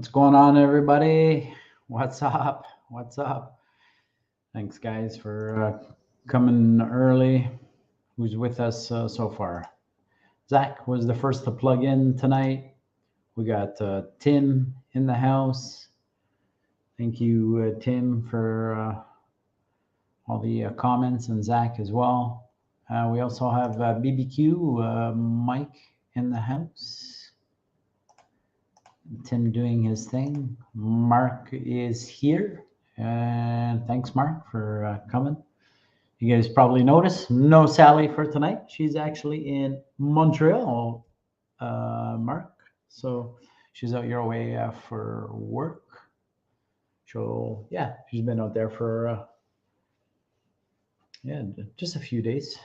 What's going on, everybody? What's up? What's up? Thanks, guys, for coming early. Who's with us so far? Zach was the first to plug in tonight. We got Tim in the house. Thank you, Tim, for all the comments, and Zach as well. We also have BBQ Mike in the house. Tim doing his thing. Mark is here, and thanks, Mark, for coming. You guys probably noticed no Sally for tonight. She's actually in Montreal, Mark. So she's out your way for work. So yeah, she's been out there for just a few days.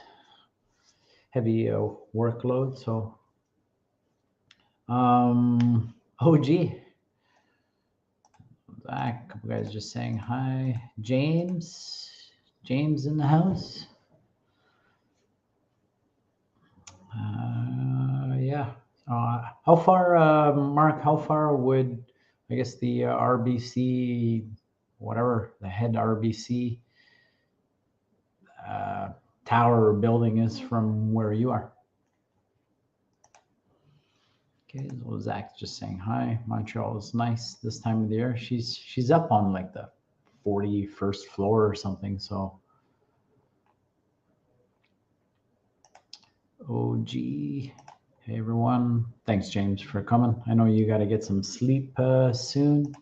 Heavy workload. So OG. Zach, a couple guys just saying hi. James in the house. Yeah. How far, Mark, how far would, I guess, the RBC, whatever, the head RBC tower or building is from where you are? Okay, so Zach's just saying hi. Montreal is nice this time of the year. She's up on like the 41st floor or something. So OG, hey everyone. Thanks, James, for coming. I know you got to get some sleep soon.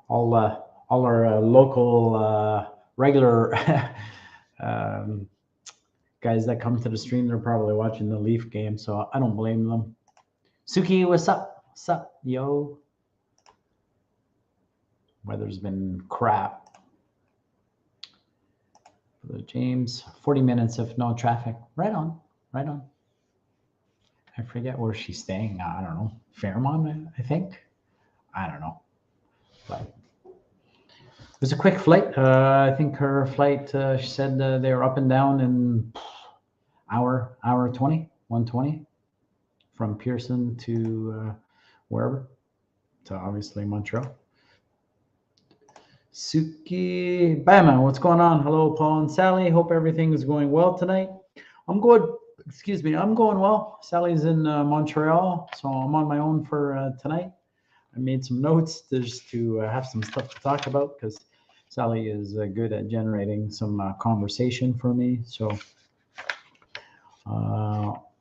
All our local regular guys that come to the stream, they're probably watching the Leaf game, so I don't blame them. Suki, what's up? What's up, yo? Weather's been crap. James, 40 minutes if no traffic. Right on, right on. I forget where she's staying. I don't know. Fairmont, I think. I don't know. But it was a quick flight. I think her flight, she said they were up and down in hour 20, 120 from Pearson to wherever, to obviously Montreal. Suki Bama, what's going on? Hello, Paul and Sally. Hope everything is going well tonight. I'm going well. Sally's in Montreal, so I'm on my own for tonight. I made some notes just to have some stuff to talk about because Sally is good at generating some conversation for me. So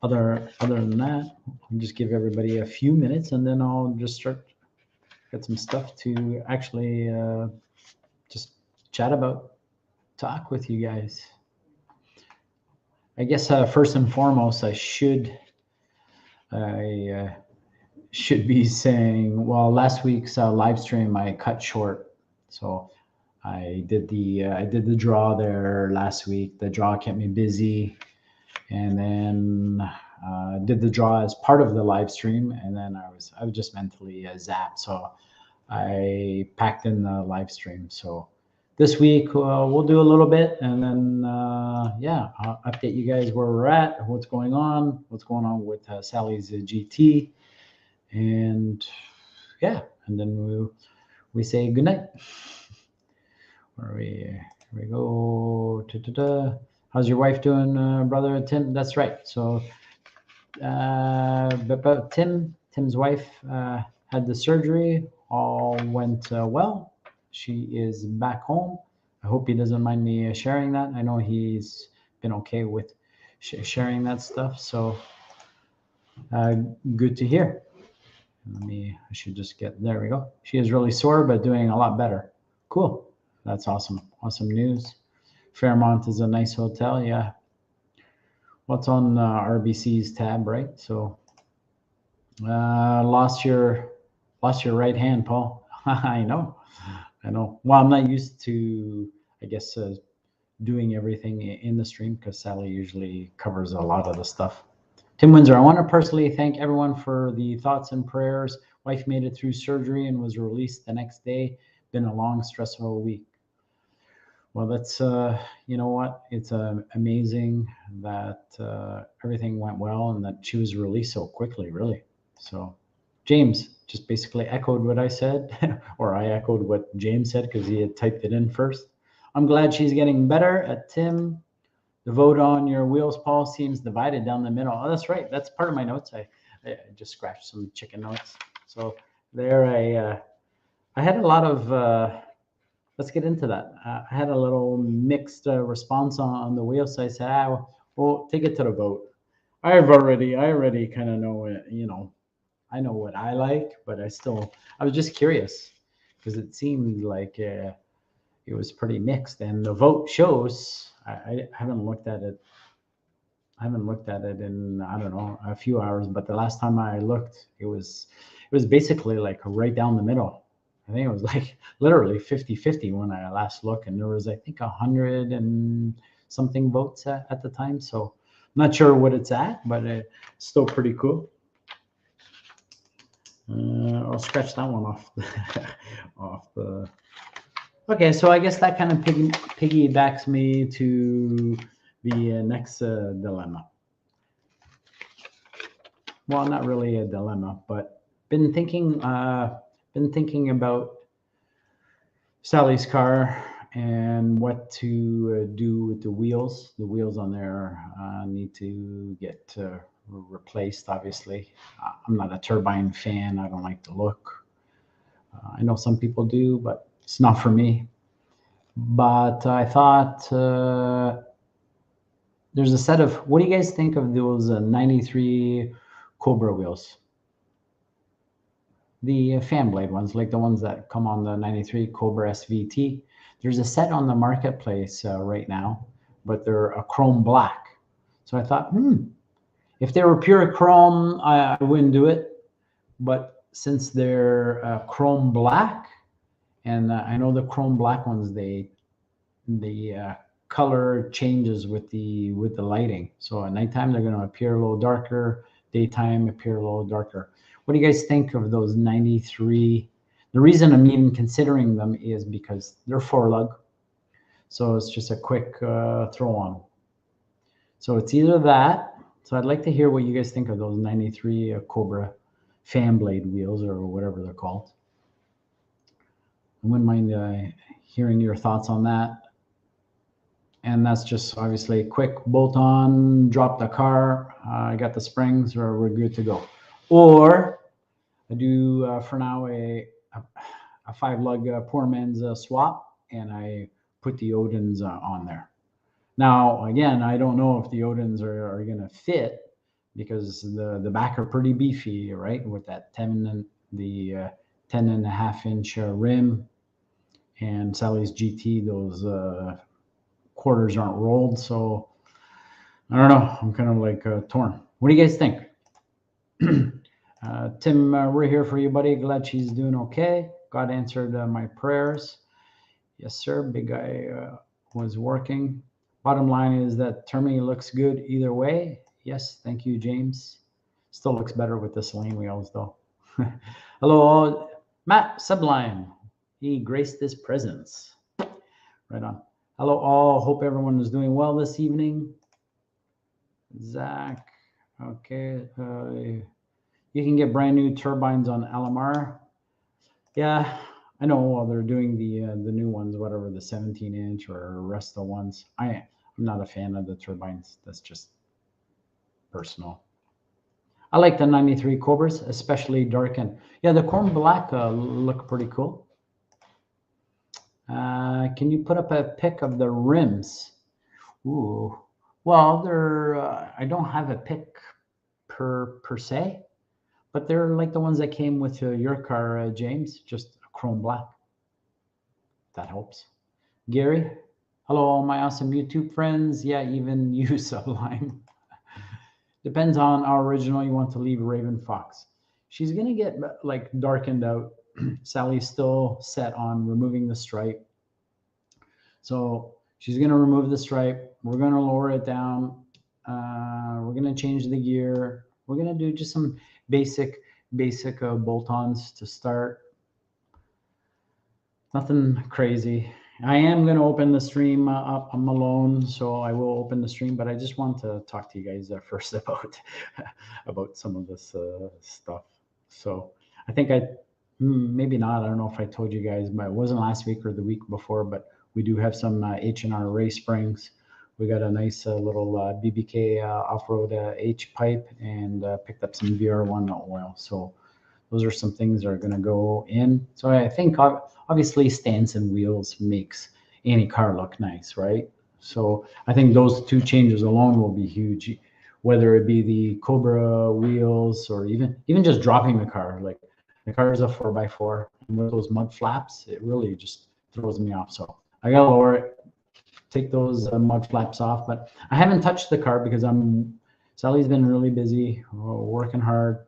other than that, I'll just give everybody a few minutes and then I'll just get some stuff to actually just chat about, talk with you guys. I guess first and foremost, I should be saying, well, last week's live stream I cut short, so I did the draw there last week. The draw kept me busy, and then did the draw as part of the live stream, and then I was just mentally zapped, so I packed in the live stream. So this week we'll do a little bit, and then I'll update you guys where we're at, what's going on with Sally's GT, and then we say goodnight. Where we go. How's your wife doing, brother Tim? That's right. So but Tim's wife had the surgery, all went well. She is back home. I hope he doesn't mind me sharing that. I know he's been okay with sharing that stuff, so good to hear. I should just there we go. She is really sore, but doing a lot better. Cool. That's awesome. Awesome news. Fairmont is a nice hotel. Yeah. What's on RBC's tab, right? So lost your right hand, Paul. I know. Well, I'm not used to, I guess, doing everything in the stream because Sally usually covers a lot of the stuff. Tim Windsor, I want to personally thank everyone for the thoughts and prayers. Wife made it through surgery and was released the next day. Been a long, stressful week. Well, that's, you know what? It's amazing that everything went well and that she was released so quickly, really. So James just basically echoed what I said, or I echoed what James said because he had typed it in first. I'm glad she's getting better. At Tim, the vote on your wheels, Paul, seems divided down the middle. Oh, that's right. That's part of my notes. I just scratched some chicken notes. So there, I had a lot of. Let's get into that. I had a little mixed response on the wheels. So I said, well, take it to the vote. I already kind of know it. You know, I know what I like, but I was just curious because it seemed like it was pretty mixed. And the vote shows. I haven't looked at it. I haven't looked at it in, I don't know, a few hours, but the last time I looked, it was basically like right down the middle. I think it was like literally 50-50 when I last looked, and there was, I think, 100 and something votes at the time. So I'm not sure what it's at, but it's still pretty cool. I'll scratch that one off off the. Okay, so I guess that kind of piggybacks me to the next dilemma. Well, not really a dilemma, but been thinking about Sally's car and what to do with the wheels. The wheels on there need to get replaced, obviously. I'm not a turbine fan. I don't like the look. I know some people do, but it's not for me. But I thought there's a set of, what do you guys think of those 93 Cobra wheels? The fan blade ones, like the ones that come on the 93 Cobra SVT. There's a set on the marketplace right now, but they're a chrome black. So I thought, if they were pure chrome, I wouldn't do it. But since they're chrome black, and I know the chrome black ones, the color changes with the lighting. So at nighttime they're going to appear a little darker, daytime appear a little darker. What do you guys think of those 93? The reason I'm even considering them is because they're 4-lug. So it's just a quick throw on. So it's either that. So I'd like to hear what you guys think of those 93 Cobra fan blade wheels, or whatever they're called. I wouldn't mind hearing your thoughts on that. And that's just obviously a quick bolt on, drop the car. I got the springs, or we're good to go. Or I do for now a 5-lug poor man's swap, and I put the Odins on there. Now, again, I don't know if the Odins are going to fit, because the back are pretty beefy, right? With that 10.5-inch rim, and Sally's GT, those quarters aren't rolled. So I don't know. I'm kind of like torn. What do you guys think? Tim, we're here for you, buddy. Glad she's doing okay. God answered my prayers. Yes, sir. Big guy was working. Bottom line is that Termi looks good either way. Yes, thank you, James. Still looks better with the Selene wheels, though. Hello, all. Matt Sublime. He graced his presence. Right on. Hello, all. Hope everyone is doing well this evening. Zach. Okay. You can get brand new turbines on Alamar. Yeah, I know. Well, they're doing the new ones, whatever, the 17-inch or rest of ones. I'm not a fan of the turbines. That's just personal. I like the 93 Cobras, especially darkened. Yeah, the chrome black look pretty cool. Can you put up a pic of the rims? Ooh, well, they're. I don't have a pic per se, but they're like the ones that came with your car, James. Just a chrome black. That helps. Gary, hello, all my awesome YouTube friends. Yeah, even you, Sublime. Depends on how original you want to leave Raven Fox. She's gonna get like darkened out. Sally's still set on removing the stripe. So she's gonna remove the stripe. We're gonna lower it down. We're gonna change the gear. We're gonna do just some basic bolt-ons to start. Nothing crazy. I am going to open the stream up. I'm alone, so I will open the stream, but I just want to talk to you guys first about some of this stuff. So I think maybe not. I don't know if I told you guys, but it wasn't last week or the week before, but we do have some H&R Ray springs. We got a nice little BBK off-road H pipe and picked up some VR1 oil. So those are some things that are going to go in. So I think obviously stance and wheels makes any car look nice, right? So I think those two changes alone will be huge, whether it be the Cobra wheels or even just dropping the car. Like the car is a 4x4, and with those mud flaps, it really just throws me off. So I gotta lower it, take those mud flaps off. But I haven't touched the car because Sally's been really busy, working hard,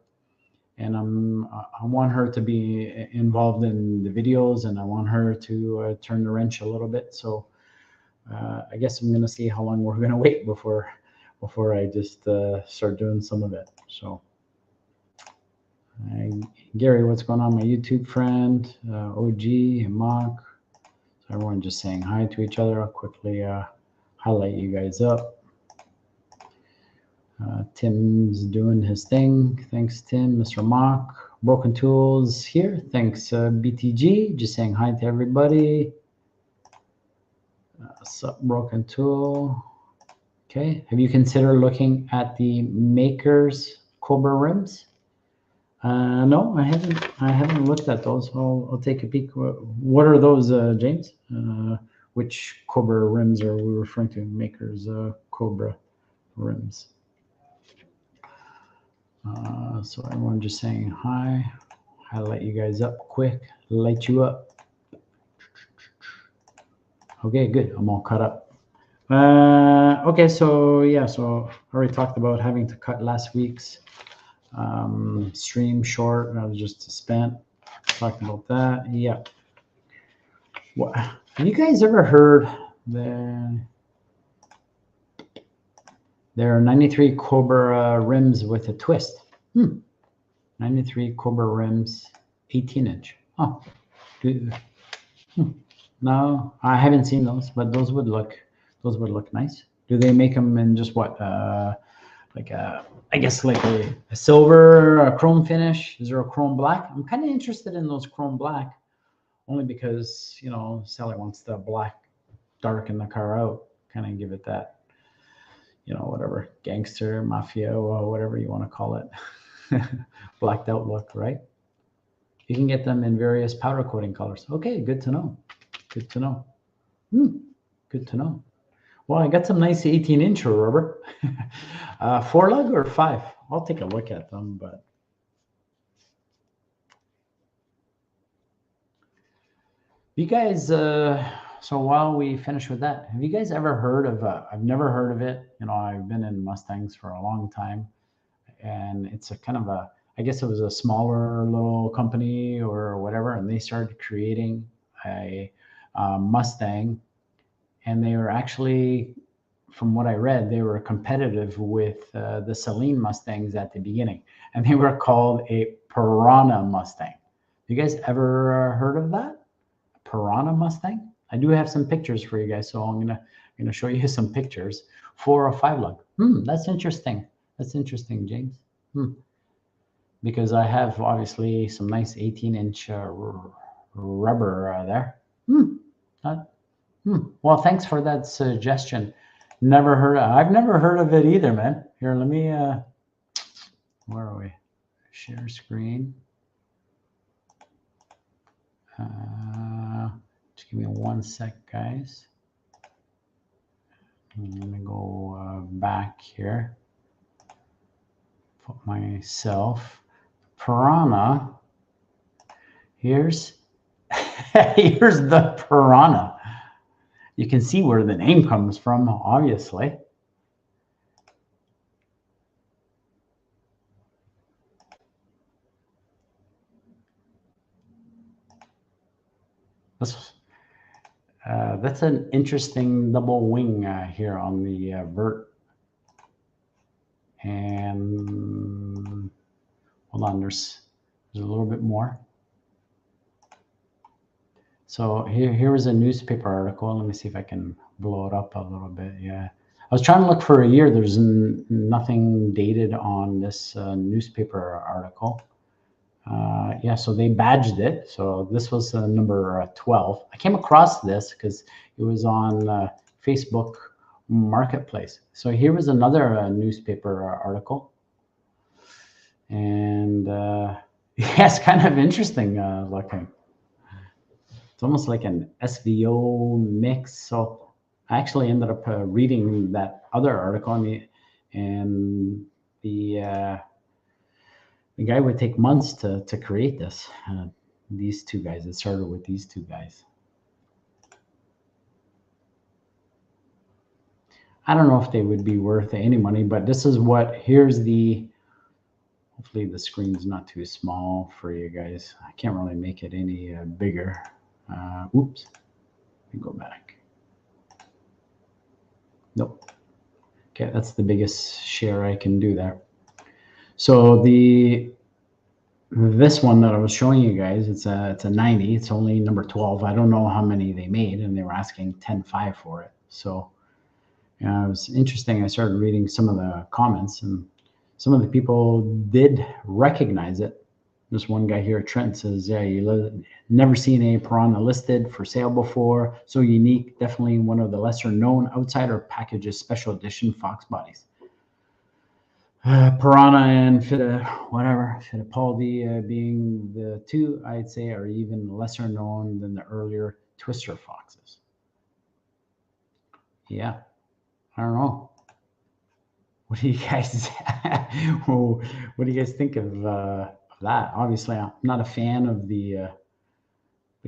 and I want her to be involved in the videos, and I want her to turn the wrench a little bit. So I guess I'm gonna see how long we're gonna wait before I just start doing some of it. So Gary, what's going on? My YouTube friend, OG, Mock. So everyone just saying hi to each other. I'll quickly highlight you guys up. Tim's doing his thing. Thanks, Tim. Mr. Mock. Broken Tools here. Thanks, BTG. Just saying hi to everybody. Sup, Broken Tool. Okay. Have you considered looking at the Maker's Cobra rims? No, I haven't looked at those. I'll take a peek. What are those, James? Which Cobra rims are we referring to? Maker's Cobra rims. So everyone just saying hi. Highlight you guys up quick. Light you up. Okay, good. I'm all caught up. Okay, so yeah, so I already talked about having to cut last week's stream short. I was just spent talking about that. Yeah. What, have you guys ever heard there are 93 Cobra rims with a twist? 93 Cobra rims, 18-inch. Oh, no, I haven't seen those, but those would look nice. Do they make them in just what? Like I guess like a silver, a chrome finish? Is there a chrome black? I'm kind of interested in those chrome black, only because, you know, Sally wants the black darken the car out, kind of give it that, you know, whatever, gangster, mafia, or whatever you want to call it, blacked out look, right? You can get them in various powder coating colors. Okay, good to know. Good to know. Good to know. Well, I got some nice 18-inch rubber. 4-lug or 5? I'll take a look at them, but you guys, so while we finish with that, have you guys ever heard of, I've never heard of it. You know, I've been in Mustangs for a long time, and it's a kind of a, I guess it was a smaller little company or whatever, and they started creating a Mustang, and they were actually, from what I read, they were competitive with the Saleen Mustangs at the beginning, and they were called a Piranha Mustang. You guys ever heard of that? Piranha Mustang? I do have some pictures for you guys, so I'm gonna show you some pictures for a 5-lug. That's interesting. That's interesting, James. Because I have obviously some nice 18-inch rubber there. Well, thanks for that suggestion. I've never heard of it either, man. Here, let me, where are we? Share screen. Just give me 1 sec, guys. I'm gonna go back here. Put myself. Piranha. Here's the Piranha. You can see where the name comes from, obviously. That's an interesting double wing here on the vert. And hold on, there's a little bit more. So here was a newspaper article. Let me see if I can blow it up a little bit. Yeah, I was trying to look for a year. There's nothing dated on this newspaper article. Yeah, so they badged it. So this was number 12. I came across this because it was on Facebook Marketplace. So here was another newspaper article. And yeah, it's kind of interesting looking. It's almost like an SVO mix. So I actually ended up reading that other article, and the guy would take months to create this. These two guys. It started with these two guys. I don't know if they would be worth any money, but this is what. Here's the. Hopefully the screen's not too small for you guys. I can't really make it any bigger. Oops. Let me go back. Nope. Okay, that's the biggest share I can do there. So this one that I was showing you guys, it's a 90. It's only number 12. I don't know how many they made, and they were asking 10.5 for it. So it was interesting. I started reading some of the comments, and some of the people did recognize it. This one guy here, Trent, says, yeah, you never seen a Piranha listed for sale before. So unique, definitely one of the lesser known outsider packages, special edition Fox bodies. Piranha and Fittipaldi being the two, I'd say, are even lesser known than the earlier Twister Foxes. Yeah, I don't know. What do you guys what do you guys think of that? Obviously, I'm not a fan of the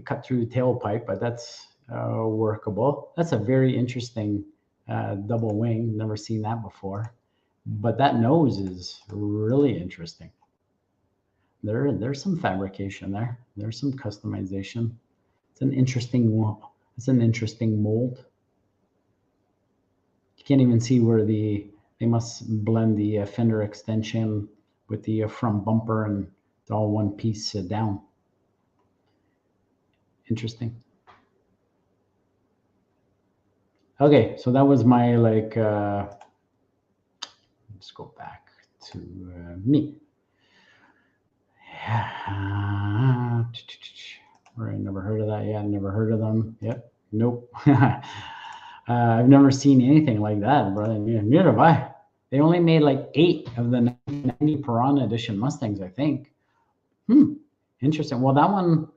cut through tailpipe, but that's workable. That's a very interesting double wing. Never seen that before. But that nose is really interesting. There's some fabrication there. There's some customization. It's an interesting mold. You can't even see where they must blend the fender extension with the front bumper, and it's all one piece down. Interesting. Okay, so that was my let's go back to me. I never heard of that. Yeah, never heard of them. Yep. Nope. I've never seen anything like that, brother. Neither have I. They only made like 8 of the 1990 Piranha Edition Mustangs, I think. Interesting. Well, that one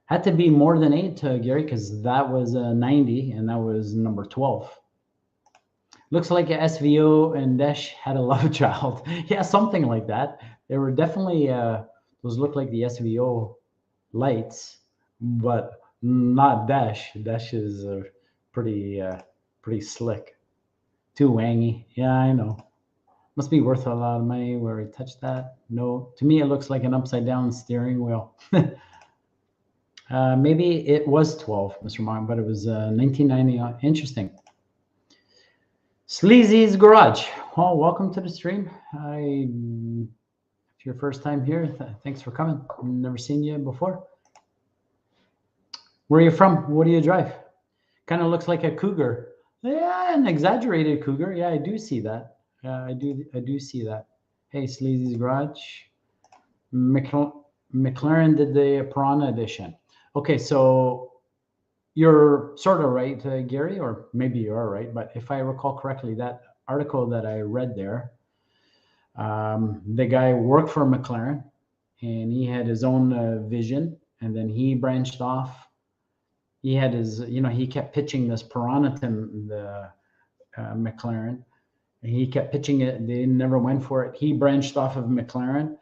had to be more than 8, Gary, because that was 90 and that was number 12. Looks like a SVO and Dash had a love child. Yeah, something like that. They were definitely those look like the SVO lights, but not Dash. Dash is pretty slick. Too wangy. Yeah, I know. Must be worth a lot of money. Where we touched that? No. To me, it looks like an upside down steering wheel. Maybe it was 12, Mr. Martin, but it was 1990. Interesting. Sleazy's Garage. Well, welcome to the stream. If your first time here, thanks for coming. Never seen you before. Where are you from? What do you drive? Kind of looks like a Cougar. Yeah, an exaggerated Cougar. Yeah, I do see that. I do see that. Hey, Sleazy's Garage. McLaren did the Piranha Edition. Okay, so you're sort of right, Gary, or maybe you are right, but if I recall correctly, that article that I read there, the guy worked for McLaren, and he had his own vision, and then he branched off. He had his, he kept pitching this Piranha to the McLaren, and he kept pitching it. They never went for it. He branched off of McLaren.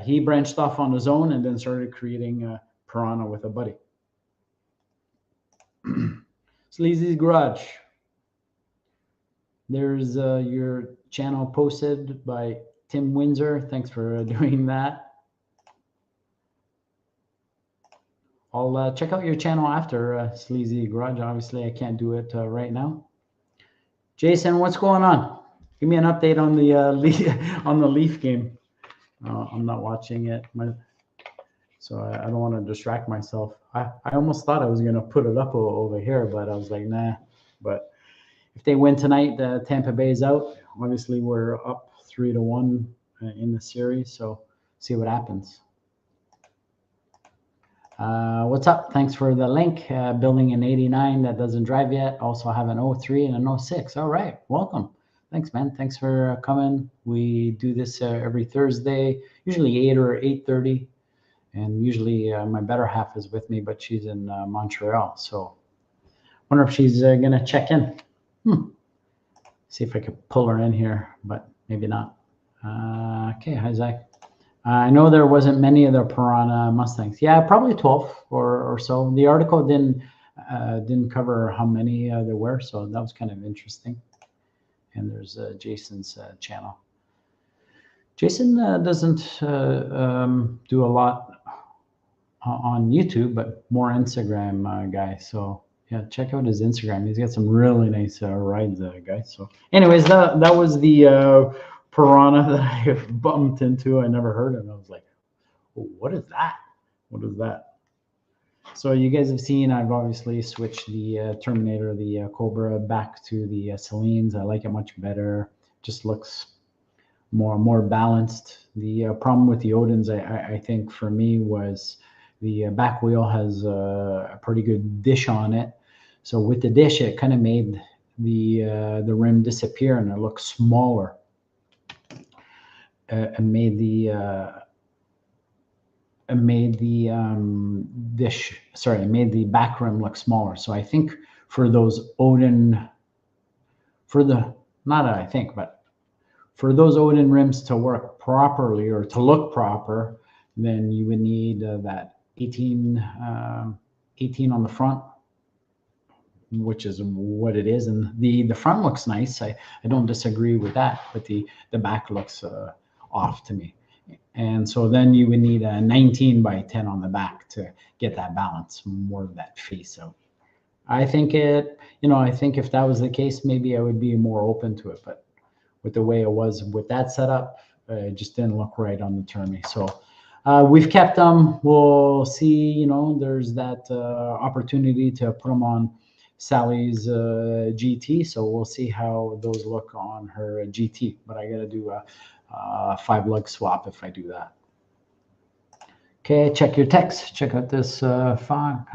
He branched off on his own and then started creating Piranha with a buddy. Sleazy's Garage. There's your channel posted by Tim Windsor. Thanks for doing that. I'll check out your channel after Sleazy Garage. Obviously, I can't do it right now. Jason, what's going on? Give me an update on the Leaf game. I'm not watching it, so I don't want to distract myself. I almost thought I was going to put it up over here, but I was like, nah. But if they win tonight, Tampa Bay is out. Obviously, we're up 3-1 in the series, so see what happens. What's up? Thanks for the link. Building an 89 that doesn't drive yet. Also have an 03 and an 06. All right. Welcome. Thanks, man. Thanks for coming. We do this every Thursday, usually 8 or 8:30. And usually my better half is with me, but she's in Montreal. So wonder if she's going to check in. See if I could pull her in here, but maybe not. Okay. Hi, Zach. I know there wasn't many of the Piranha Mustangs. Yeah, probably 12 or so. The article didn't cover how many there were, so that was kind of interesting. And there's Jason's channel. Jason doesn't do a lot on YouTube, but more Instagram guy. So yeah, check out his Instagram. He's got some really nice rides, guys. So anyways, that was the Piranha that I bumped into. I never heard of it. I was like, what is that? What is that? So you guys have seen, I've obviously switched the Terminator, the Cobra back to the Celines. I like it much better. Just looks more balanced. The problem with the Odins, I think for me, was the back wheel has a pretty good dish on it. So with the dish, it kind of made the rim disappear and it looks smaller. It made the back rim look smaller. So I think for those Odin, for those Odin rims to work properly or to look proper, then you would need that 18 on the front, which is what it is. And the front looks nice. I don't disagree with that, but the back looks off to me. And so then you would need a 19 by 10 on the back to get that balance, more of that face out. I think I think if that was the case, maybe I would be more open to it. But with the way it was with that setup, it just didn't look right on the Termi. So we've kept them. We'll see, there's that opportunity to put them on Sally's GT. So we'll see how those look on her GT. But I got to do a 5-lug swap if I do that. Okay, check your text. Check out this font.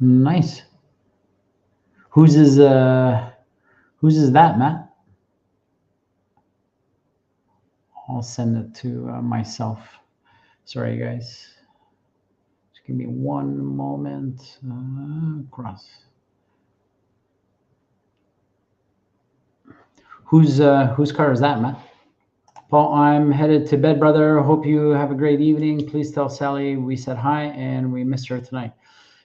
Nice. Whose is that, Matt? I'll send it to myself. Sorry, guys. Just give me one moment. Cross. Whose car is that, Matt? Paul, I'm headed to bed, brother. Hope you have a great evening. Please tell Sally we said hi and we missed her tonight.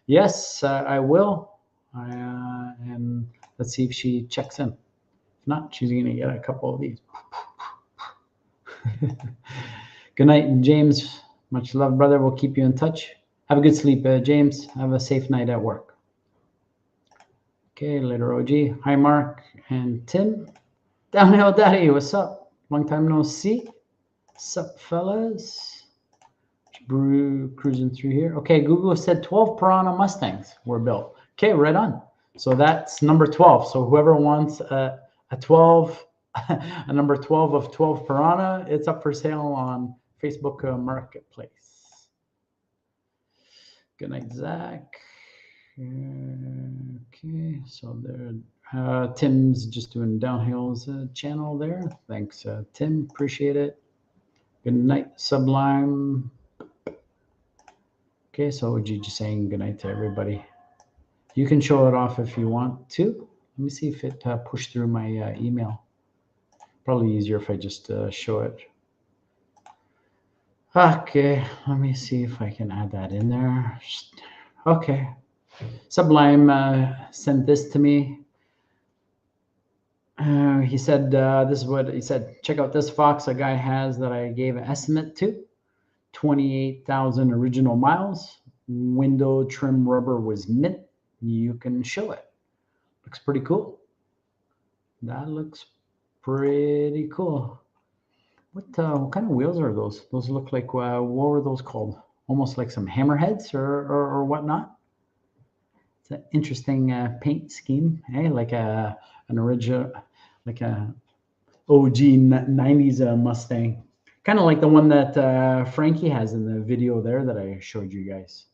Yes, I will. And let's see if she checks in. If not, she's going to get a couple of these. Good night, James. Much love, brother. We'll keep you in touch. Have a good sleep, James. Have a safe night at work. Okay, later, OG. Hi, Mark and Tim. Downhill Daddy, what's up? Long time no see. What's up, fellas? Brew cruising through here. Okay, Google said 12 Piranha Mustangs were built. Okay, right on. So that's number 12. So whoever wants a 12, a number 12 of 12 Piranha, it's up for sale on Facebook Marketplace. Good night, Zach. Okay, so there. Tim's just doing Downhill's channel there. Thanks, Tim. Appreciate it. Good night, Sublime. Okay, so OG just saying good night to everybody. You can show it off if you want to. Let me see if it pushed through my email. Probably easier if I just show it. Okay, let me see if I can add that in there. Okay. Sublime sent this to me. He said, this is what he said. Check out this Fox a guy has that I gave an estimate to. 28,000 original miles. Window trim rubber was mint. You can show it. Looks pretty cool. That looks pretty cool. What kind of wheels are those? Those look like, what were those called? Almost like some hammerheads or whatnot. It's an interesting paint scheme, like a an original, like a OG 90s Mustang, kind of like the one that Frankie has in the video there that I showed you guys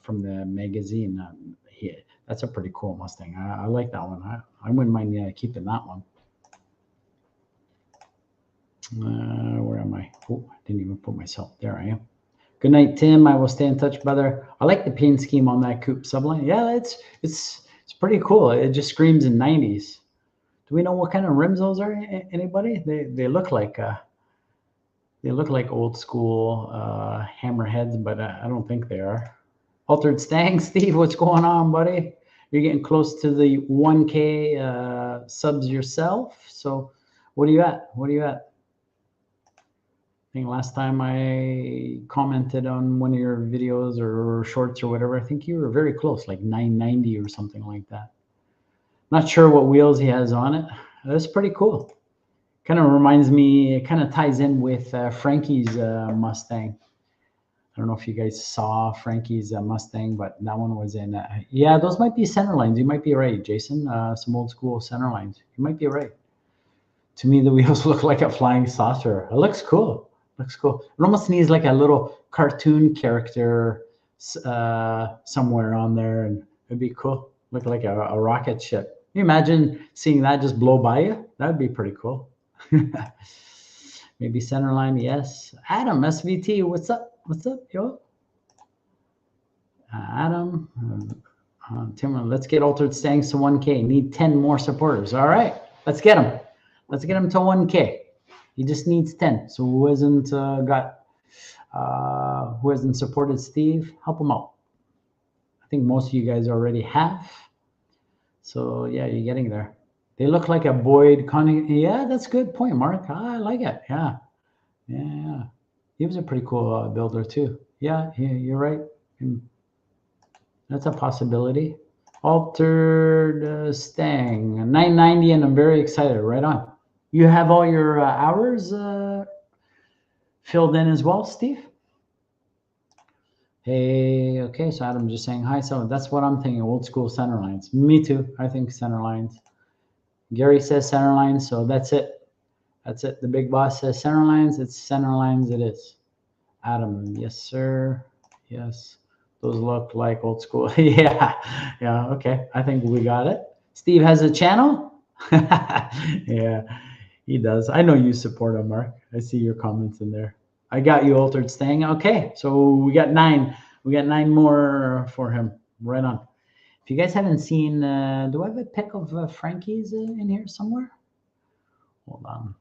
from the magazine. That's a pretty cool Mustang. I like that one. I wouldn't mind keeping that one. Where am I? Oh, I didn't even put myself. There I am. Good night, Tim. I will stay in touch, brother. I like the paint scheme on that coupe subline. Yeah, it's pretty cool. It just screams in 90s. Do we know what kind of rims those are? Anybody? They look like old school hammerheads, but I don't think they are. Altered Stang, Steve, what's going on, buddy? You're getting close to the 1K subs yourself. So what are you at? What are you at? I think last time I commented on one of your videos or shorts or whatever, I think you were very close, like 990 or something like that. Not sure what wheels he has on it. That's pretty cool. Kind of reminds me, it kind of ties in with Frankie's Mustang. I don't know if you guys saw Frankie's Mustang, but that one was in, yeah, those might be center lines. You might be right, Jason. Some old school center lines. You might be right. To me, the wheels look like a flying saucer. It looks cool. Looks cool. It almost needs like a little cartoon character somewhere on there, and it'd be cool. Look like a rocket ship. Can you imagine seeing that just blow by you? That'd be pretty cool. Maybe centerline, yes. Adam, SVT, what's up? What's up, yo? Adam, Tim, let's get Altered Stangs to 1K. Need 10 more supporters. All right, let's get him. Let's get him to 1K. He just needs 10. So who hasn't who hasn't supported Steve? Help him out. I think most of you guys already have. So yeah, you're getting there. They look like a Boyd Conning. Yeah, that's a good point, Mark. I like it. Yeah. Yeah. He was a pretty cool builder too. Yeah, you're right. That's a possibility. Altered Stang, 990, and I'm very excited. Right on. You have all your hours filled in as well, Steve? Hey, okay, so Adam just saying hi. So that's what I'm thinking, old school center lines. Me too. I think center lines. Gary says center lines, so that's it. That's it. The big boss says center lines. It's center lines. It is. Adam, yes, sir. Yes. Those look like old school. Yeah. Yeah. Okay. I think we got it. Steve has a channel. Yeah, he does. I know you support him, Mark. I see your comments in there. I got you, Altered Stang. Okay. So we got 9. We got 9 more for him. Right on. If you guys haven't seen, do I have a pic of Frankie's in here somewhere? Hold on.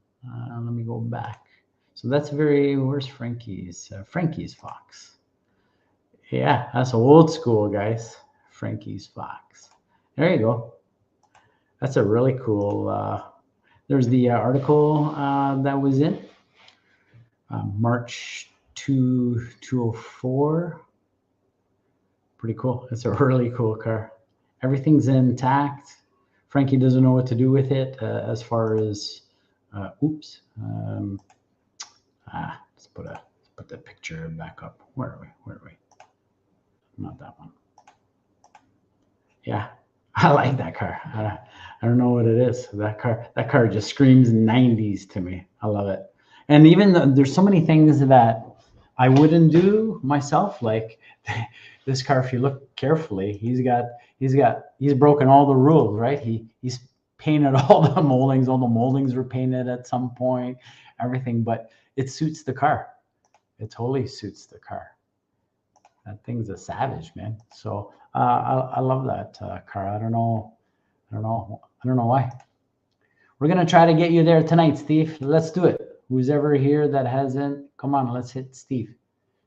Let me go back. So that's where's Frankie's? Frankie's Fox. Yeah, that's old school, guys. Frankie's Fox. There you go. That's a really cool, there's the article that was in March 2004. Pretty cool. It's a really cool car. Everything's intact. Frankie doesn't know what to do with it as far as, oops. Let's put the picture back up. Where are we? Not that one. Yeah, I like that car. I don't know what it is. That car just screams 90s to me. I love it. And even there's so many things that I wouldn't do myself. Like this car, if you look carefully, he's broken all the rules, right? He's painted all the moldings. All the moldings were painted at some point. Everything, but it suits the car. It totally suits the car. That thing's a savage, man. So I love that car. I don't know why. We're gonna try to get you there tonight, Steve. Let's do it. Who's ever here that hasn't, come on, let's hit Steve.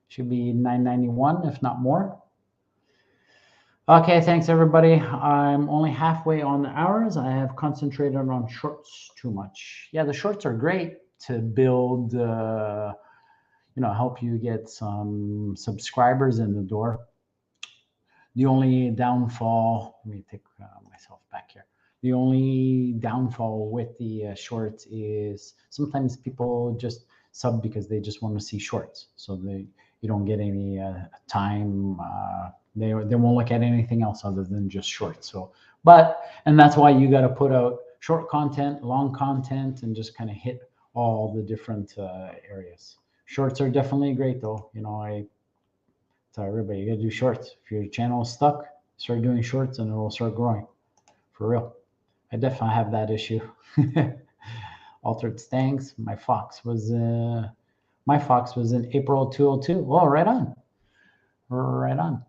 Should be 991, if not more. Okay, thanks everybody. I'm only halfway on the hours. I have concentrated on shorts too much. Yeah, the shorts are great to build, help you get some subscribers in the door. The only downfall, let me take myself back here. The only downfall with the shorts is sometimes people just sub because they just want to see shorts. So you don't get any time. They won't look at anything else other than just shorts. So, and that's why you got to put out short content, long content, and just kind of hit all the different areas. Shorts are definitely great, though. I tell everybody, you got to do shorts. If your channel is stuck, start doing shorts, and it will start growing. For real. I definitely have that issue. Altered Stangs. My Fox was in April 2002. Oh, right on. Right on.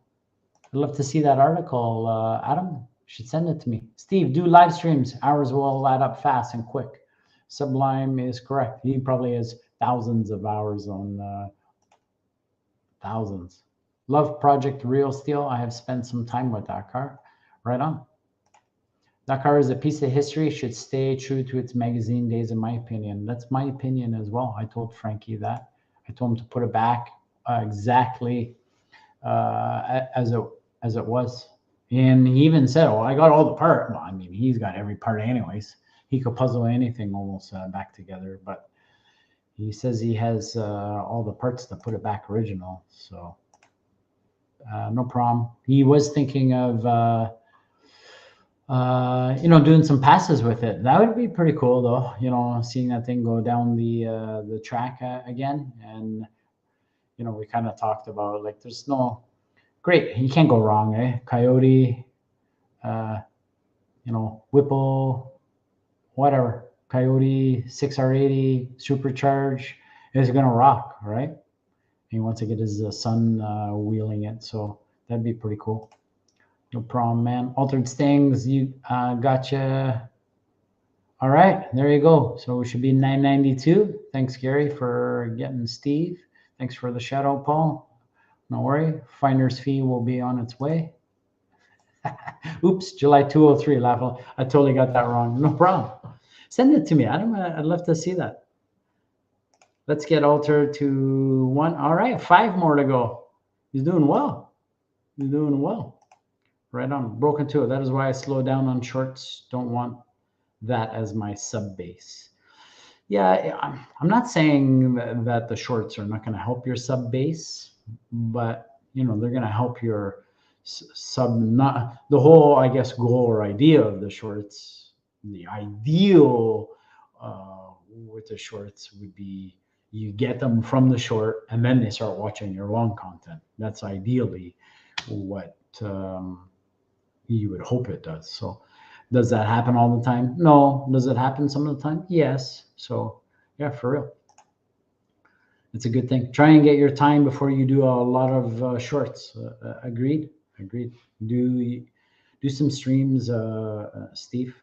I'd love to see that article. Adam, you should send it to me. Steve, do live streams. Hours will add up fast and quick. Sublime is correct. He probably has thousands of hours on thousands. Love Project Real Steel. I have spent some time with that car. Right on. That car is a piece of history. Should stay true to its magazine days, in my opinion. That's my opinion as well. I told Frankie that. I told him to put it back exactly as it was. And he even said, "Oh, I got all the part." Well, I mean, he's got every part anyways. He could puzzle anything almost back together. But he says he has all the parts to put it back original. So no problem. He was thinking of doing some passes with it. That would be pretty cool, though. Seeing that thing go down the track again. And we kind of talked about, like, there's no great. You can't go wrong, eh? Coyote, Whipple, whatever. Coyote 6R80 supercharge is gonna rock, right? He wants to get his son wheeling it, so that'd be pretty cool. No problem, man. Altered Stings, you gotcha. All right, there you go. So we should be 992. Thanks, Gary, for getting Steve. Thanks for the shout out, Paul. No worry. Finder's fee will be on its way. Oops, July 203. Laughable. I totally got that wrong. No problem. Send it to me, Adam. I'd love to see that. Let's get Altered to 1. All right, 5 more to go. He's doing well. He's doing well. Right on. Broken 2. That is why I slow down on shorts. Don't want that as my sub base. Yeah, I'm not saying that the shorts are not going to help your sub base, but they're going to help your sub. Not the whole, I guess, goal or idea of the shorts. The ideal with the shorts would be you get them from the short and then they start watching your long content. That's ideally what you would hope it does. So does that happen all the time? No. Does it happen some of the time? Yes. So yeah, for real. It's a good thing. Try and get your time before you do a lot of shorts. Agreed. Do some streams, Steve.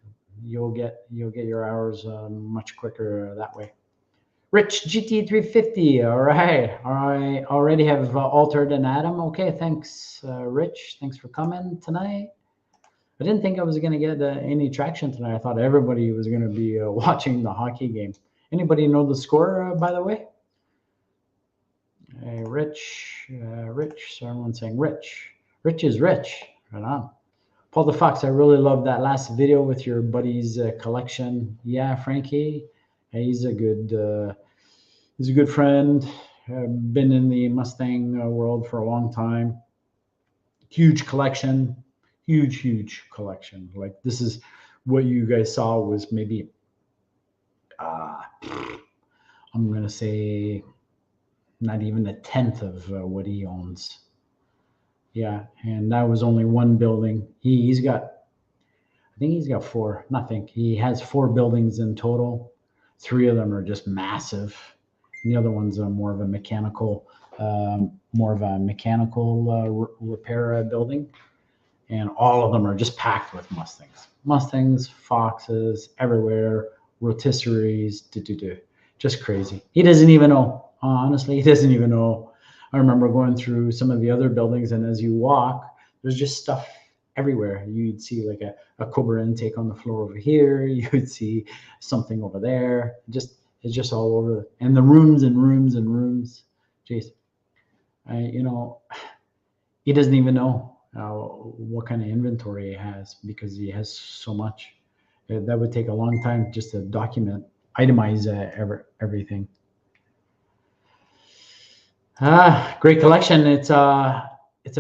You'll get your hours much quicker that way. Rich GT350. All right. I already have Altered and Adam. Okay. Thanks, Rich. Thanks for coming tonight. I didn't think I was going to get any traction tonight. I thought everybody was going to be watching the hockey game. Anybody know the score, by the way? Hey, Rich. So everyone's saying Rich. Rich is rich. Right on. Paul DaFox, I really love that last video with your buddy's collection. Yeah, Frankie. He's a good friend. Been in the Mustang world for a long time. Huge collection. Huge collection. Like, this is what you guys saw was maybe I'm gonna say not even a tenth of what he owns. Yeah, and that was only one building. He has 4 buildings in total. 3 of them are just massive, and the other one's more of a mechanical repair building. And all of them are just packed with Mustangs, Foxes, everywhere, rotisseries, just crazy. He doesn't even know. Honestly, he doesn't even know. I remember going through some of the other buildings, and as you walk, there's just stuff everywhere. You'd see like a Cobra intake on the floor over here. You would see something over there. It's just all over. And the rooms and rooms and rooms. Jeez. He doesn't even know what kind of inventory he has, because he has so much. That would take a long time just to itemize everything. Great collection. It's a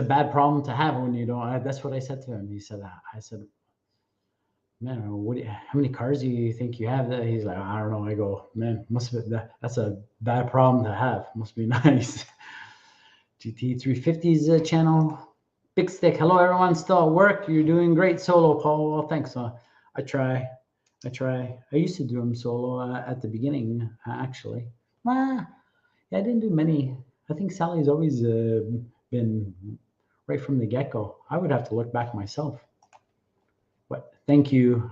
bad problem to have when you don't. That's what I said to him. He said, I said, man, how many cars do you think you have? He's like, I don't know. I go, man, must have been that's a bad problem to have. Must be nice. GT350's channel. Big Stick. Hello, everyone. Still at work. You're doing great solo, Paul. Well, thanks. I try. I used to do them solo at the beginning, actually. Yeah, I didn't do many. I think Sally's always been right from the get-go. I would have to look back myself. But thank you,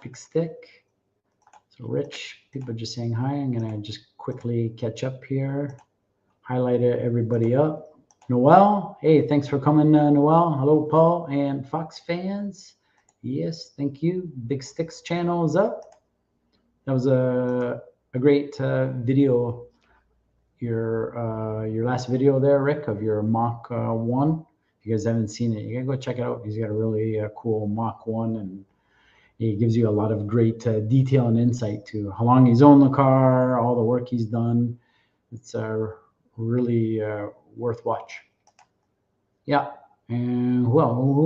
Big Stick. So Rich, people are just saying hi. I'm going to just quickly catch up here. Highlight everybody up. Noel, hey, thanks for coming, Noel. Hello, Paul and Fox fans. Yes, thank you. Big Stick's channel is up. That was a great video. Your last video there, Rick, of your Mach 1. If you guys haven't seen it, you gotta go check it out. He's got a really cool Mach 1, and he gives you a lot of great detail and insight to how long he's owned the car, all the work he's done. It's really worth watch. Yeah. And who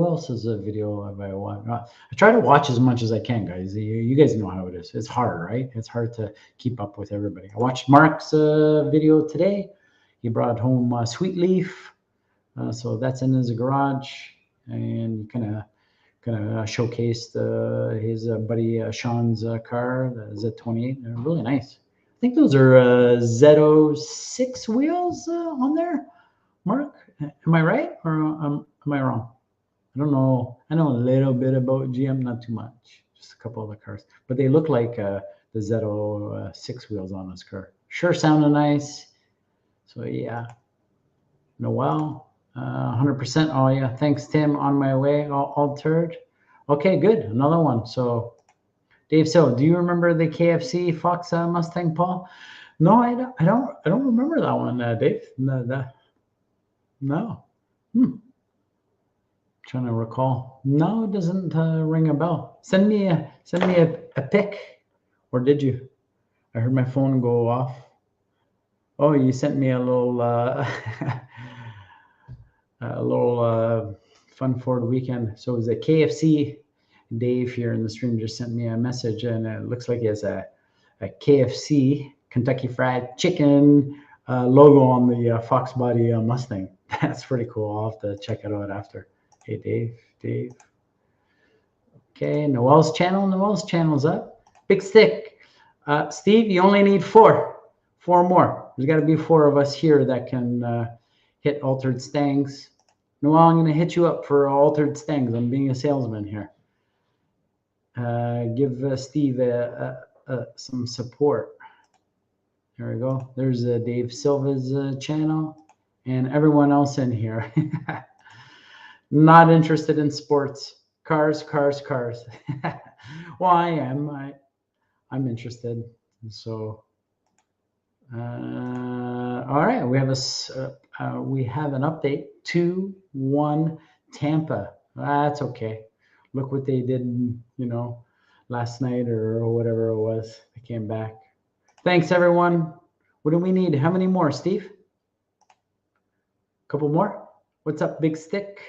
else is a video have I watched? I try to watch as much as I can, guys. You guys know how it is. It's hard, right? It's hard to keep up with everybody. I watched Mark's video today. He brought home Sweet Leaf. So that's in his garage, and kind of showcased his buddy Sean's car, the Z28. They're really nice. I think those are Z06 wheels on there. Mark, am I right or am I wrong? I don't know. I know a little bit about GM, not too much, just a couple of the cars, but they look like the Z06 wheels on this car. Sure sounded nice. So yeah, Noel, 100%. Oh yeah, thanks Tim. On my way, altered. Okay, good. Another one. So Dave, so do you remember the KFC Fox Mustang, Paul? No, I don't remember that one, Dave. No. Trying to recall. No, it doesn't ring a bell. Send me a pic, or did you? I heard my phone go off. Oh, you sent me a little fun for the weekend. So it was a KFC. Dave here in the stream just sent me a message, and it looks like he has a KFC, Kentucky Fried Chicken logo on the Foxbody Mustang. That's pretty cool. I'll have to check it out after. Hey, Dave. Okay, Noel's channel's up. Big Stick. Steve, you only need four more. There's got to be 4 of us here that can hit altered Stangs. Noel, I'm going to hit you up for altered Stangs. I'm being a salesman here. Give Steve some support. There we go. There's Dave Silva's channel, and everyone else in here. Not interested in sports. Cars. Well, I am. I'm interested. So, all right. We have an update. 2-1 Tampa. That's okay. Look what they did, last night or whatever it was. They came back. Thanks, everyone. What do we need? How many more, Steve? A couple more? What's up, Big Stick?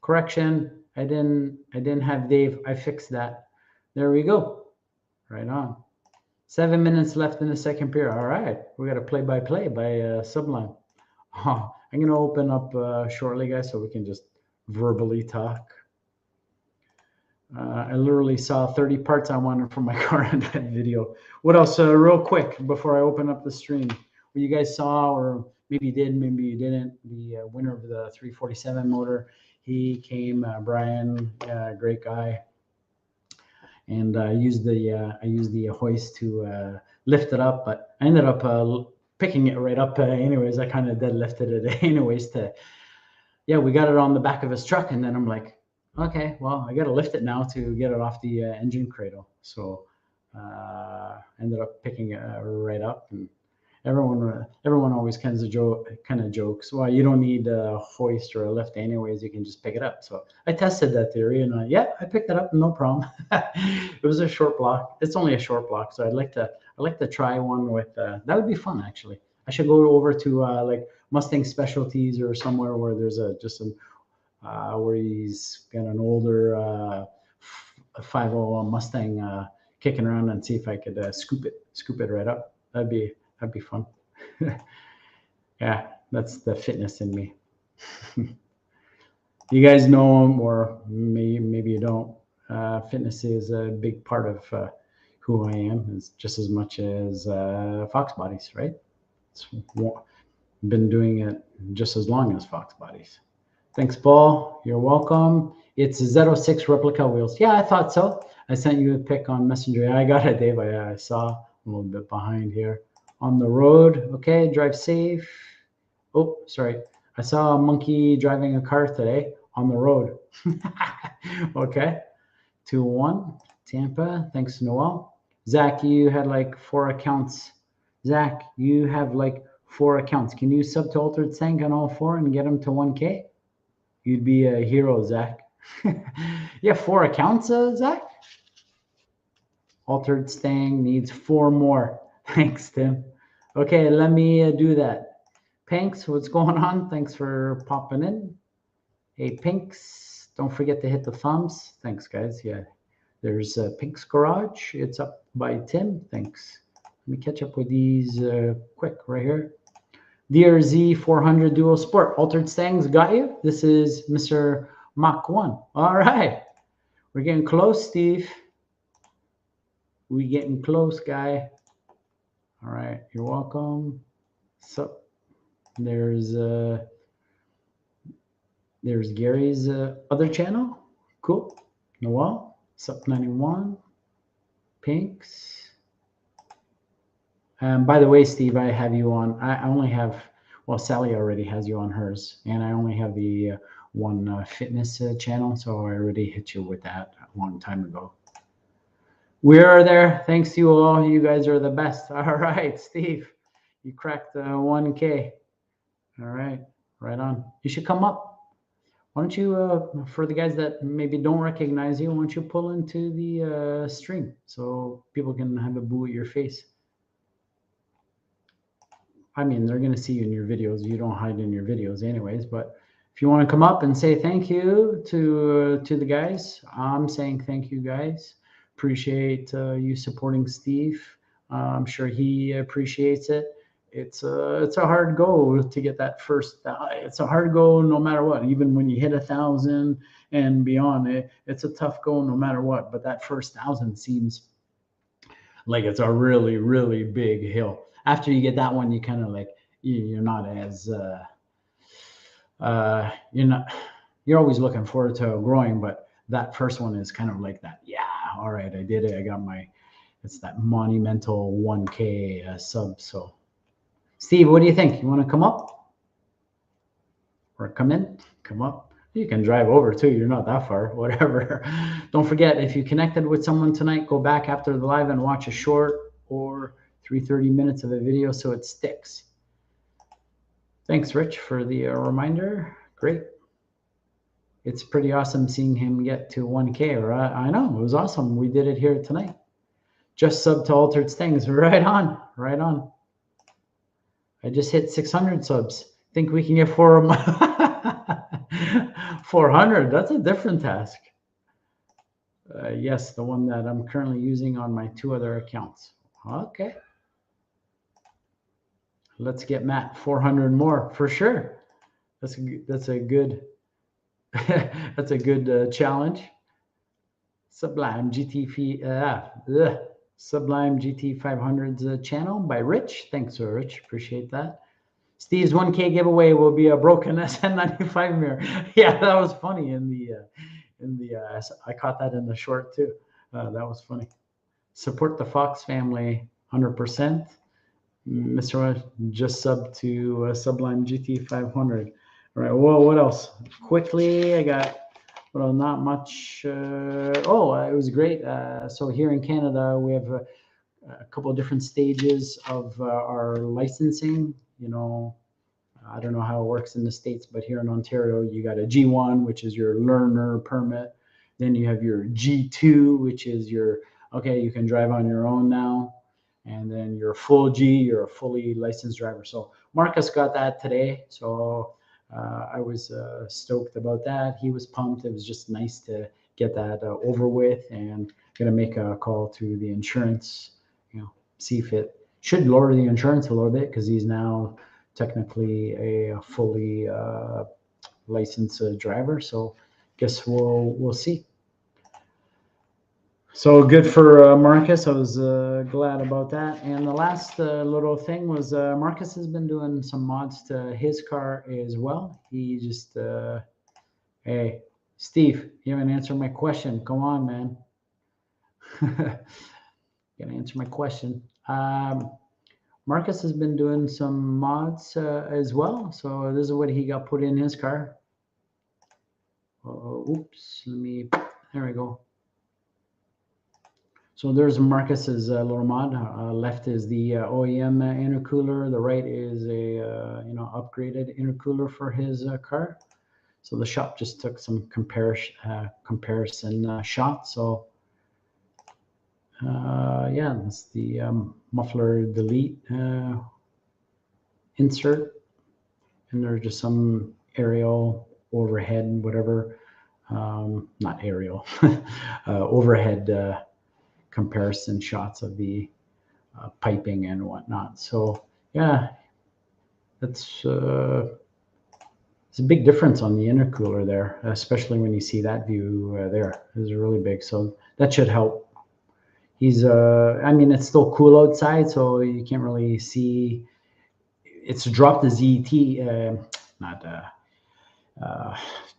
Correction. I didn't have Dave. I fixed that. There we go. Right on. 7 minutes left in the second period. All right. We got a play-by-play by Sublime. I'm going to open up shortly, guys, so we can just verbally talk. I literally saw 30 parts I wanted from my car in that video. What else? Real quick, before I open up the stream, what you guys saw, or maybe you did, maybe you didn't, the winner of the 347 motor, he came, Brian, great guy. And I used the hoist to lift it up, but I ended up picking it right up anyways. I kind of deadlifted it anyways we got it on the back of his truck, and then I'm like, okay, well, I got to lift it now to get it off the engine cradle. So ended up picking it right up, and everyone always kind of jokes, well, you don't need a hoist or a lift anyways, you can just pick it up. So I tested that theory, and I picked it up, no problem. It was a short block. It's only a short block, so I'd like to try one with that would be fun, actually. I should go over to like Mustang Specialties or somewhere where there's where he's got an older 50 Mustang kicking around, and see if I could scoop it right up. That'd be fun. Yeah, that's the fitness in me. You guys know him, or maybe you don't. Fitness is a big part of who I am. It's just as much as Fox Bodies, right? It's been doing it just as long as Fox Bodies. Thanks, Paul. You're welcome. It's Z06 replica wheels. Yeah, I thought so. I sent you a pic on Messenger. I got it, Dave. I saw a little bit behind here. On the road. Okay, drive safe. Oh, sorry. I saw a monkey driving a car today on the road. Okay. 2-1. Tampa. Thanks, Noel. Zach, you had like 4 accounts. Zach, you have like 4 accounts. Can you sub to Altered Stank on all 4 and get them to 1K? You'd be a hero, Zach. You have 4 accounts, Zach? Altered Stang needs 4 more. Thanks, Tim. Okay, let me do that. Pinks, what's going on? Thanks for popping in. Hey, Pinks, don't forget to hit the thumbs. Thanks, guys. Yeah, there's Pink's Garage. It's up by Tim. Thanks. Let me catch up with these quick right here. DRZ 400 Dual Sport. Altered Stangs got you. This is Mr. Mach 1. All right. We're getting close, Steve. We getting close, guy. All right. You're welcome. So there's Gary's other channel. Cool. Noel. Sup 91. Pinks. By the way, Steve, I have you on. I only have, well, Sally already has you on hers, and I only have the one fitness channel, so I already hit you with that a long time ago. We are there. Thanks to you all. You guys are the best. All right, Steve, you cracked 1K. All right, right on. You should come up. Why don't you, for the guys that maybe don't recognize you, why don't you pull into the stream so people can have a boo at your face? I mean, they're going to see you in your videos. You don't hide in your videos anyways, but if you want to come up and say thank you to the guys, I'm saying thank you, guys. Appreciate you supporting Steve. I'm sure he appreciates it. It's a hard goal to get that first. It's a hard goal no matter what. Even when you hit 1,000 and beyond, it's a tough goal no matter what. But that first 1,000 seems like it's a really, really big hill. After you get that one, you kind of like, you're not as, you're always looking forward to growing, but that first one is kind of like that. Yeah, all right, I did it. I got it's that monumental 1K sub. So, Steve, what do you think? You want to come up or come in? Come up. You can drive over too. You're not that far, whatever. Don't forget, if you connected with someone tonight, go back after the live and watch a short or 330 minutes of a video so it sticks. Thanks, Rich, for the reminder. Great. It's pretty awesome seeing him get to 1K. Right? I know, it was awesome. We did it here tonight. Just sub to Altered Stings. Right on. Right on. I just hit 600 subs. Think we can get 400. That's a different task. Yes, the one that I'm currently using on my 2 other accounts. Okay. Let's get Matt 400 more for sure. That's a good that's a good challenge. Sublime Sublime GT 500's channel by Rich. Thanks, Rich. Appreciate that. Steve's 1K giveaway will be a broken SN95 mirror. Yeah, that was funny I caught that in the short too. That was funny. Support the Fox family 100%. Mr. just sub to Sublime GT 500. All right. Well, what else? Quickly, I got, well, not much. It was great. So here in Canada, we have a couple of different stages of our licensing. You know, I don't know how it works in the States, but here in Ontario, you got a G1, which is your learner permit. Then you have your G2, which is your, okay, you can drive on your own now. and then you're full G, you're a fully licensed driver. So Marcus got that today. So I was stoked about that. He was pumped. It was just nice to get that over with, and gonna make a call to the insurance, see if it should lower the insurance a little bit, because he's now technically a fully licensed driver. So guess we'll see. So good for Marcus. I was glad about that. And the last little thing was Marcus has been doing some mods to his car as well. He just, hey, Steve, you haven't answered my question. Come on, man. Gonna answer my question. Marcus has been doing some mods as well. So this is what he got put in his car. Oops, there we go. So there's Marcus's little mod. Left is the OEM intercooler. The right is a upgraded intercooler for his car. So the shop just took some comparison shots. So yeah, that's the muffler delete insert, and there's just some aerial, overhead, whatever, not aerial, overhead comparison shots of the piping and whatnot. So yeah, that's it's a big difference on the intercooler there, especially when you see that view there. It's really big, so that should help. He's I mean, it's still cool outside, so you can't really see. It's dropped the ZT,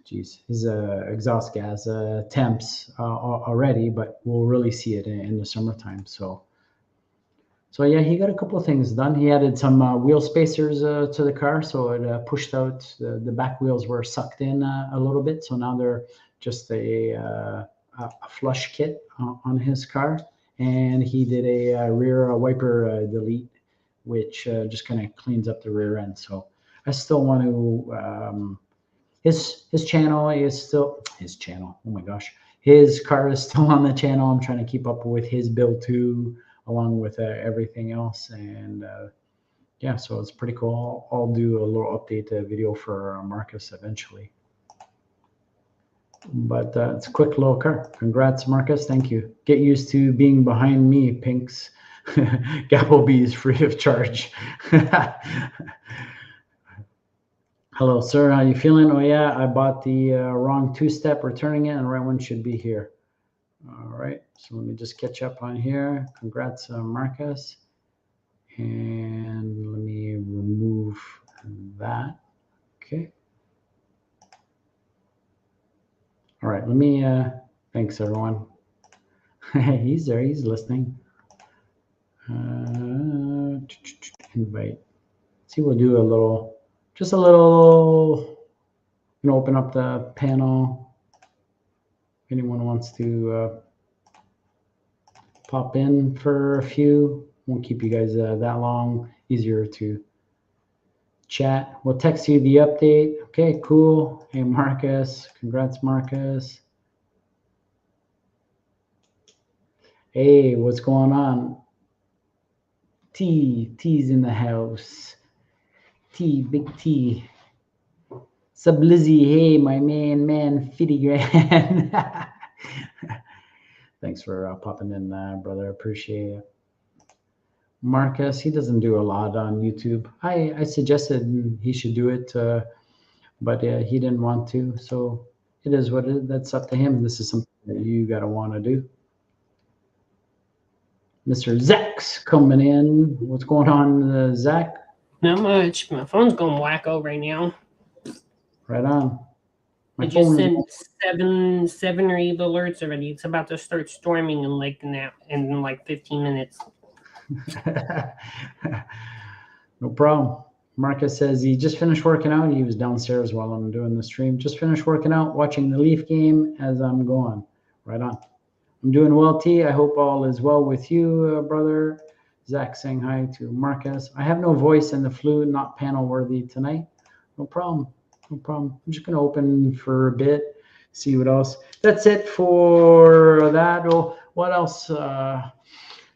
geez, his exhaust gas temps already, but we'll really see it in the summertime. So yeah, he got a couple of things done. He added some wheel spacers to the car, so it pushed out the back wheels were sucked in a little bit. So now they're just a flush kit on his car, and he did a rear wiper delete, which just kind of cleans up the rear end. So I still want to. His channel is still his channel. Oh my gosh, his car is still on the channel. I'm trying to keep up with his build too, along with everything else. And yeah, so it's pretty cool. I'll do a little update video for Marcus eventually. But it's a quick little car. Congrats, Marcus. Thank you. Get used to being behind me, Pinks. Gapple is free of charge. Hello, sir. How you feeling? Oh, yeah, I bought the wrong two-step, returning it, and the right one should be here. All right, so let me just catch up on here. Congrats, Marcus. And let me remove that. Okay. All right, let me, thanks, everyone. He's there, he's listening. Invite. See, we'll do a little, just a little, open up the panel. If anyone wants to pop in for a few, won't keep you guys that long, easier to chat. We'll text you the update. Okay, cool. Hey, Marcus. Congrats, Marcus. Hey, what's going on? T's in the house. Big T. Sublizzy, hey, my man, Fitty Grand. Thanks for popping in, brother. Appreciate it. Marcus, he doesn't do a lot on YouTube. I suggested he should do it, but he didn't want to. So it is what it is. That's up to him. This is something that you gotta want to do. Mr. Zach's coming in. What's going on, Zach? Not much. My phone's going wacko right now. Right on. I just sent seven read alerts already. It's about to start storming in like 15 minutes. No problem. Marcus says he just finished working out. He was downstairs while I'm doing the stream. Just finished working out, watching the Leaf game as I'm going. Right on. I'm doing well, T. I hope all is well with you, brother. Zach saying hi to Marcus. I have no voice in the flu, not panel worthy tonight. No problem. No problem. I'm just going to open for a bit, see what else. That's it for that. Oh, what else?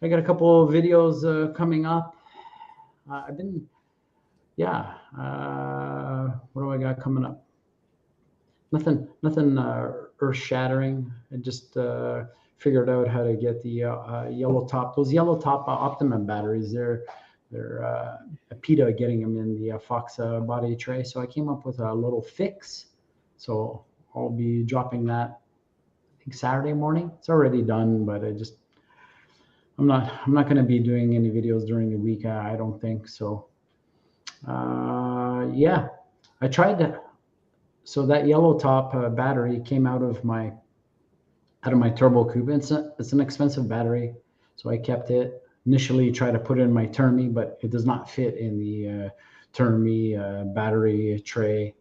I got a couple of videos coming up. I've been, yeah. What do I got coming up? Nothing earth-shattering. I just figured out how to get the yellow top. Those yellow top Optimum batteries. They're a PETA getting them in the Foxbody tray. So I came up with a little fix. So I'll be dropping that, I think, Saturday morning. It's already done, but I'm not going to be doing any videos during the week. I don't think so. Yeah, I tried that. So that yellow top battery came out of my turbo coupe. It's an expensive battery, so I kept it. Initially tried to put it in my Termi, but it does not fit in the Termi battery tray.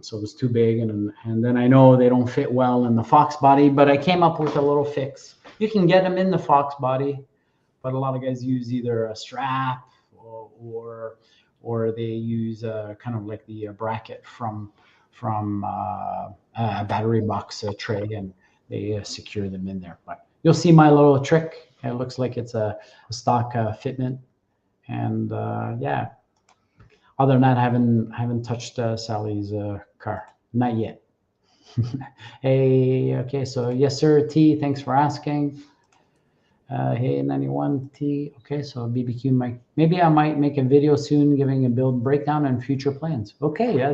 So it was too big, and then I know they don't fit well in the Foxbody, but I came up with a little fix. You can get them in the Foxbody, but a lot of guys use either a strap or they use kind of like the bracket from a battery box tray, and they secure them in there. But you'll see my little trick. It looks like it's a stock fitment, and yeah. Other than that, I haven't touched Sally's car, not yet. Hey, okay, so yes, sir, T. Thanks for asking. Hey, 91T. Okay, so BBQ Mike. Maybe I might make a video soon giving a build breakdown and future plans. Okay, yeah,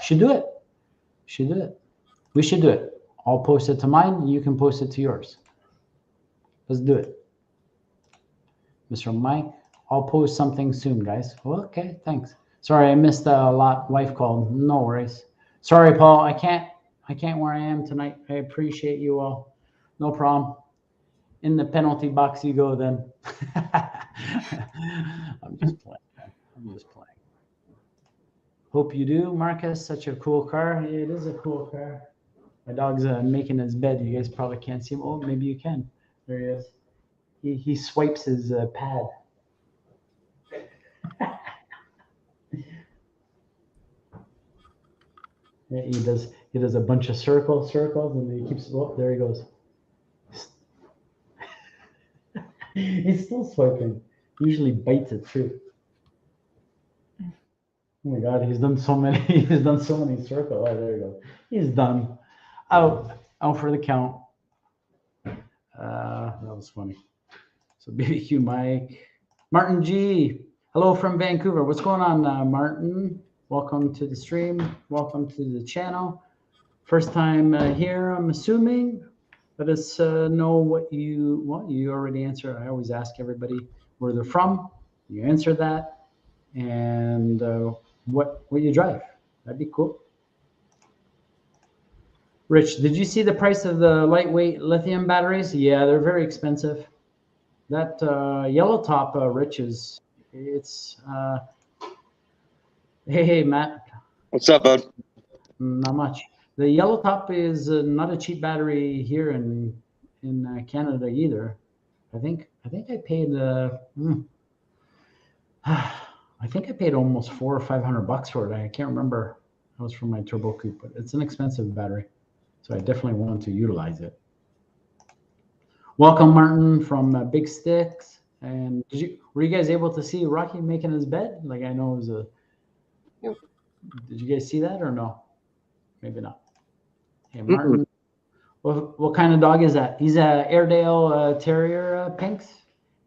should do it. Should do it. We should do it. I'll post it to mine. You can post it to yours. Let's do it. Mr. Mike, I'll post something soon, guys. Well, okay, thanks. Sorry, I missed a lot. Wife called. No worries. Sorry, Paul. I can't where I am tonight. I appreciate you all. No problem. In the penalty box you go then. I'm just playing. Hope you do, Marcus. Such a cool car. It is a cool car. My dog's making his bed. You guys probably can't see him. Oh, maybe you can. There he is. He swipes his pad. Yeah, he does a bunch of circles, and he keeps. Oh, there he goes. He's still swiping. He usually bites it too. Oh my God, he's done so many. He's done so many circles. Oh, there you go. He's done. Out for the count. That was funny. So BBQ Mike, Martin G. Hello from Vancouver. What's going on, Martin? Welcome to the stream. Welcome to the channel. First time here, I'm assuming. Let us know what you want. You already answered. I always ask everybody where they're from. You answer that, and what you drive. That'd be cool. Rich, did you see the price of the lightweight lithium batteries? Yeah, they're very expensive. That yellow top, Rich, it's. Hey, Matt. What's up, bud? Not much. The yellow top is not a cheap battery here in Canada either. I think I paid I think I paid almost $400 or $500 for it. I can't remember. That was from my turbo coupe, but it's an expensive battery, so I definitely want to utilize it. Welcome, Martin from Big Sticks. And were you guys able to see Rocky making his bed? Like, I know it was a. Did you guys see that or no? Maybe not. Hey, Martin. What kind of dog is that? He's a Airedale Terrier, Pinks.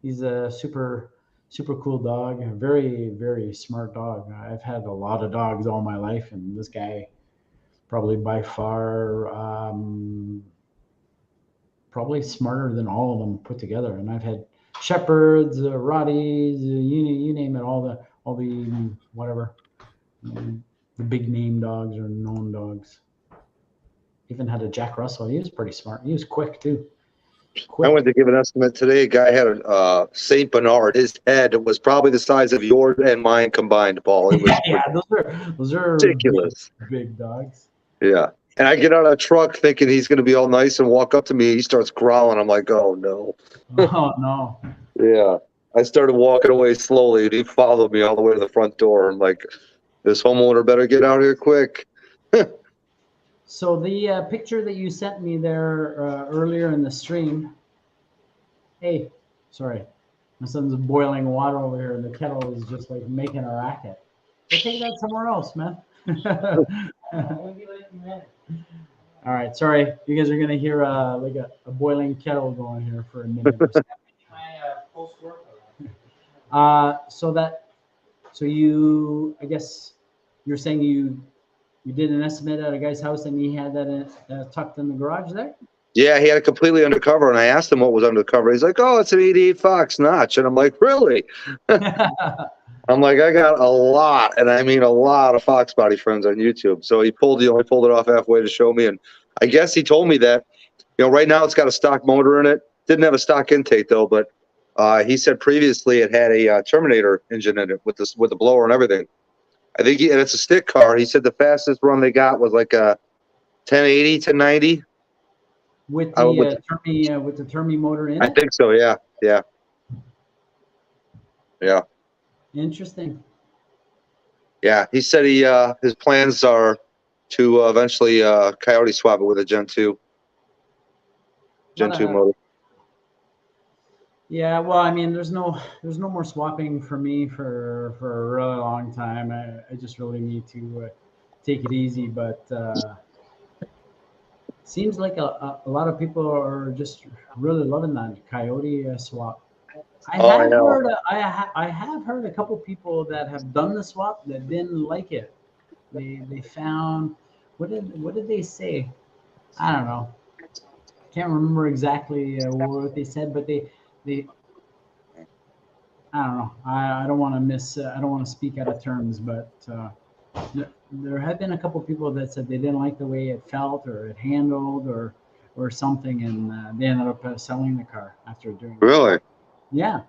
He's a super cool dog. A very, very smart dog. I've had a lot of dogs all my life, and this guy probably by far probably smarter than all of them put together. And I've had Shepherds, Rotties, you name it, all the whatever, the big name dogs or known dogs. Even had a Jack Russell. He was pretty smart. He was quick too. I went to give an estimate today. A guy had a Saint Bernard. His head was probably the size of yours and mine combined, Paul. It was yeah, those are ridiculous. Big dogs. Yeah. And I get out of the truck thinking he's going to be all nice and walk up to me. He starts growling. I'm like, oh, no. Oh, no. Yeah. I started walking away slowly, and he followed me all the way to the front door. I'm like, this homeowner better get out here quick. So the picture that you sent me there earlier in the stream, Hey, sorry. My son's boiling water over here, and the kettle is just like making a racket. We'll take that somewhere else, man. All right, sorry. You guys are gonna hear like a boiling kettle going here for a minute or so. So you, I guess you're saying you did an estimate at a guy's house and he had that tucked in the garage there? Yeah, he had it completely undercover, and I asked him what was under the cover. He's like, "Oh, it's an 88 Fox notch," and I'm like, "Really?" I'm like, I got a lot, and I mean a lot of Foxbody friends on YouTube. So he only pulled it off halfway to show me, and I guess he told me that, right now it's got a stock motor in it. Didn't have a stock intake though, but he said previously it had a Terminator engine in it with the blower and everything. I think and it's a stick car. He said the fastest run they got was like a 1080, 1090. With the Termi motor in it? I think so. Yeah. Interesting. Yeah, he said his plans are to eventually coyote swap it with a Gen 2 motor. Yeah, well, I mean, there's no more swapping for me for a really long time. I just really need to take it easy, but seems like a lot of people are just really loving that coyote swap. I have heard a couple people that have done the swap that didn't like it. They found, what did they say? I don't know. Can't remember exactly what they said, but they I don't know. I don't want to I don't want to speak out of terms, but there have been a couple people that said they didn't like the way it felt or it handled or something, and they ended up selling the car after doing it. Really? Yeah.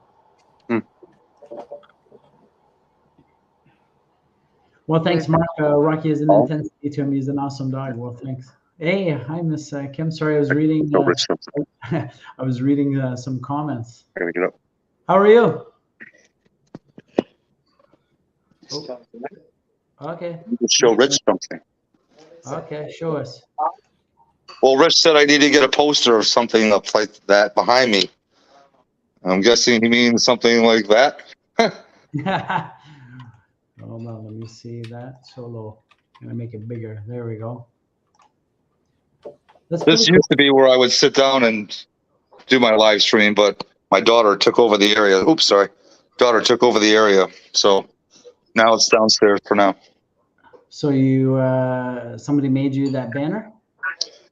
Well, thanks, Mark. Rocky has an intensity to him. He's an awesome dog. Well, thanks. Hey, hi, Miss Kim. Sorry, I was reading. I was reading some comments. I gotta get up. How are you? Oh. Okay. Show Rich something. Okay, show us. Well, Rich said I need to get a poster or something up like that behind me. I'm guessing he means something like that. Hold on, let me see that. Solo. I'm gonna make it bigger. There we go. This used to be where I would sit down and do my live stream, but my daughter took over the area. Oops, sorry. Daughter took over the area, so now it's downstairs for now. So you, somebody made you that banner?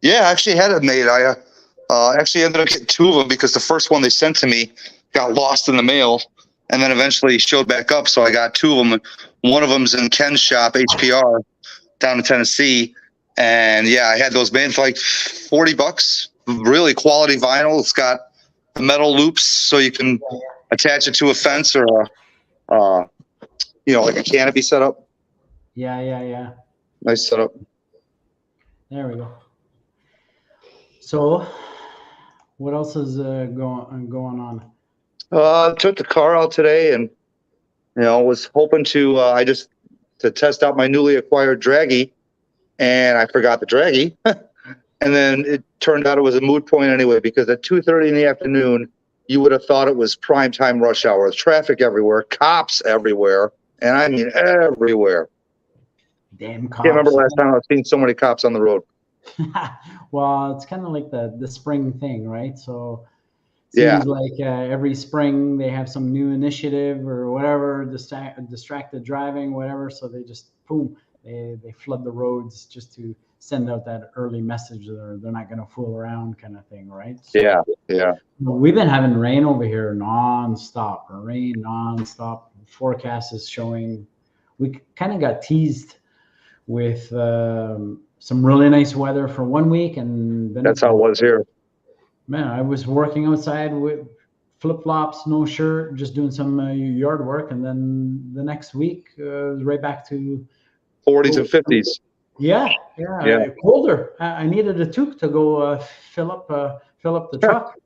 Yeah, I actually had it made. I actually ended up getting two of them because the first one they sent to me got lost in the mail and then eventually showed back up. So I got two of them. One of them's in Ken's shop, HPR, down in Tennessee. And yeah, I had those made for like $40. Really quality vinyl. It's got the metal loops so you can attach it to a fence or like a canopy setup. Yeah. Nice setup. There we go. So, what else is going on? Took the car out today, and was hoping to to test out my newly acquired draggy, and I forgot the draggy, and then it turned out it was a moot point anyway because at 2:30 in the afternoon, you would have thought it was prime time rush hour. There's traffic everywhere, cops everywhere, and I mean everywhere. Damn cops! I can't remember last time I've seen so many cops on the road. Well, it's kind of like the spring thing, right? So it seems like every spring they have some new initiative or whatever, distracted driving, whatever. So they just boom, they flood the roads just to send out that early message that they're not going to fool around, kind of thing, right? So, yeah. We've been having rain over here nonstop. Forecast is showing. We kind of got teased with some really nice weather for 1 week, and then that's how it was here. Man, I was working outside with flip-flops, no shirt, just doing some yard work, and then the next week it was right back to 40s and 50s. Yeah. Colder. I needed a toque to go fill up the truck.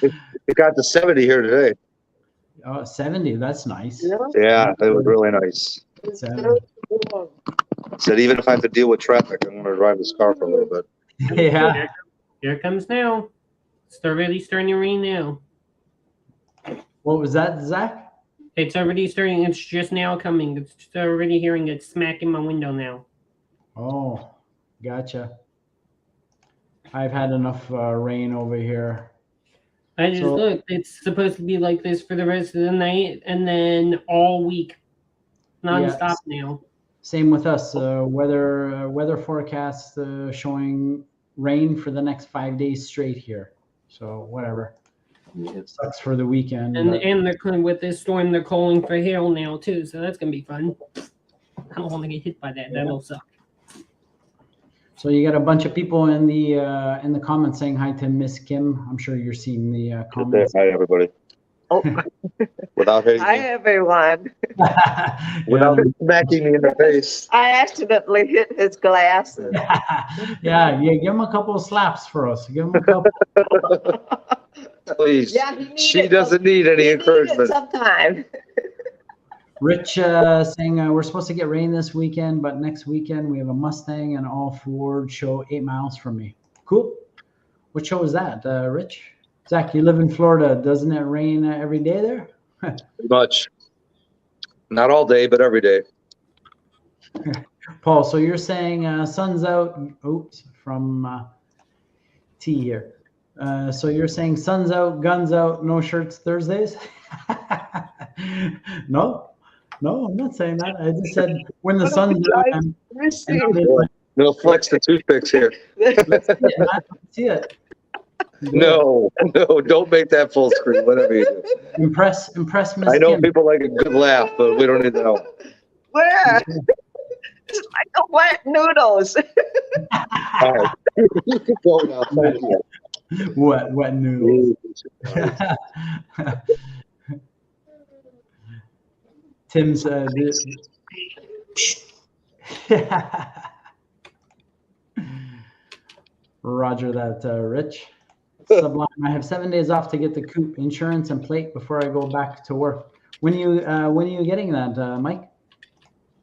It got to 70 here today. 70. That's nice. Yeah, it was really nice. 70. Said even if I have to deal with traffic, I'm going to drive this car for a little bit. Yeah. Here it comes now. It's really starting to rain now. What was that, Zach? It's already starting. It's just now coming. It's already hearing it smacking my window now. Oh, gotcha. I've had enough rain over here. I just looked. It's supposed to be like this for the rest of the night and then all week, nonstop now. Same with us. Weather forecast showing rain for the next 5 days straight here. So whatever. It sucks for the weekend. And they're with this storm. They're calling for hail now too. So that's gonna be fun. I don't want to get hit by that. That'll suck. So you got a bunch of people in the comments saying hi to Miss Kim. I'm sure you're seeing the comments. Hi, everybody. Oh, without hating. Hi, everyone. Without smacking me in the face. I accidentally hit his glasses. Yeah, give him a couple of slaps for us. Give him a couple. Please. Yeah, she doesn't need any encouragement. Sometime. Rich saying we're supposed to get rain this weekend, but next weekend we have a Mustang and all Ford show 8 miles from me. Cool. What show is that, Rich? Zach, you live in Florida. Doesn't it rain every day there? Pretty much. Not all day, but every day. Paul, so you're saying sun's out. Oops, from T here. So you're saying sun's out, guns out, no shirts Thursdays? No, I'm not saying that. I just said when the sun's out. No flex the toothpicks here. Let's see it. No, don't make that full screen. Whatever you do. Impress Miss I know Kim. people like a good laugh, but we don't need to know. Where? It's like a wet noodles. All right. Go now. Thank you. Wet noodles. Tim said, Roger that, Rich. Sublime. I have 7 days off to get the coupe insurance and plate before I go back to work. When are you getting that, Mike?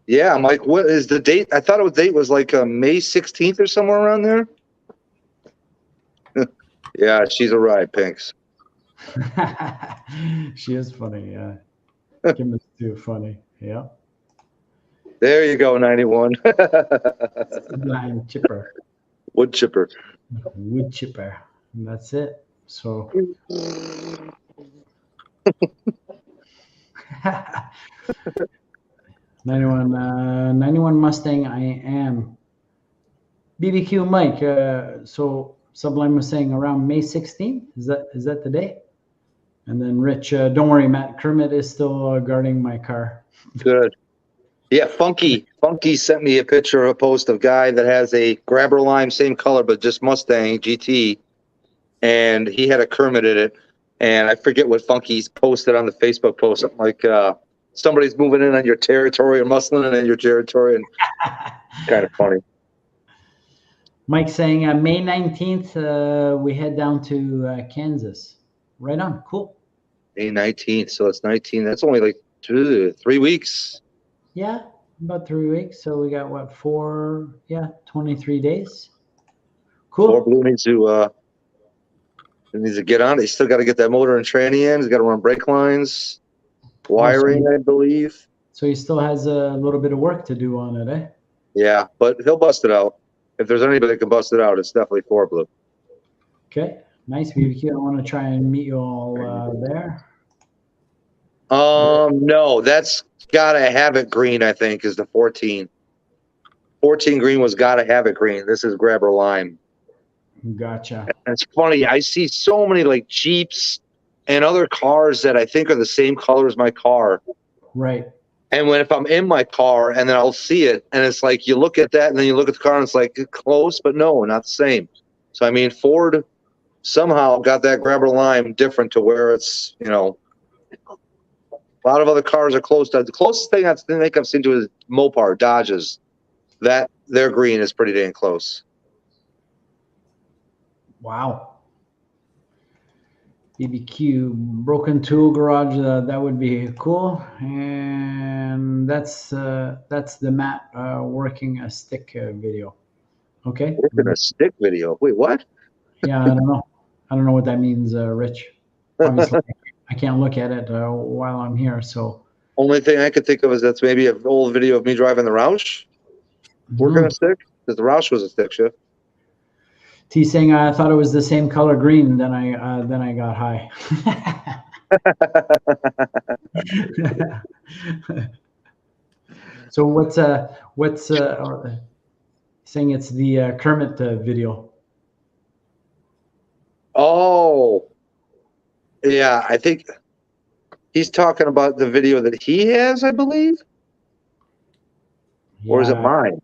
Yeah, Mike. What is the date? I thought the date was like May 16th or somewhere around there. Yeah, she's a ride, Pinks. She is funny. Yeah, Kim is too funny. Yeah. There you go, 91. Sublime chipper. Wood chipper. Wood chipper. And that's it. So. 91 Mustang. I am. BBQ Mike. So Sublime was saying around May 16th. Is that the day? And then Rich, don't worry, Matt. Kermit is still guarding my car. Good. Yeah, Funky sent me a picture, a post of a guy that has a grabber lime, same color, but just Mustang GT. And he had a Kermit in it. And I forget what Funky's posted on the Facebook post. Something like, somebody's moving in on your territory or muscling in on your territory. And kind of funny. Mike saying May 19th, we head down to Kansas. Right on. Cool. May 19th. So it's 19. That's only like 3 weeks. Yeah, about 3 weeks. So we got what, 23 days. Cool. Four Blue needs to get on. He's still got to get that motor and tranny in. He's got to run brake lines, wiring, I believe. So he still has a little bit of work to do on it, eh? Yeah, but he'll bust it out. If there's anybody that can bust it out, it's definitely Four Blue. Okay. Nice, BBQ. I want to try and meet you all there. No, that's gotta have it green, I think, is the 14. 14 green was gotta have it green. This is grabber lime. Gotcha. And it's funny, I see so many like Jeeps and other cars that I think are the same color as my car. Right. And if I'm in my car and then I'll see it, and it's like you look at that and then you look at the car and it's like close, but no, not the same. So I mean, Ford somehow got that grabber lime different to where it's, a lot of other cars are close to. The closest thing I think I've seen to is Mopar, Dodges. That their green is pretty dang close. Wow. BBQ broken tool garage. That would be cool. And that's the Matt working a stick video. Okay. Working a stick video. Wait, what? Yeah, I don't know. I don't know what that means, Rich. Obviously, I can't look at it while I'm here. So Only thing I could think of is that's maybe an old video of me driving the Roush. Working a stick? Because the Roush was a stick shift. T saying I thought it was the same color green. Then I got high. So what's saying it's the Kermit video? Oh, yeah. I think he's talking about the video that he has, I believe. Or is it mine?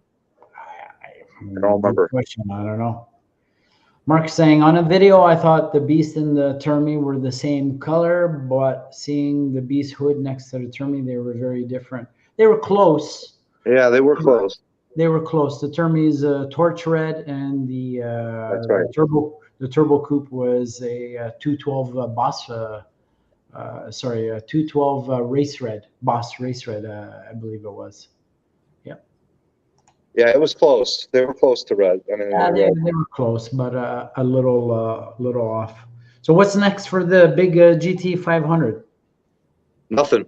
I don't remember. Question. I don't know. Mark saying on a video, I thought the Beast and the Termi were the same color, but seeing the Beast hood next to the Termi, they were very different. They were close. Yeah, they were close. They were close. The Termi's torch red, and the That's right. the turbo coupe was a 212 Boss. 212 race red, Boss race red. I believe it was. Yeah, it was close. They were close to red. I mean, they were close, but a little off. So what's next for the big GT 500? Nothing.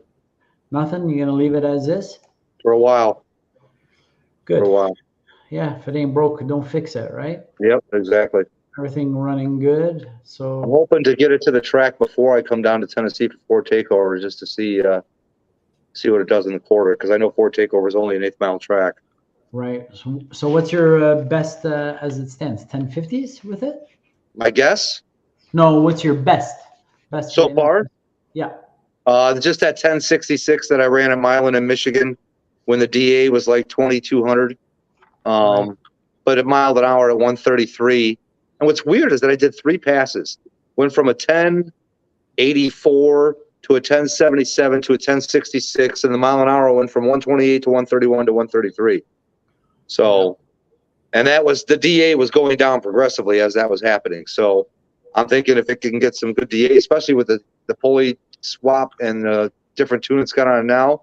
Nothing. You're gonna leave it as is For a while. Good. For a while. Yeah, if it ain't broke, don't fix it, right? Yep, exactly. Everything running good. So I'm hoping to get it to the track before I come down to Tennessee for Ford Takeover, just to see what it does in the quarter, because I know Ford Takeover is only an 8th mile track. Right. So what's your best as it stands? 1050s with it? My guess? No, what's your best? Best So far? Yeah. Just that 1066 that I ran at Milan in Michigan when the DA was like 2,200. Right. But it miled an hour at 133. And what's weird is that I did 3 passes. Went from a 1084 to a 1077 to a 1066, and the mile an hour went from 128 to 131 to 133. So, and that was, the DA was going down progressively as that was happening. So I'm thinking if it can get some good DA, especially with the pulley swap and the different tune it's got on it now,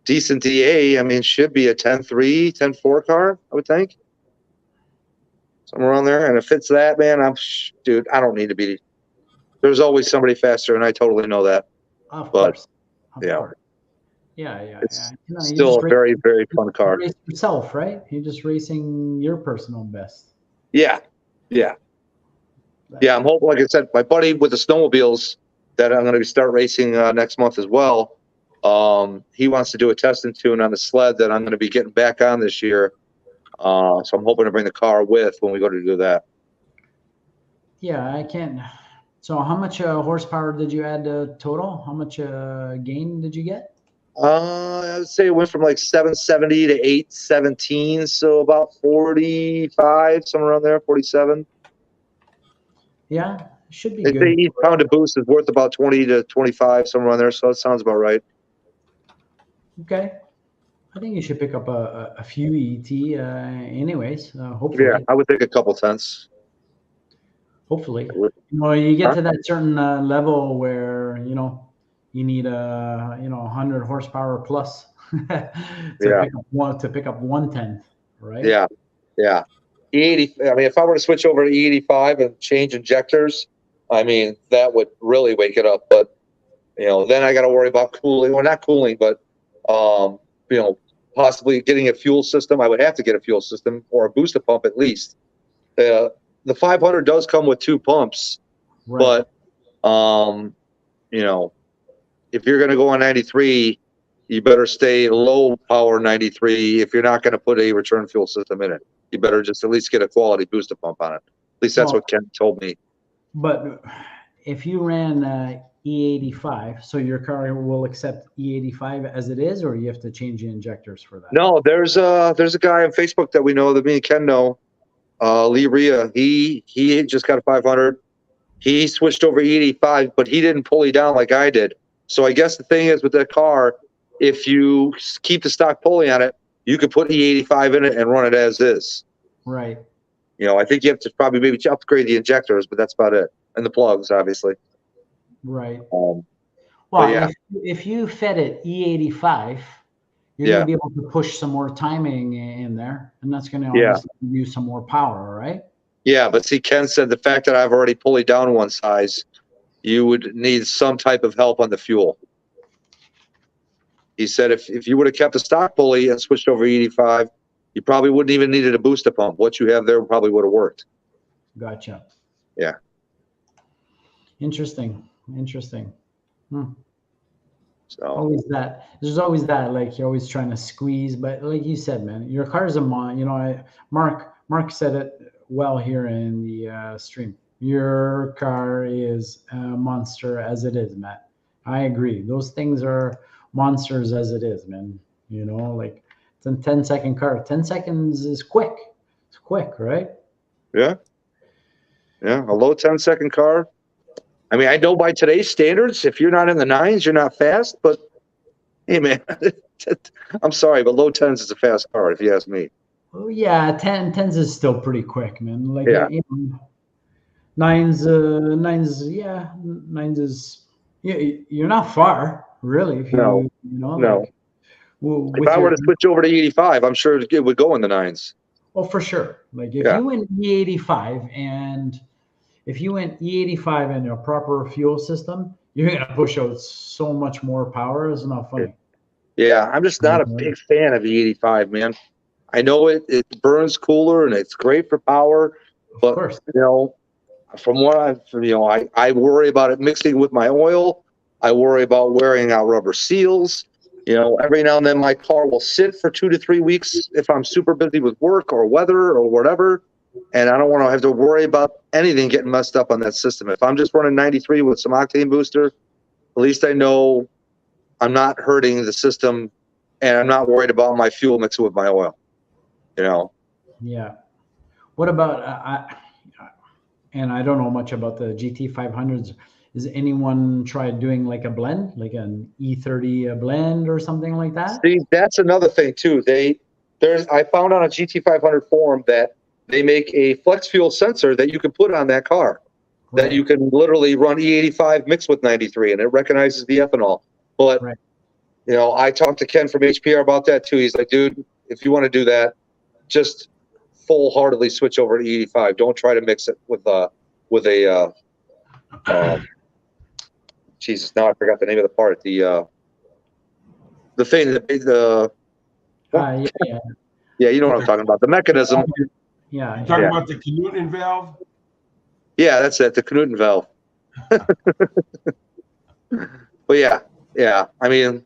decent DA, I mean, should be a 10.3, 10.4 car, I would think. Somewhere around there. And if it's that, man, dude, I don't need to be, there's always somebody faster, and I totally know that. Of course. Of yeah. course. Yeah. It's still a very, very fun car. You race yourself, right? You're just racing your personal best. Yeah. I'm hoping, like I said, my buddy with the snowmobiles that I'm going to start racing next month as well. He wants to do a test and tune on the sled that I'm going to be getting back on this year. So I'm hoping to bring the car with when we go to do that. Yeah, I can. So how much horsepower did you add total? How much gain did you get? I would say it went from like 770 to 817, so about 45, somewhere around there, 47. Yeah, should be They good. say each pound of boost is worth about 20 to 25, somewhere around there, so that sounds about right. Okay. I think you should pick up a few ET anyways, hopefully. Yeah, I would think a couple tenths. Hopefully. You get to that certain level where, you need 100 horsepower plus to pick up 1/10, right? Yeah. E80. I mean, if I were to switch over to E85 and change injectors, I mean, that would really wake it up. But then I got to worry about cooling, or not cooling, but possibly getting a fuel system. I would have to get a fuel system or a booster pump at least. The 500 does come with 2 pumps, right. But if you're going to go on 93, you better stay low power 93 if you're not going to put a return fuel system in it. You better just at least get a quality booster pump on it. At least that's what Ken told me. But if you ran E85, so your car will accept E85 as it is, or you have to change the injectors for that? No, there's a guy on Facebook that we know, that me and Ken know, Lee Rhea. He just got a 500. He switched over E85, but he didn't pulley down like I did. So I guess the thing is with that car, if you keep the stock pulley on it, you could put E85 in it and run it as is. Right. I think you have to probably maybe upgrade the injectors, but that's about it. And the plugs, obviously. Right. Well, yeah. If you fed it E85, you're going to be able to push some more timing in there, and that's going to give you some more power, right? Yeah, but see, Ken said the fact that I've already pulleyed down one size, you would need some type of help on the fuel. He said if you would have kept a stock pulley and switched over to 85, you probably wouldn't even needed a booster pump. What you have there probably would have worked. Gotcha. Yeah. Interesting. Interesting. So Always that. There's always that. Like you're always trying to squeeze, but like you said, man, your car is a mon. You know, Mark said it well here in the stream. Your car is a monster as it is, Matt. I agree. Those things are monsters as it is, man. You know, like it's a 10-second car. 10 seconds is quick. It's quick, right? yeah. Yeah. A low 10-second car. I mean, I know by today's standards, if you're not in the 9s, you're not fast, but hey man, I'm sorry, but low 10s is a fast car if you ask me. Oh yeah, 10s is still pretty quick, man. Like Yeah. you know, 9s, yeah, 9s is you're not far, really. If you, No. you know, No. like, with If I your, were to switch over to 85, I'm sure it would go in the 9s. oh, for sure. Like if Yeah. you went E85 and if you went E85 and a proper fuel system, you're gonna push out so much more power. It's not funny. Yeah, I'm just not a big fan of the 85, man. I know it burns cooler and it's great for power, Of but course. you know, from what I worry about it mixing with my oil. I worry about wearing out rubber seals. You know, every now and then my car will sit for 2 to 3 weeks if I'm super busy with work or weather or whatever. And I don't want to have to worry about anything getting messed up on that system. If I'm just running 93 with some octane booster, at least I know I'm not hurting the system and I'm not worried about my fuel mixing with my oil. You know? Yeah. What about and I don't know much about the GT500s. Has anyone tried doing like a blend, like an E30 blend or something like that? See, that's another thing too. I found on a GT500 forum that they make a flex fuel sensor that you can put on that car. Right. That you can literally run E85 mixed with 93 and it recognizes the ethanol. But Right. you know, I talked to Ken from HPR about that too. He's like, dude, if you want to do that, just full-heartedly switch over to E85. Don't try to mix it with a Jesus, now I forgot the name of the part. The thing that Yeah. yeah, you know what I'm talking about. The mechanism. Yeah. You talking Yeah. about the Knudsen valve? Yeah, that's it. The Knudsen valve. But yeah. I mean,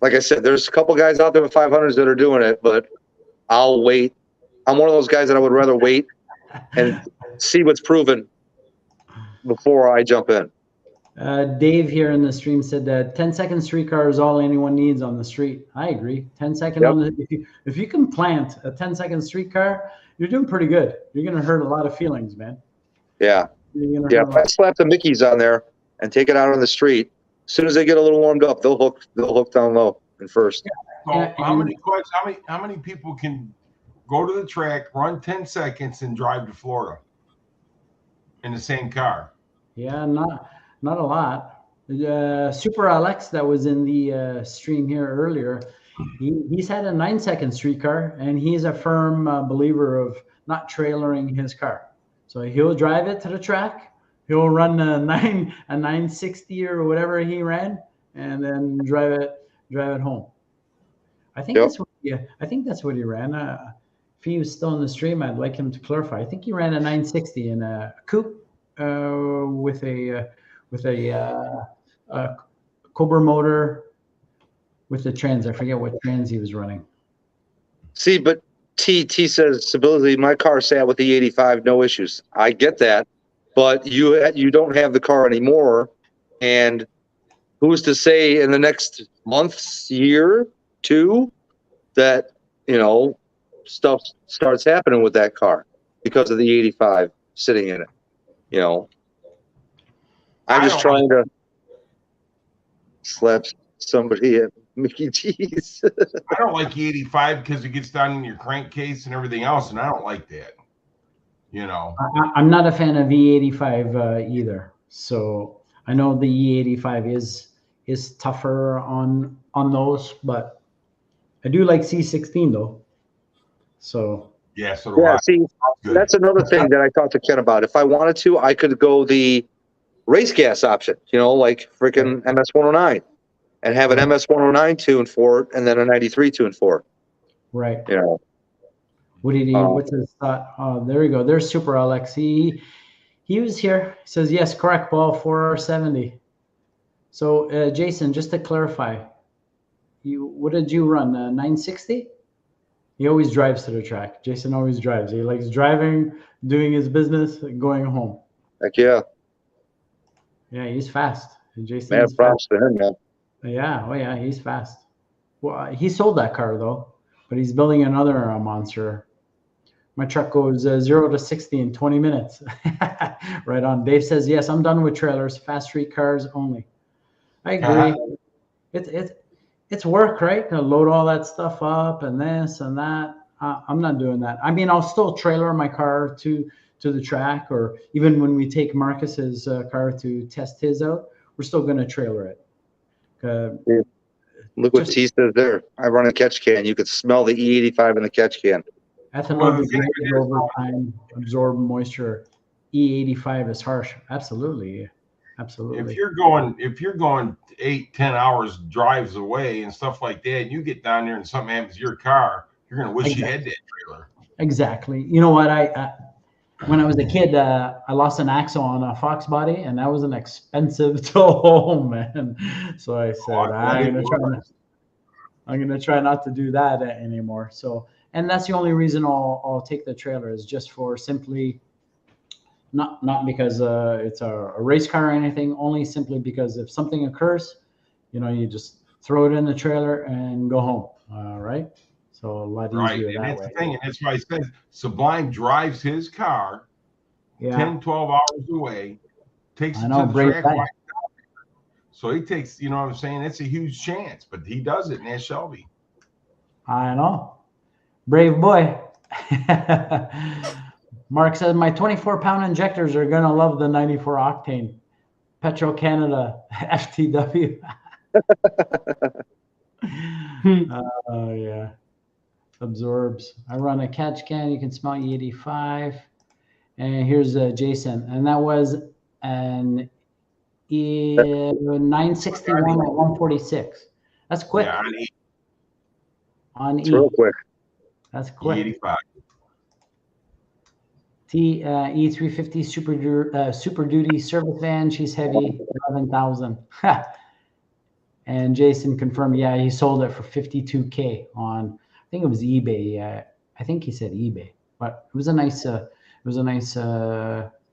like I said, there's a couple guys out there with 500s that are doing it, but I'll wait. I'm one of those guys that I would rather wait and see what's proven before I jump in. Dave here in the stream said that 10-second street car is all anyone needs on the street. I agree. 10-second Yep. on the if you can plant a 10-second street car, you're doing pretty good. You're gonna hurt a lot of feelings, man. Yeah. You're gonna Yeah. hurt a If I lot. slap the Mickeys on there and take it out on the street, as soon as they get a little warmed up, they'll hook down low and first. So Yeah, how and- many questions? How many people can go to the track, run 10 seconds, and drive to Florida in the same car? Yeah, not a lot. Super Alex that was in the stream here earlier, he's had a 9-second street car, and he's a firm believer of not trailering his car. So he'll drive it to the track, he'll run a 960 or whatever he ran, and then drive it home. I think Yep. that's what. Yeah, I think that's what he ran. If he was still in the stream, I'd like him to clarify. I think he ran a 960 in a coupe with a Cobra motor with the trans. I forget what trans he was running. See, but T says stability. My car sat with the 85, no issues. I get that, but you don't have the car anymore, and who's to say in the next month, year, 2, that stuff starts happening with that car because of the 85 sitting in it. I'm just trying to slap somebody at Mickey G's. I don't like the 85 because it gets down in your crankcase and everything else, and I don't like that. I'm not a fan of E85 either. So I know the E85 is tougher on those, but I do like C16 though. So yeah, so do I. See, Good. that's another thing that I talked to Ken about. If I wanted to, I could go the race gas option, you know, like freaking MS-109, and have an MS-109 tuned for it, and then a 93 tuned for it. Right. You know. What did he? What's his thought? Oh, there we go. There's Super Alex. He was here. He says yes, correct. Ball 470. So Jason, just to clarify, what did you run? 960? He always drives to the track. Jason always drives. He likes driving, doing his business, going home. Heck yeah. Yeah, he's fast. Jason. Man, props to him, man. Yeah. Oh yeah, he's fast. Well, he sold that car though, but he's building another monster. My truck goes 0 to 60 in 20 minutes. Right on. Dave says, yes, I'm done with trailers. Fast street cars only. I agree. It's work, right? To load all that stuff up and this and that. I'm not doing that. I mean, I'll still trailer my car to the track, or even when we take Marcus's car to test his out, we're still going to trailer it. Look what T says there. I run a catch can. You could smell the E85 in the catch can. Ethanol degrades over time, absorb moisture. E85 is harsh. Absolutely. Absolutely. If you're going 8-10 hours drives away and stuff like that, and you get down there and something happens to your car, you're gonna wish you had that trailer. Exactly. You know what? When I was a kid, I lost an axle on a Foxbody, and that was an expensive tow home, man. So I said, I'm gonna try not to do that anymore. So, and that's the only reason I'll take the trailer, is just for simply. Not because it's a race car or anything, only simply because if something occurs, you know, you just throw it in the trailer and go home, right? So a lot easier that that's way. the thing, and that's why I said Sublime drives his car 10, 12 hours away, takes it to the track. So he takes, you know what I'm saying? It's a huge chance, but he does it in that Shelby. I know. Brave boy. Mark says, my 24-pound injectors are going to love the 94 octane. Petro Canada, FTW. Yeah. Absorbs. I run a catch can. You can smell E85. And here's Jason. And that was an 961 at 146. That's quick. Yeah, on It's E. real quick. That's quick. E85. E350 Super Duty service van. She's heavy, 11,000. And Jason confirmed, yeah, he sold it for 52K on, I think it was eBay. I think he said eBay, but it was a nice,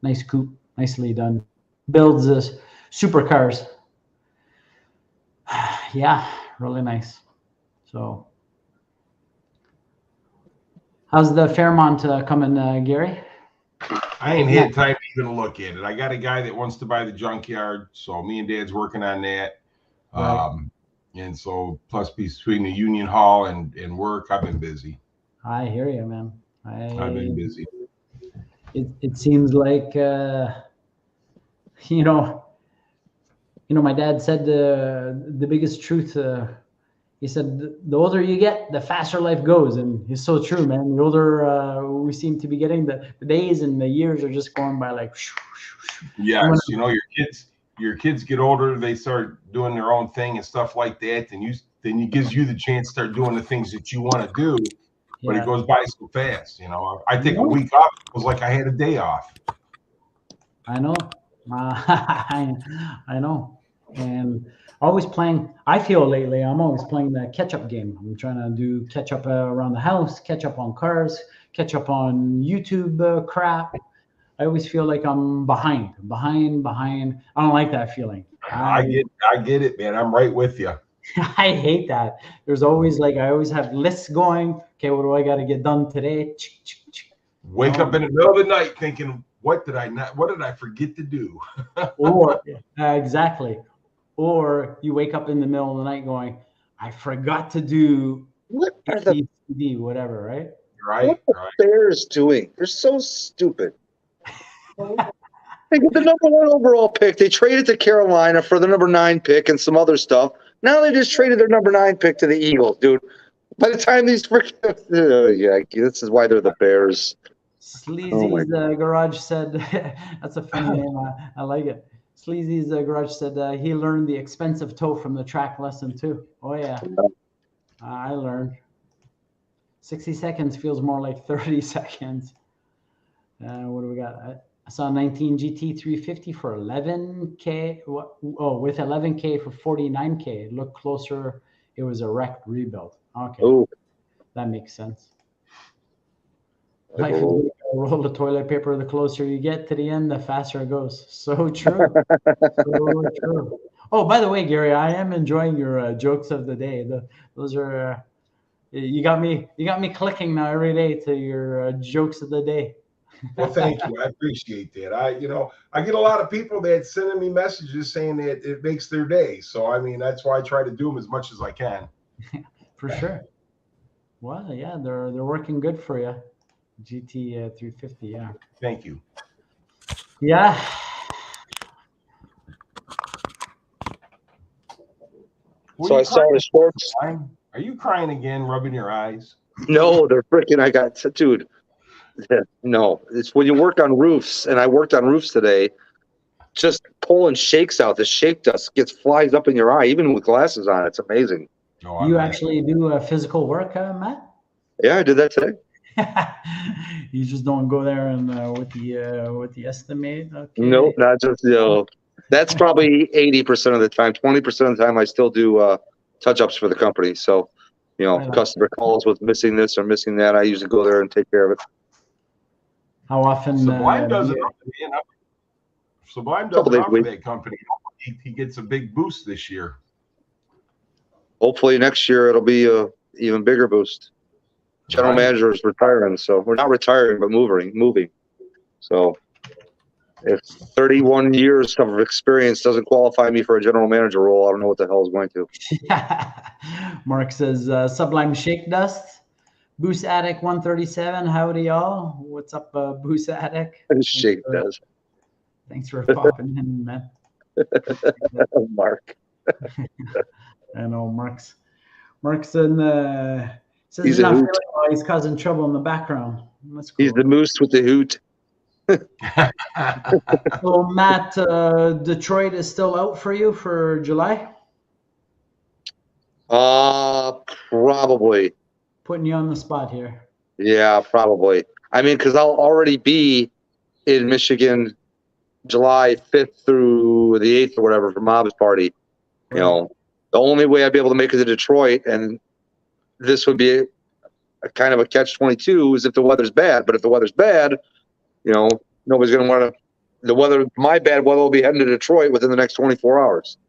nice coupe, nicely done. Builds supercars. Yeah, really nice. So, how's the Fairmont coming, Gary? I ain't had time to even look at it. I got a guy that wants to buy the junkyard, so me and Dad's working on that. Right. And so, plus between the union hall and work, I've been busy. I hear you, man. I've been busy. It seems like my dad said the biggest truth. He said the older you get, the faster life goes, and it's so true, man. The older we seem to be getting, the days and the years are just going by like. Yes, you know, your kids get older, they start doing their own thing and stuff like that, and then it gives you the chance to start doing the things that you want to do, but it goes by so fast. You know, I take a week off, it was like I had a day off. I know. I know. And always playing. I feel lately I'm always playing the catch-up game. I'm trying to do catch-up around the house, catch up on cars, catch up on YouTube crap. I always feel like I'm behind. I don't like that feeling. I get it, man. I'm right with you. I hate that. There's always I always have lists going. Okay, what do I got to get done today? Wake up in the middle of the night thinking, what did I forget to do? Or exactly. Or you wake up in the middle of the night going, I forgot to do What are the whatever, right? Right. What are the Bears doing? They're so stupid. They get the number 1 overall pick. They traded to Carolina for the number 9 pick and some other stuff. Now they just traded their number 9 pick to the Eagles, dude. By the time these this is why they're the Bears. Sleazy's Garage said, that's a funny name. I like it. Sleazy's garage said he learned the expensive toe from the track lesson too. Oh yeah, I learned. 60 seconds feels more like 30 seconds. What do we got? I saw 19 GT 350 for 11K. Oh, with 11K for 49K. It looked closer. It was a wrecked rebuild. Okay. Ooh. That makes sense. Like a roll of toilet paper, the closer you get to the end, the faster it goes. So true. So true. Oh, by the way, Gary, I am enjoying your jokes of the day. Those are you got me clicking now every day to your jokes of the day. Well, thank you. I appreciate that. I get a lot of people that sending me messages saying that it makes their day. So I mean, that's why I try to do them as much as I can. For sure. Well, yeah, they're working good for you. GT 350, yeah. Thank you. Yeah. So I saw the shorts. Are you crying again, rubbing your eyes? No, they're freaking. I got, dude. No, it's when you work on roofs, and I worked on roofs today. Just pulling shakes out, the shake dust flies up in your eye, even with glasses on. It's amazing. Oh, you actually do physical work, Matt? Yeah, I did that today. You just don't go there and with the estimate. Okay. Nope, not just That's probably 80% of the time. 20% of the time, I still do touch-ups for the company. So, customer calls with missing this or missing that. I usually go there and take care of it. How often? Sublime does it. Sublime does it for that company. He gets a big boost this year. Hopefully next year it'll be a even bigger boost. General manager is retiring, so we're not retiring, but moving. So if 31 years of experience doesn't qualify me for a general manager role, I don't know what the hell is going to. Mark says, Sublime Shake Dust, Boost Attic 137. Howdy, y'all. What's up, Boost Attic? Shake Dust. Thanks for popping in, man. Mark. I know Mark's in says he's not feeling well. He's causing trouble in the background. That's cool. He's the moose with the hoot. So Matt, Detroit is still out for you for July? Probably. Putting you on the spot here. Yeah, probably. I mean, because I'll already be in Michigan July 5th through the 8th or whatever for Mob's party. The only way I'd be able to make it to Detroit, and this would be a kind of a catch-22, is if the weather's bad. But if the weather's bad, nobody's going to want to. My bad weather will be heading to Detroit within the next 24 hours.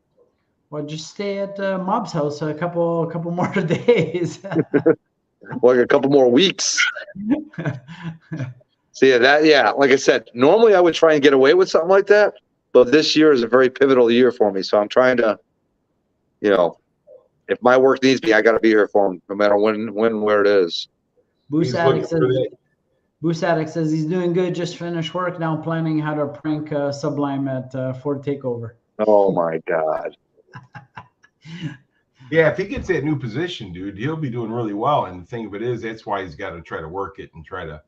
Well, just stay at Mob's house a couple more days. Like a couple more weeks. So like I said, normally I would try and get away with something like that, but this year is a very pivotal year for me. So I'm trying to, if my work needs me, I got to be here for him, no matter when, where it is. Boost Addict says he's doing good. Just finished work now, planning how to prank Sublime at Ford Takeover. Oh my God. Yeah, if he gets that new position, dude, he'll be doing really well. And the thing of it is, that's why he's got to try to work it and try to,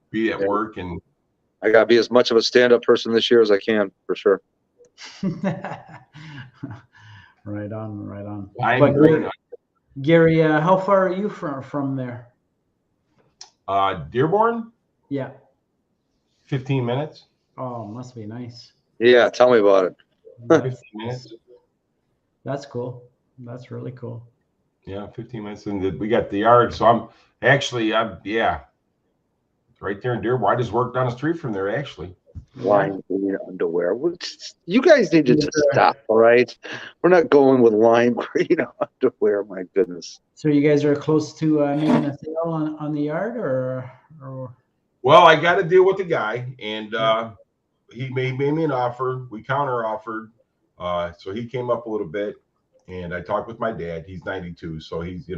be at work. And I got to be as much of a stand-up person this year as I can, for sure. Right on. Gary, how far are you from there? Dearborn? Yeah. 15 minutes. Oh, must be nice. Yeah, tell me about it. 15 minutes. That's cool. That's really cool. Yeah, 15 minutes. And we got the yard. So I'm right there in Dearborn. I just worked down the street from there, actually. Lime green underwear. You guys need to just stop, all right? We're not going with lime green underwear. My goodness. So you guys are close to making a sale on the yard, or? Well, I got to deal with the guy, and he made me an offer. We counter offered. So he came up a little bit, and I talked with my dad. He's 92, so he's,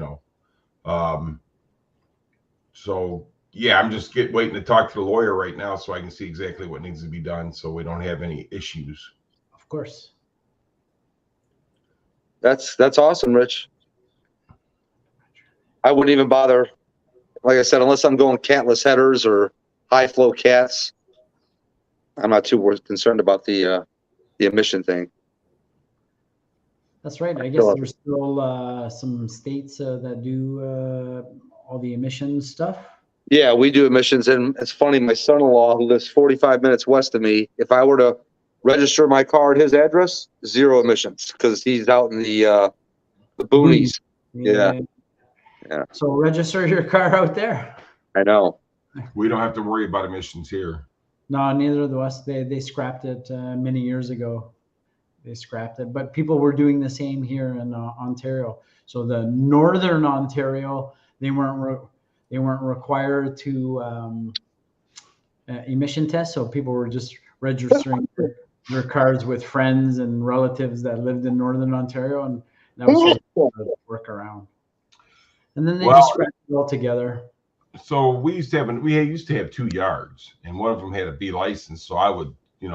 so yeah, I'm just waiting to talk to the lawyer right now so I can see exactly what needs to be done so we don't have any issues. Of course. That's awesome, Rich. I wouldn't even bother, like I said, unless I'm going catless headers or high flow cats. I'm not too concerned about the emission thing. That's right. I guess there's still some states that do all the emissions stuff. Yeah, we do emissions, and it's funny. My son-in-law, who lives 45 minutes west of me, if I were to register my car at his address, 0 emissions because he's out in the boonies. Yeah. So register your car out there. I know. We don't have to worry about emissions here. No, neither of us. They scrapped it many years ago. They scrapped it, but people were doing the same here in Ontario. So the Northern Ontario, they weren't required to emission test. So people were just registering their cars with friends and relatives that lived in Northern Ontario, and that was just a workaround. And then they just scrapped it all together. So we used to have 2 yards, and one of them had a B license. So I would,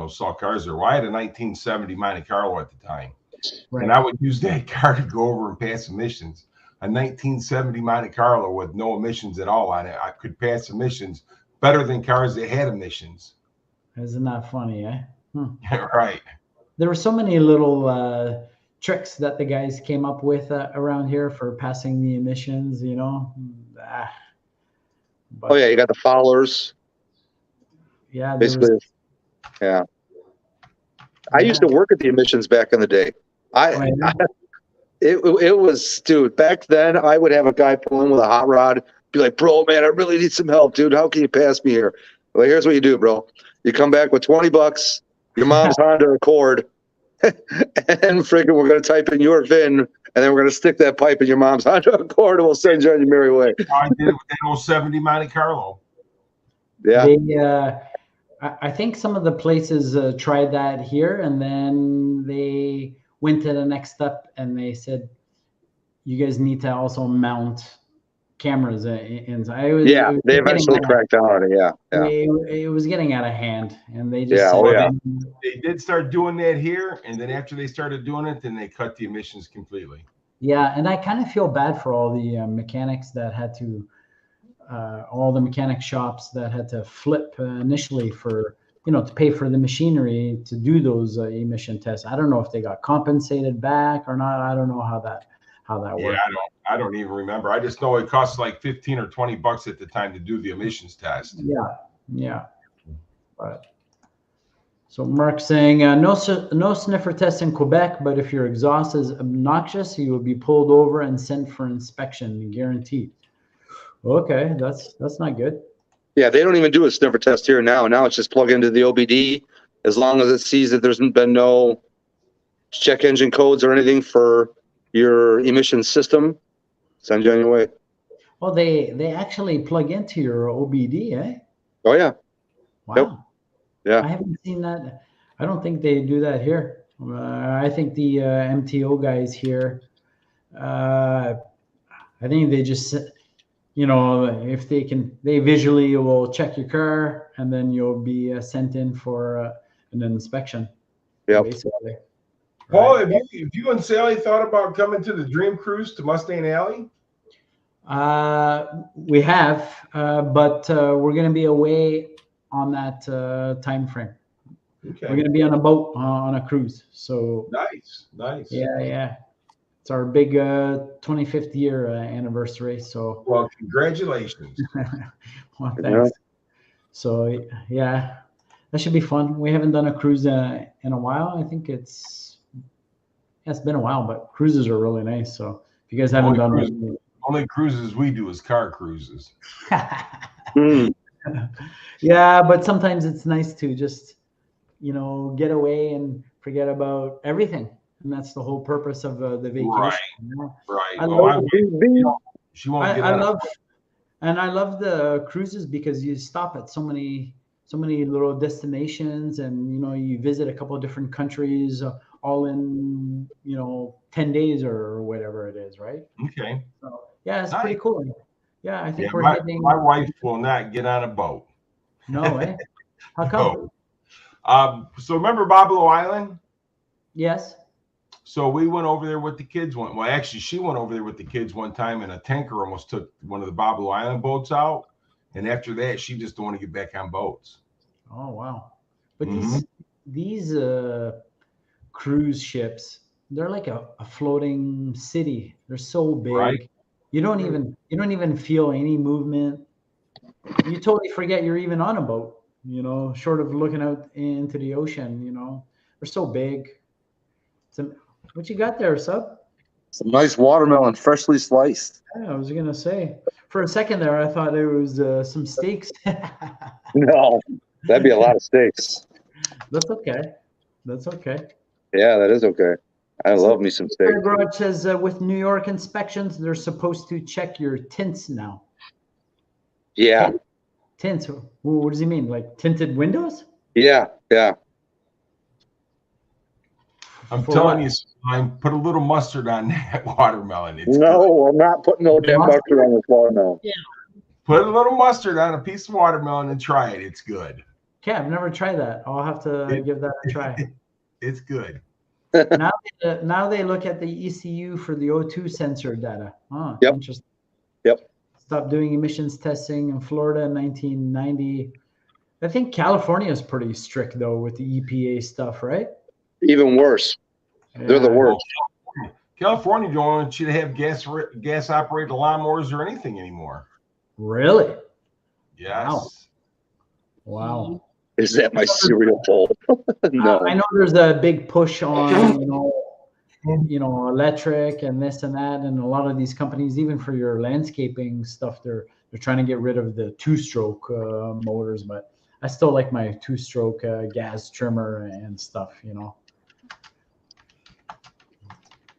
saw cars there. Well, I had a 1970 Monte Carlo at the time, and I would use that car to go over and pass emissions. A 1970 Monte Carlo with no emissions at all on it, I could pass emissions better than cars that had emissions. Isn't that funny, eh? Right. There were so many little tricks that the guys came up with around here for passing the emissions, But, you got the followers. Yeah, basically. I used to work at the emissions back in the day. It was, dude, back then I would have a guy pull in with a hot rod, be like, bro, man, I really need some help, dude. How can you pass me here? Well, here's what you do, bro. You come back with $20, your mom's Honda Accord, and freaking we're going to type in your VIN, and then we're going to stick that pipe in your mom's Honda Accord, and we'll send you on your merry way. I did it with that old 70 Monte Carlo. Yeah. I think some of the places tried that here, and then they went to the next step, and they said, you guys need to also mount cameras inside. They eventually cracked down on it. It was getting out of hand, and they just they did start doing that here, and then after they started doing it, then they cut the emissions completely. Yeah, and I kind of feel bad for all the mechanics that had to, all the mechanic shops that had to flip initially for, to pay for the machinery to do those emission tests. I don't know if they got compensated back or not. I don't know how that worked. I don't even remember. I just know it costs like $15 or $20 at the time to do the emissions test. Yeah. But so Mark's saying no sniffer tests in Quebec, but if your exhaust is obnoxious, you will be pulled over and sent for inspection, guaranteed. Okay, that's not good. Yeah, they don't even do a sniffer test here now. Now it's just plug into the OBD. As long as it sees that there's been no check engine codes or anything for your emission system, send you on your way. Well, they actually plug into your OBD, eh? Oh yeah. Wow. Yep. Yeah. I haven't seen that. I don't think they do that here. I think the MTO guys here, I think they just, if they can, they visually will check your car, and then you'll be sent in for an inspection. Yeah. Basically. Paul, have you and Sally thought about coming to the Dream Cruise to Mustang Alley? We have, but we're going to be away on that time frame. Okay. We're going to be on a boat on a cruise. So nice. Yeah. It's our big 25th year anniversary. So well, congratulations. Well, thanks. So yeah, that should be fun. We haven't done a cruise in a while. I think it's been a while, but cruises are really nice. So if you guys haven't done one, only cruises we do is car cruises. Yeah, but sometimes it's nice to just, get away and forget about everything. And that's the whole purpose of the vacation. Right. I love the cruises because you stop at so many little destinations, and you visit a couple of different countries all in 10 days or whatever it is, right? Okay. So yeah, it's pretty cool. Yeah, I think we're heading. My wife will not get on a boat. No way. How come? No. So remember Babalo Island? Yes. So we went over there with the kids actually she went over there with the kids one time, and a tanker almost took one of the Babalo Island boats out. And after that, she just don't want to get back on boats. Oh, wow. But these cruise ships, they're like a floating city. They're so big. Right. You don't even feel any movement. You totally forget you're even on a boat, you know, short of looking out into the ocean, you know. They're so big. What you got there, Sub? Some nice watermelon, freshly sliced. Yeah, I was gonna say. For a second there, I thought it was some steaks. No, that'd be a lot of steaks. That's okay. That's okay. Yeah, that is okay. I love me some steak. Garage says with New York inspections, they're supposed to check your tints now. Yeah. Tints. What does he mean? Like tinted windows? Yeah. Yeah. I'm telling you, put a little mustard on that watermelon. It's no, good. I'm not putting no damn mustard on this watermelon. Yeah. Put a little mustard on a piece of watermelon and try it. It's good. Okay, I've never tried that. I'll have to give that a try. It's good. Now they look at the ECU for the O2 sensor data. Oh, yep. Interesting. Yep. Stopped doing emissions testing in Florida in 1990. I think California is pretty strict though with the EPA stuff, right? Even worse. Yeah. They're the worst. California don't want you to have gas operated lawnmowers or anything anymore. Really? Yes. Wow. Is that my cereal bowl? No. I know there's a big push on, you know, electric and this and that, and a lot of these companies, even for your landscaping stuff, they're trying to get rid of the two-stroke motors. But I still like my two-stroke gas trimmer and stuff, you know.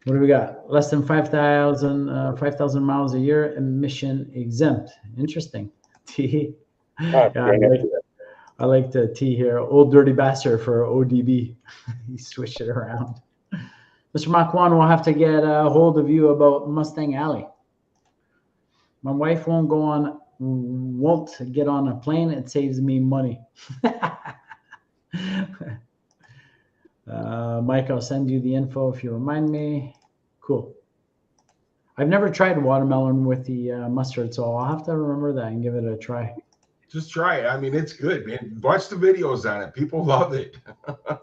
What do we got? Less than 5,000 miles a year, emission exempt. Interesting. T. I like the T here. Old dirty bastard for ODB. He switched it around. Mr. Makwan will have to get a hold of you about Mustang Alley. My wife won't get on a plane. It saves me money. Mike, I'll send you the info if you remind me. Cool. I've never tried watermelon with the mustard, so I'll have to remember that and give it a try. Just try it. I mean, it's good, man. Watch the videos on it. People love it.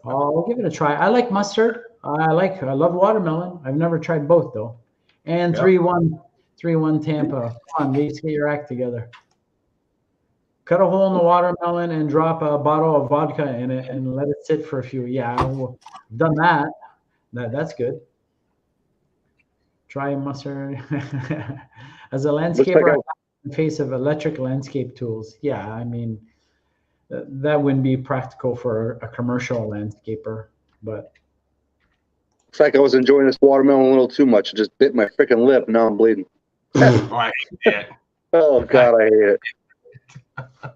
I'll give it a try. I like mustard. I love watermelon. I've never tried both though. And 3-1 Tampa. Come on, let's get your act together. Cut a hole in the watermelon and drop a bottle of vodka in it and let it sit for a few. Yeah, I've done that. That's good. Try mustard. As a landscaper, in face of electric landscape tools. Yeah, I mean, that wouldn't be practical for a commercial landscaper, but. It's like I was enjoying this watermelon a little too much. I just bit my freaking lip. Now I'm bleeding. I hate it. Oh, God, I hate it.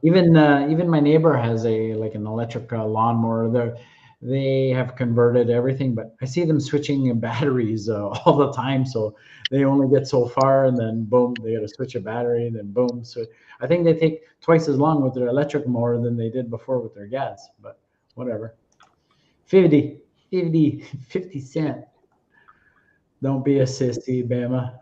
Even my neighbor has an electric lawnmower. They have converted everything, but I see them switching batteries all the time. So they only get so far, and then boom, they got to switch a battery, and then boom. So I think they take twice as long with their electric mower than they did before with their gas. But whatever. 50 cent. Don't be a sissy, Bama.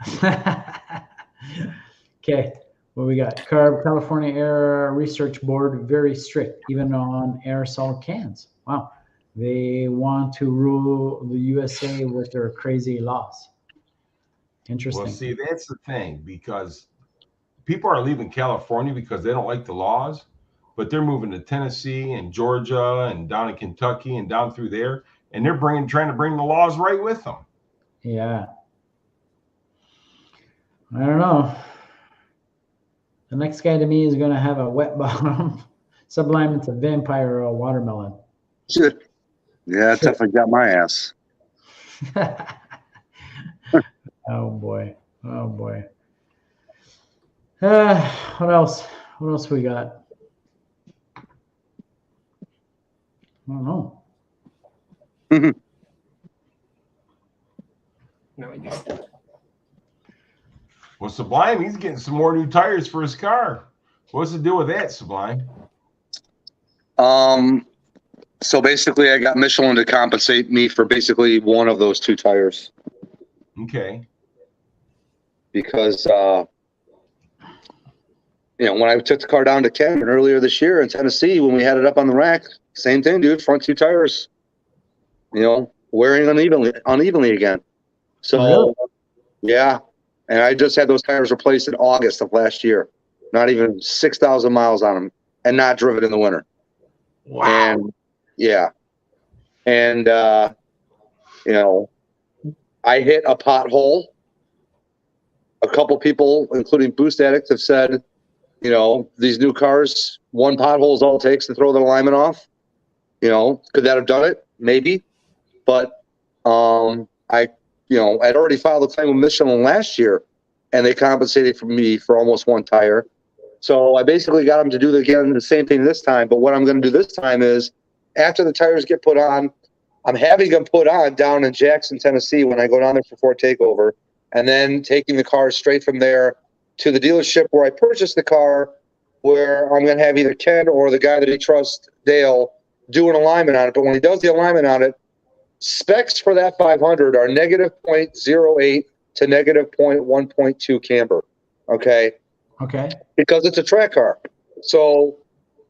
Okay. What we got? California Air Research Board, very strict, even on aerosol cans. Wow. They want to rule the USA with their crazy laws. Interesting. Well, see, that's the thing, because people are leaving California because they don't like the laws, but they're moving to Tennessee and Georgia and down in Kentucky and down through there, and they're trying to bring the laws right with them. Yeah. I don't know. The next guy to me is going to have a wet bottom. Sublime, it's a vampire watermelon. Shit. Yeah, it definitely got my ass. Oh boy. What else? What else we got? I don't know. No idea. Well, Sublime, he's getting some more new tires for his car. What's the deal with that, Sublime? So basically, I got Michelin to compensate me for basically one of those two tires. Okay. Because, when I took the car down to Cameron earlier this year in Tennessee, when we had it up on the rack, Same thing, dude. Front two tires, wearing unevenly again. So, Really? yeah. And I just had those tires replaced in August of last year. Not even 6,000 miles on them, and not driven in the winter. Wow. And yeah. And, I hit a pothole. A couple people, including Boost Addicts, have said, these new cars, one pothole is all it takes to throw the alignment off. Could that have done it? Maybe. But I'd already filed a claim with Michelin last year, and they compensated for me for almost one tire. So I basically got them to do the same thing this time. But what I'm going to do this time is, after the tires get put on, I'm having them put on down in Jackson, Tennessee, when I go down there for Ford Takeover, and then taking the car straight from there to the dealership where I purchased the car, where I'm going to have either Ken or the guy that he trusts, Dale, do an alignment on it. But when he does the alignment on it, specs for that 500 are negative 0.08 to negative 1.2 camber. Okay. Because it's a track car. So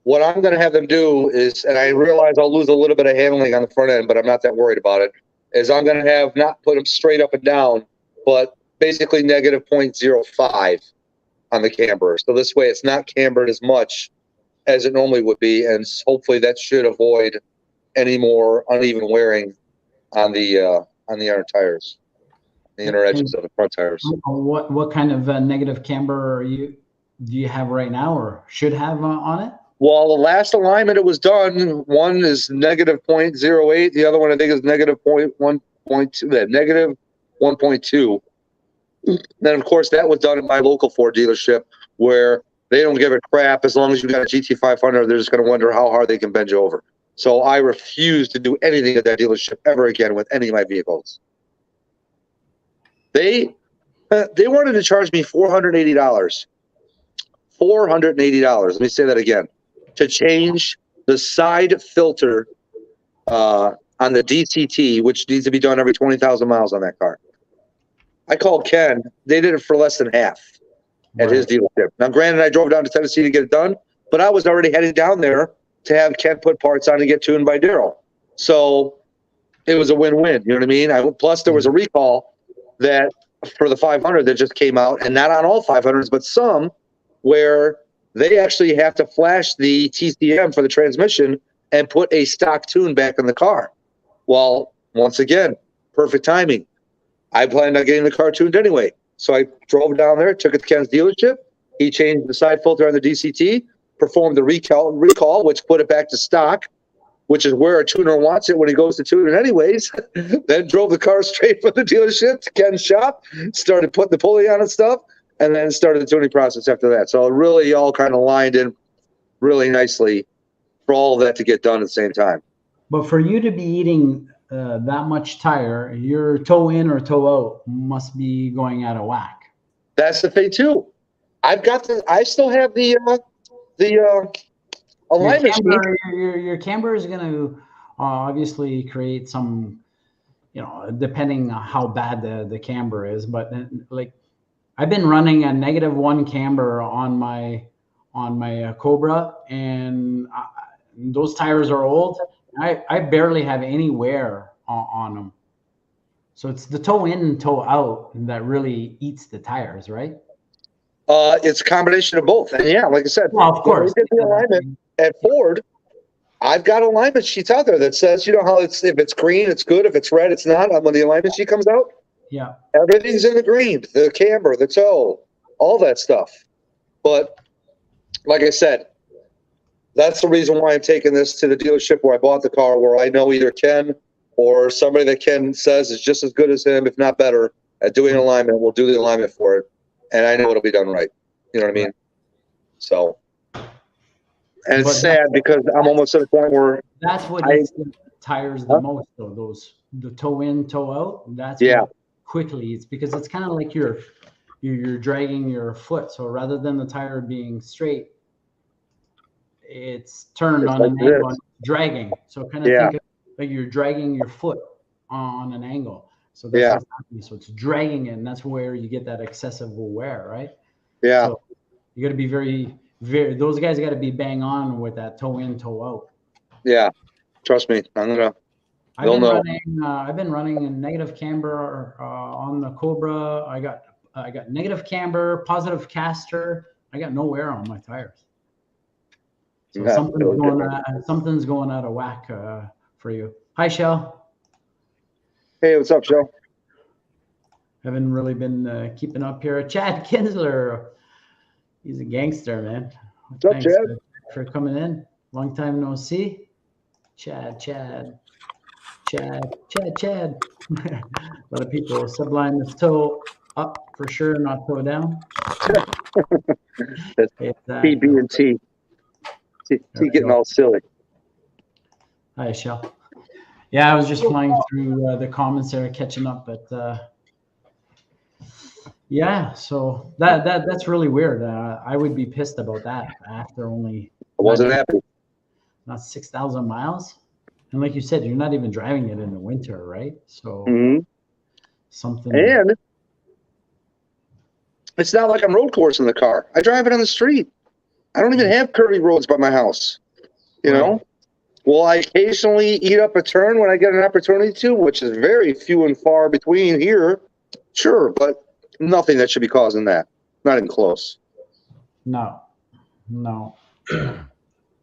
what I'm going to have them do is, and I realize I'll lose a little bit of handling on the front end, but I'm not that worried about it, is I'm going to have not put them straight up and down, but basically negative 0.05 on the camber. So this way it's not cambered as much as it normally would be, and hopefully that should avoid any more uneven wearing on the inner tires, the inner edges of the front tires. What kind of negative camber do you have right now, or should have on it? Well, the last alignment it was done, one is negative 0.08, the other one I think is negative 1.2, negative 1.2. Then of course that was done at my local Ford dealership, where they don't give a crap as long as you got a GT500. They're just going to wonder how hard they can bend you over. So I refuse to do anything at that dealership ever again with any of my vehicles. They wanted to charge me $480. $480. Let me say that again. To change the side filter on the DCT, which needs to be done every 20,000 miles on that car. I called Ken. They did it for less than half at his dealership. Now, granted, I drove down to Tennessee to get it done, but I was already heading down there to have Ken put parts on and get tuned by Daryl. So it was a win-win. You know what I mean? Plus, there was a recall that for the 500 that just came out, and not on all 500s, but some, where they actually have to flash the TCM for the transmission and put a stock tune back in the car. Well, once again, perfect timing. I planned on getting the car tuned anyway. So I drove down there, took it to Ken's dealership. He changed the side filter on the DCT, performed the recall, which put it back to stock, which is where a tuner wants it when he goes to tune it anyways. Then drove the car straight from the dealership to Ken's shop, started putting the pulley on and stuff, and then started the tuning process after that. So it really all kind of lined in really nicely for all of that to get done at the same time. But for you to be eating that much tire, your toe in or toe out must be going out of whack. That's the thing too. I still have the alignment sheet. Your camber is going to obviously create some, depending on how bad the camber is. But like, I've been running a -1 camber on my Cobra, and those tires are old. I barely have any wear on them. So it's the toe in and toe out that really eats the tires, right? It's a combination of both. And yeah, like I said, well, of course, when we did the alignment at Ford, I've got alignment sheets out there that says, how if it's green, it's good. If it's red, it's not. When the alignment sheet comes out, yeah, everything's in the green, the camber, the toe, all that stuff. But like I said, that's the reason why I'm taking this to the dealership where I bought the car, where I know either Ken or somebody that Ken says is just as good as him, if not better, at doing alignment. We'll do the alignment for it, and I know it'll be done right. You know what I mean? So, and it's sad because I'm almost at a point where that's what eats the tires the most, though. The toe in, toe out. That's what quickly eats, because it's kind of like you're dragging your foot. So rather than the tire being straight, it's turned on an angle and dragging. So kind of think of like you're dragging your foot on an angle. So that's what's happening. So it's dragging it, and that's where you get that excessive wear, right? Yeah. So you got to be very, very. Those guys got to be bang on with that toe in, toe out. Yeah, trust me, they'll know. I've been running in negative camber on the Cobra. I got negative camber, positive caster. I got no wear on my tires. So Yeah, something's going out of whack for you. Hi, Shell. Hey, what's up, Shell? Haven't really been keeping up here. Chad Kinsler, he's a gangster, man. What's up, Chad? For coming in. Long time no see. Chad. A lot of people. Sublime is toe up for sure, not toe down. That's T, B, and T. T getting all silly. Hi, Shell. Yeah, I was just flying through the comments there, catching up, but yeah, so that's really weird. I would be pissed about that after only. I wasn't happy. Not 6,000 miles, and like you said, you're not even driving it in the winter, right? So something. And it's not like I'm road coursing the car. I drive it on the street. I don't even have curvy roads by my house. You know, will I occasionally eat up a turn when I get an opportunity to, which is very few and far between here? Sure, but nothing that should be causing that. Not even close. No.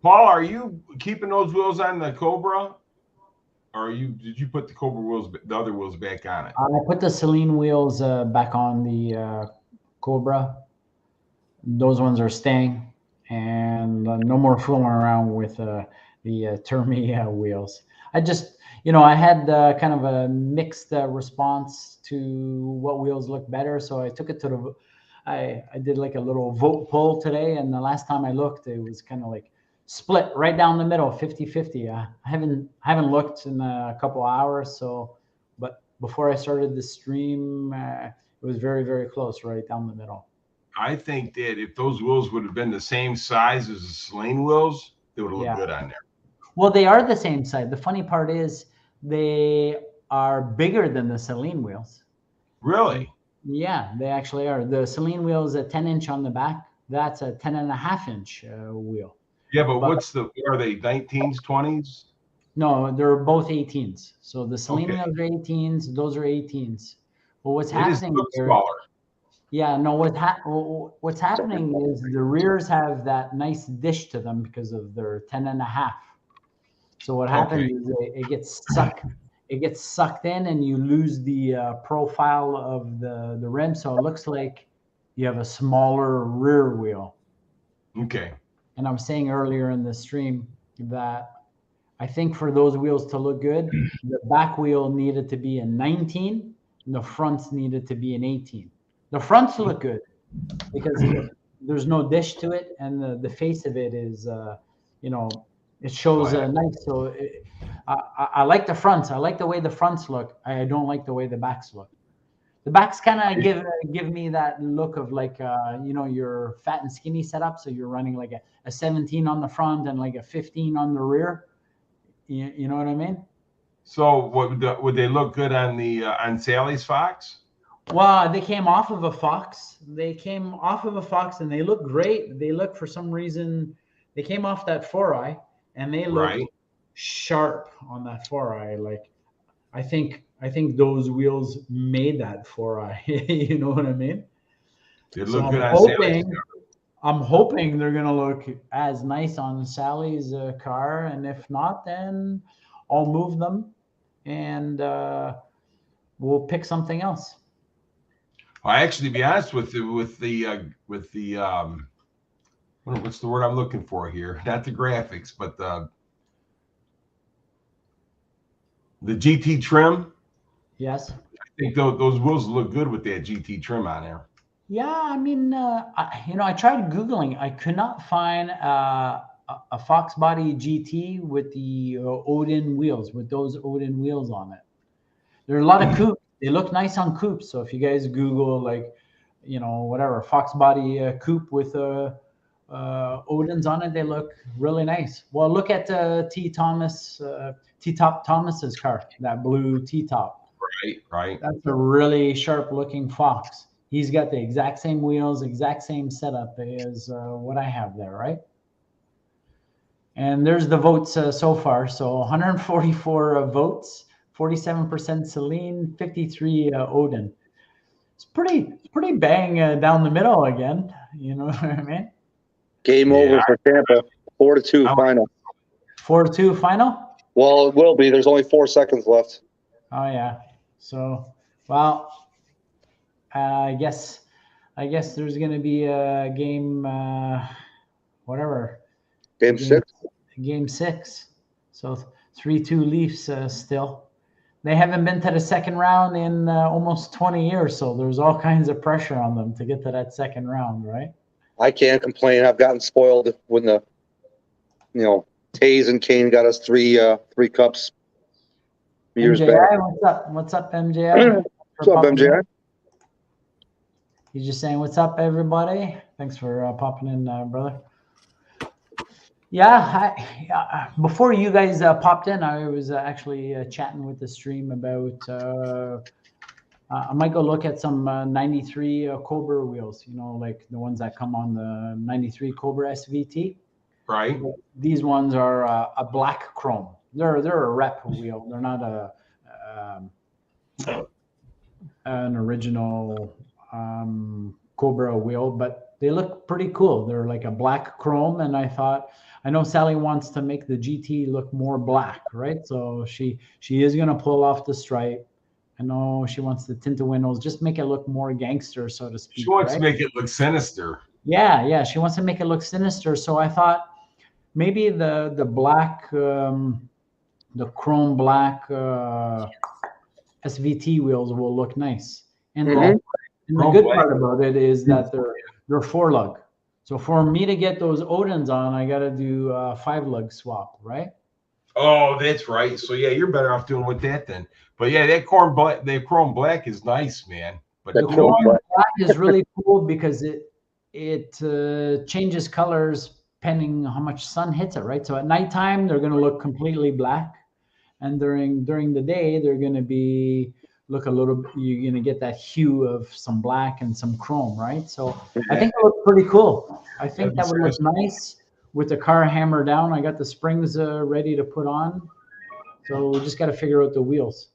Paul, are you keeping those wheels on the Cobra? Or did you put the Cobra wheels, the other wheels back on it? I put the Celine wheels back on the Cobra. Those ones are staying, and no more fooling around with the Termi wheels. I just, I had kind of a mixed response to what wheels look better, so I took it to I did like a little vote poll today, and the last time I looked, it was kind of like split right down the middle, 50-50. I haven't looked in a couple hours, so, but before I started the stream, it was very, very close, right down the middle. I think that if those wheels would have been the same size as the Celine wheels, they would have looked good on there. Well, they are the same size. The funny part is they are bigger than the Celine wheels. Really? Yeah, they actually are. The Celine wheel is a 10-inch on the back. That's a 10.5-inch wheel. Yeah, but are they 19s, 20s? No, they're both 18s. So the Celine wheels are 18s. Those are 18s. But what's happening here? Yeah, no. What's happening is the rears have that nice dish to them because of their 10.5. So what happens is it gets sucked. It gets sucked in, and you lose the profile of the rim. So it looks like you have a smaller rear wheel. Okay. And I was saying earlier in the stream that I think for those wheels to look good, the back wheel needed to be a 19, and the fronts needed to be an 18. The fronts look good because there's no dish to it, and the face of it is, it shows nice. So I like the fronts. I like the way the fronts look. I don't like the way the backs look. The backs kind of give me that look of like, your fat and skinny setup. So you're running like a 17 on the front and like a 15 on the rear. You know what I mean? So would they look good on the on Sally's Fox? Well, they came off of a Fox. And they look great. They look, for some reason, they came off that 4i and they look sharp on that 4i. Like, I think those wheels made that 4i. You know what I mean? They look good on Sally's. I'm hoping they're gonna look as nice on Sally's car, and if not, then I'll move them, and we'll pick something else. I actually, to be honest with the what's the word I'm looking for here? Not the graphics, but the GT trim. Yes. I think those wheels look good with that GT trim on there. Yeah, I mean, I tried Googling. I could not find a Foxbody GT with the Odin wheels, with those Odin wheels on it. There are a lot of coupes. They look nice on coupes. So if you guys Google, like, whatever, Foxbody coupe with Odins on it, they look really nice. Well, look at T-Top Thomas's car, that blue T-Top. Right. That's a really sharp looking Fox. He's got the exact same wheels, exact same setup as what I have there, right? And there's the votes so far. So 144 votes, 47% Celine, 53 Odin. It's pretty bang down the middle again. You know what I mean? Game over for Tampa. 4-2 final. 4-2 final? Well, it will be. There's only 4 seconds left. Oh yeah. So, well, I guess there's going to be a game, whatever. Game 6. Game 6. So 3-2 Leafs still. They haven't been to the second round in almost 20 years, so there's all kinds of pressure on them to get to that second round, right? I can't complain. I've gotten spoiled when the, Tays and Kane got us three cups years MJI, back. what's up? What's up, MJI? What's up, MJI? He's just saying, what's up, everybody? Thanks for popping in, brother. Yeah, before you guys popped in, I was actually chatting with the stream about I might go look at some 93 Cobra wheels, like the ones that come on the 93 Cobra SVT. Right. These ones are a black chrome. They're a rep wheel. They're not an original Cobra wheel, but they look pretty cool. They're like a black chrome, and I know Sally wants to make the GT look more black, right? So she is gonna pull off the stripe. I know she wants to tint the windows, just make it look more gangster, so to speak. She wants to make it look sinister. Yeah, she wants to make it look sinister. So I thought maybe the black, the chrome black SVT wheels will look nice. And the good part about it is that they're 4-lug. So for me to get those Odins on, I got to do a 5-lug swap, right? Oh, that's right. So yeah, you're better off doing with that then. But yeah, that chrome black is nice, man. But the chrome black is really cool because it changes colors depending how much sun hits it, right? So at nighttime they're going to look completely black, and during the day they're going to look a little. You're going to get that hue of some black and some chrome, right? So I think it looks pretty cool. I think that would look nice with the car hammered down. I got the springs ready to put on, so we just got to figure out the wheels.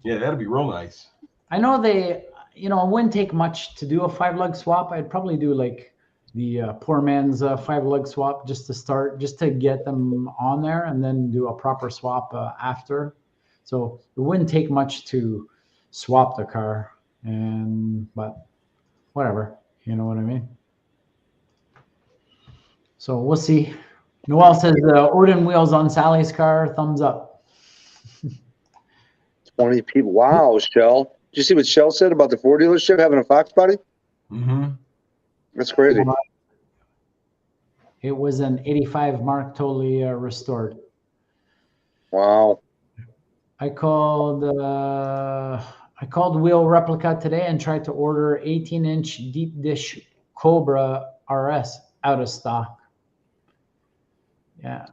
Yeah, that'd be real nice. I know it wouldn't take much to do a 5-lug swap. I'd probably do like the poor man's 5-lug swap just to start, just to get them on there, and then do a proper swap after. So it wouldn't take much to swap the car, but whatever, you know what I mean? So we'll see. Noel says the Odin wheels on Sally's car, thumbs up. 20 people. Wow, Shell. Did you see what Shell said about the Ford dealership having a Foxbody? Mm-hmm. That's crazy. It was an 85 Mark, totally restored. Wow. I called Wheel Replica today and tried to order 18-inch deep dish Cobra RS out of stock. Yeah,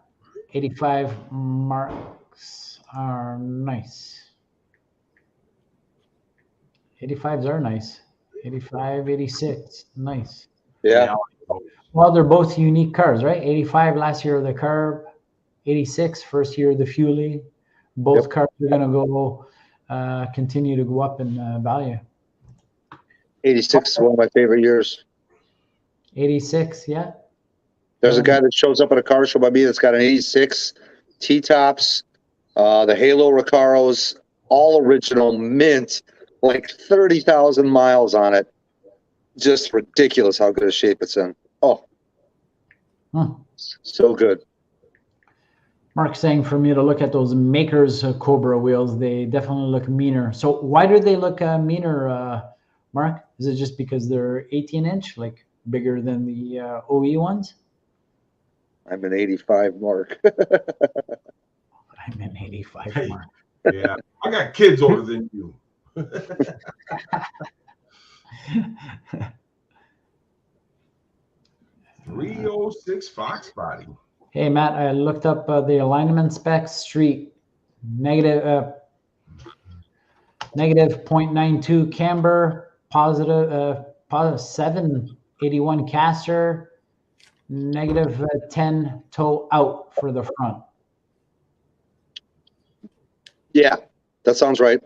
85 Marks are nice. 85s are nice. 85, 86, nice. Yeah. Well, they're both unique cars, right? 85 last year of the Curb, 86 first year of the Fuelie. Both cars are going to go continue to go up in value. 86 is one of my favorite years. 86, yeah. There's a guy that shows up at a car show by me that's got an 86 T-tops, the Halo Recaros, all original, mint, like 30,000 miles on it. Just ridiculous how good a shape it's in. Oh, so good. Mark's saying for me to look at those Makers Cobra wheels, they definitely look meaner. So why do they look meaner, Mark? Is it just because they're 18-inch, like bigger than the OE ones? I'm an 85 Mark. I'm an 85 Mark. Yeah, I got kids older than you. 306 Foxbody. Hey, Matt, I looked up the alignment specs. Street negative 0.92 camber, positive 781 caster, negative 10 toe out for the front. Yeah, that sounds right.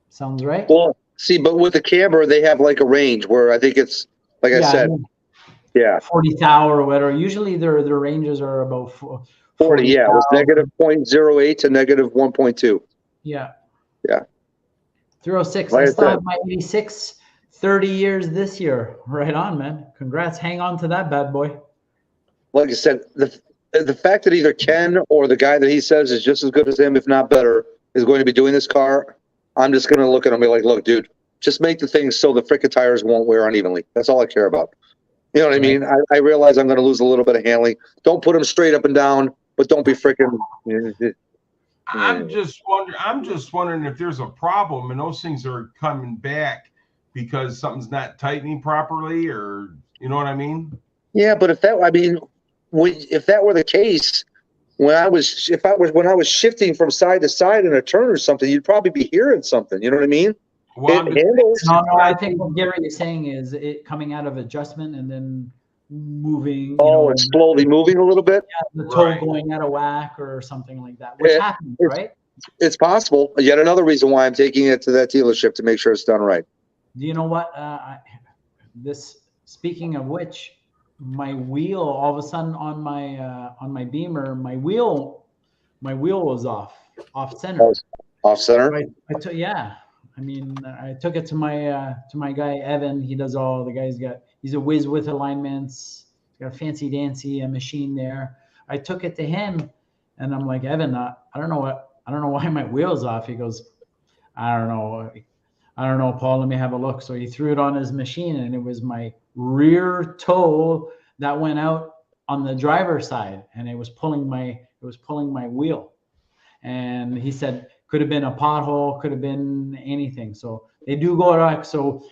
Sounds right? Well, see, but with the camera, they have like a range where I think it's, like I said, yeah. 40 thou or whatever. Usually their ranges are about 40, yeah. It was negative 0.08 to negative 1.2. Yeah. Yeah. 306. Like I I still said. have my 86, 30 years this year. Right on, man. Congrats. Hang on to that bad boy. Like I said, the fact that either Ken or the guy that he says is just as good as him, if not better, is going to be doing this car, I'm just going to look at him and be like, look, dude, just make the things so the frickin' tires won't wear unevenly. That's all I care about. You know what I mean? I realize I'm going to lose a little bit of handling. Don't put them straight up and down, but don't be frickin'. I'm just wondering if there's a problem and those things are coming back because something's not tightening properly, or you know what I mean? Yeah, but if that were the case, when I was shifting from side to side in a turn or something, you'd probably be hearing something. You know what I mean? Well, No, I think what Gary is saying is it coming out of adjustment and then moving. It's slowly moving a little bit. Yeah, the toe going out of whack or something like that, which happens, right? It's possible. Yet another reason why I'm taking it to that dealership to make sure it's done right. Do you know what? Speaking of which, my wheel all of a sudden on my Beamer, my wheel was off center. Off center. Yeah. I mean, I took it to my guy Evan. He does all the guys. He's a whiz with alignments. He's got a fancy dancy machine there. I took it to him, and I'm like, Evan, I don't know why my wheel's off. He goes, I don't know, Paul. Let me have a look. So he threw it on his machine, and it was my rear toe that went out on the driver's side, and it was pulling my wheel. And he said, could have been a pothole, could have been anything. So they do go back. So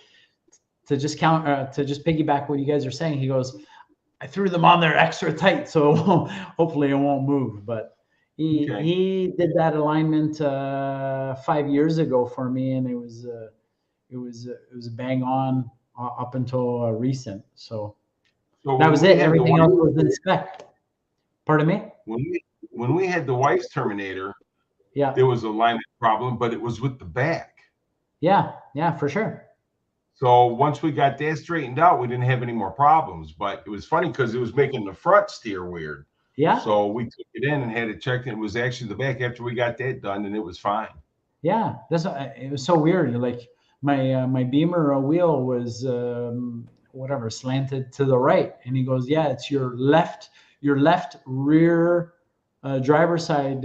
to just piggyback what you guys are saying, he goes, I threw them on there extra tight, so hopefully it won't move. But he did that alignment 5 years ago for me, and it was bang on up until recent. So that was it. Everything else was in spec. Pardon me? When we had the wife's Terminator, yeah, there was a alignment problem, but it was with the back. Yeah, for sure. So once we got that straightened out, we didn't have any more problems. But it was funny because it was making the front steer weird. Yeah. So we took it in and had it checked, and it was actually the back after we got that done, and it was fine. Yeah, it was so weird. Like my Beamer wheel was slanted to the right, and he goes, yeah, it's your left rear driver's side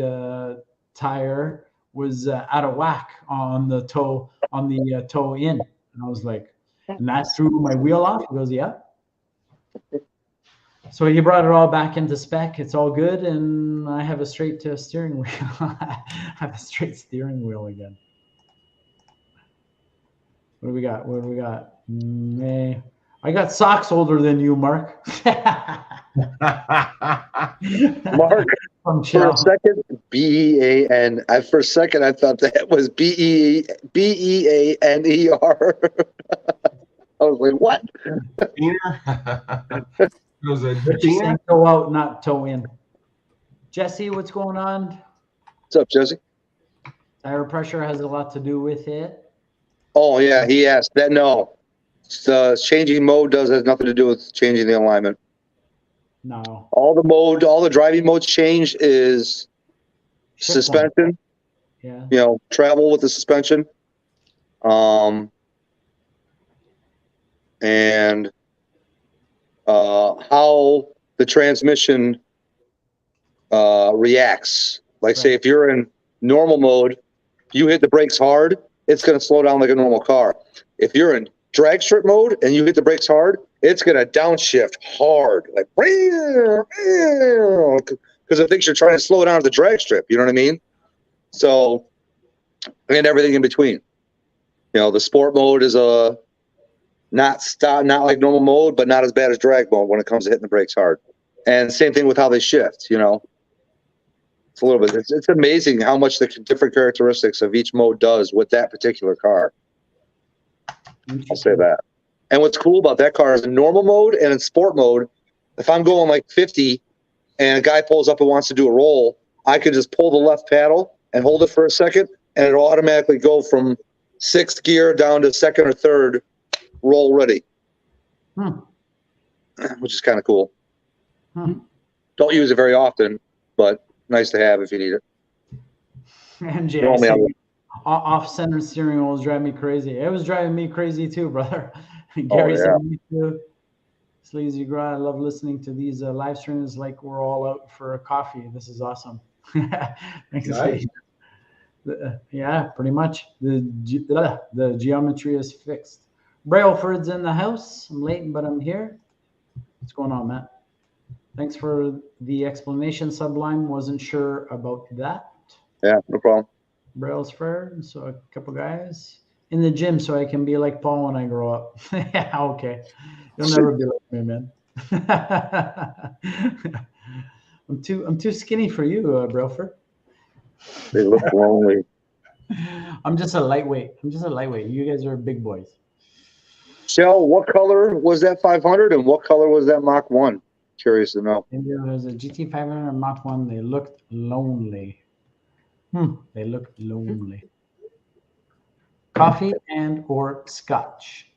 tire was out of whack on the toe in. And I was like, and that threw my wheel off. He goes, yeah. So he brought it all back into spec. It's all good, and I have a straight steering wheel. I have a straight steering wheel again. What do we got? I got socks older than you, Mark. Mark, for a second, B-E-A-N. For a second, I thought that was B-E-A-N-E-R. I was like, what? Toe out, not toe in. Jesse, what's going on? What's up, Jesse? Tire pressure has a lot to do with it. Oh, yeah, he asked that. No. Changing mode has nothing to do with changing the alignment. No. All the driving modes change is suspension. Yeah. Travel with the suspension. And how the transmission reacts. Like, say, if you're in normal mode, you hit the brakes hard, it's going to slow down like a normal car. If you're in drag strip mode and you hit the brakes hard, it's going to downshift hard, like, because it thinks you're trying to slow down at the drag strip. You know what I mean? So, and everything in between. The sport mode is not like normal mode, but not as bad as drag mode when it comes to hitting the brakes hard. And same thing with how they shift. It's a little bit. It's amazing how much the different characteristics of each mode does with that particular car. I'll say that. And what's cool about that car is in normal mode and in sport mode, if I'm going like 50 and a guy pulls up and wants to do a roll, I could just pull the left paddle and hold it for a second, and it'll automatically go from 6th gear down to 2nd or 3rd roll ready, which is kind of cool. Don't use it very often, but nice to have if you need it. And JIC, off-center steering wheels drive me crazy. It was driving me crazy too, brother. Gary said me too. Sleazy Gra, I love listening to these live streams like we're all out for a coffee. This is awesome. Thanks. Nice. Yeah, pretty much. The geometry is fixed. Brailford's in the house. I'm late, but I'm here. What's going on, Matt? Thanks for the explanation, Sublime. Wasn't sure about that. Yeah, no problem. Brailsford, so a couple guys in the gym so I can be like Paul when I grow up. Yeah, okay. You'll never be like me, man. I'm too skinny for you, Brailford. They look lonely. I'm just a lightweight. You guys are big boys. Shell, what color was that 500 and what color was that Mach 1? Curious to know. Maybe it was a GT 500 and Mach 1. They looked lonely. They looked lonely. Coffee and or scotch.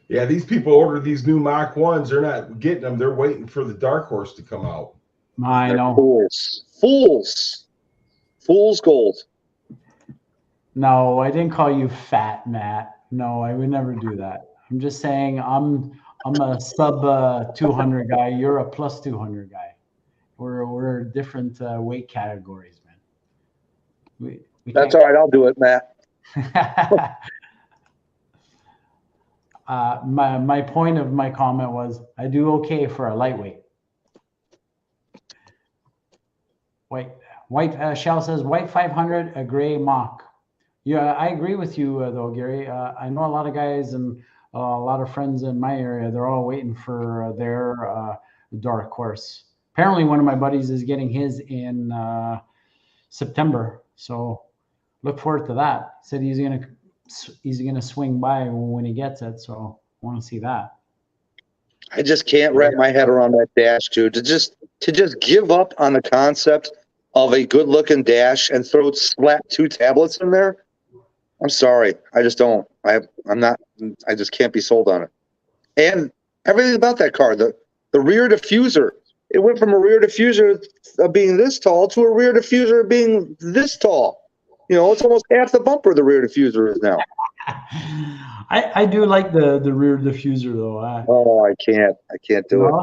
Yeah, these people order these new Mach 1s. They're not getting them. They're waiting for the Dark Horse to come out. I know. Fools gold. No, I didn't call you fat, Matt. No, I would never do that. I'm just saying I'm a sub 200 guy. You're a plus 200 guy. We're different weight categories, man. That's all right. I'll do it, Matt. My point of my comment was I do okay for a lightweight. White Shell says white 500, a gray Mach. Yeah, I agree with you though, Gary. I know a lot of guys and a lot of friends in my area. They're all waiting for their Dark Horse. Apparently, one of my buddies is getting his in September. So look forward to that. He said he's gonna swing by when he gets it. So I want to see that. I just can't wrap my head around that dash, dude. To just give up on the concept of a good-looking dash and slap 2 tablets in there. I'm sorry, I just don't. I'm not. I just can't be sold on it. And everything about that car, the rear diffuser. It went from a rear diffuser being this tall to a rear diffuser being this tall. You know, it's almost half the bumper the rear diffuser is now. I do like the rear diffuser though. I can't do it.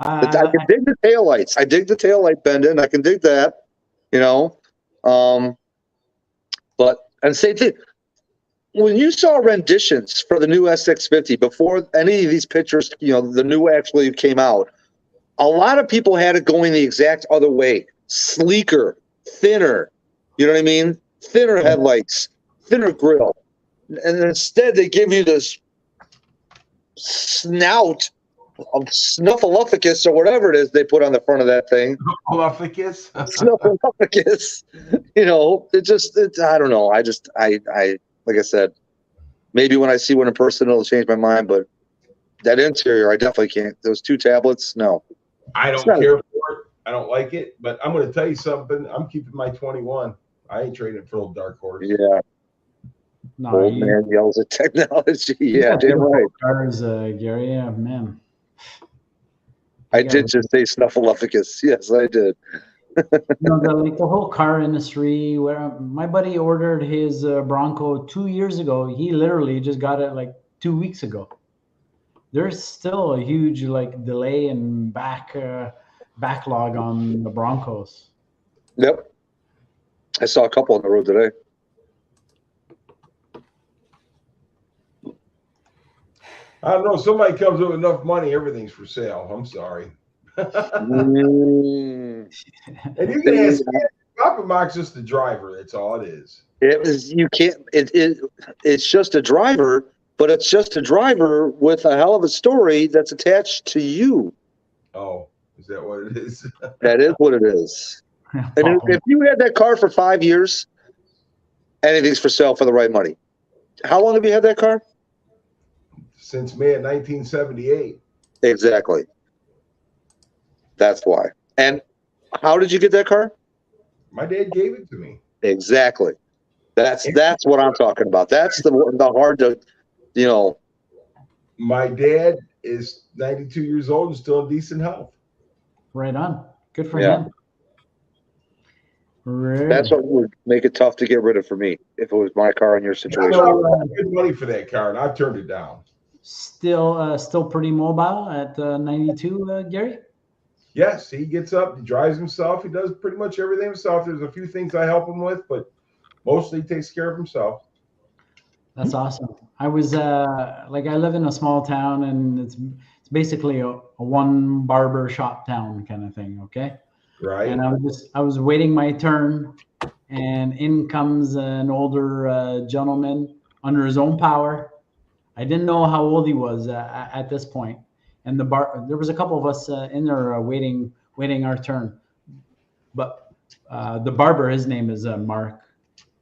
I can dig the taillights. I dig the taillight bending. I can dig that. You know, and same thing. When you saw renditions for the new SX50 before any of these pictures, you know, the new actually came out, a lot of people had it going the exact other way. Sleeker, thinner, you know what I mean? Thinner headlights, thinner grille. And instead they give you this snout of Snuffleupagus or whatever it is they put on the front of that thing. Snuffleupagus? Snuffleupagus. You know, I don't know. I like I said, maybe when I see one in person, it'll change my mind, but that interior, I definitely can't. Those 2 tablets, no. I don't care for it. I don't like it, but I'm going to tell you something. I'm keeping my 21. I ain't trading for old Dark Horse. Yeah. No, old man yells at technology. Yeah, damn right. Cars, Gary, yeah, man. I did just say Snuffleupagus. Yes, I did. The whole car industry. Where my buddy ordered his Bronco 2 years ago, he literally just got it like 2 weeks ago. There's still a huge delay and backlog on the Broncos. Yep, I saw a couple on the road today. I don't know. Somebody comes with enough money, everything's for sale. I'm sorry. And you can ask Papa Mac's just the driver. That's all it is. You can't. It's just a driver, but it's just a driver with a hell of a story that's attached to you. Oh, is that what it is? That is what it is. And if you had that car for 5 years, anything's for sale for the right money. How long have you had that car? since May of 1978. Exactly. That's why. And how did you get that car? My dad gave it to me. Exactly. That's what I'm talking about. That's the hard to, you know. My dad is 92 years old and still in decent health. Right on. Good for Yeah. him. Really? That's what would make it tough to get rid of for me if it was my car in your I situation. got good money for that car, and I've turned it down. Still pretty mobile at 92, Gary? Yes, he gets up, he drives himself, he does pretty much everything himself. There's a few things I help him with, but mostly he takes care of himself. That's awesome. I was like, I live in a small town, and it's basically a one barber shop town kind of thing. Okay. Right. And I was waiting my turn, and in comes an older gentleman under his own power. I didn't know how old he was at this point. And there was a couple of us in there waiting our turn. But the barber, his name is Mark.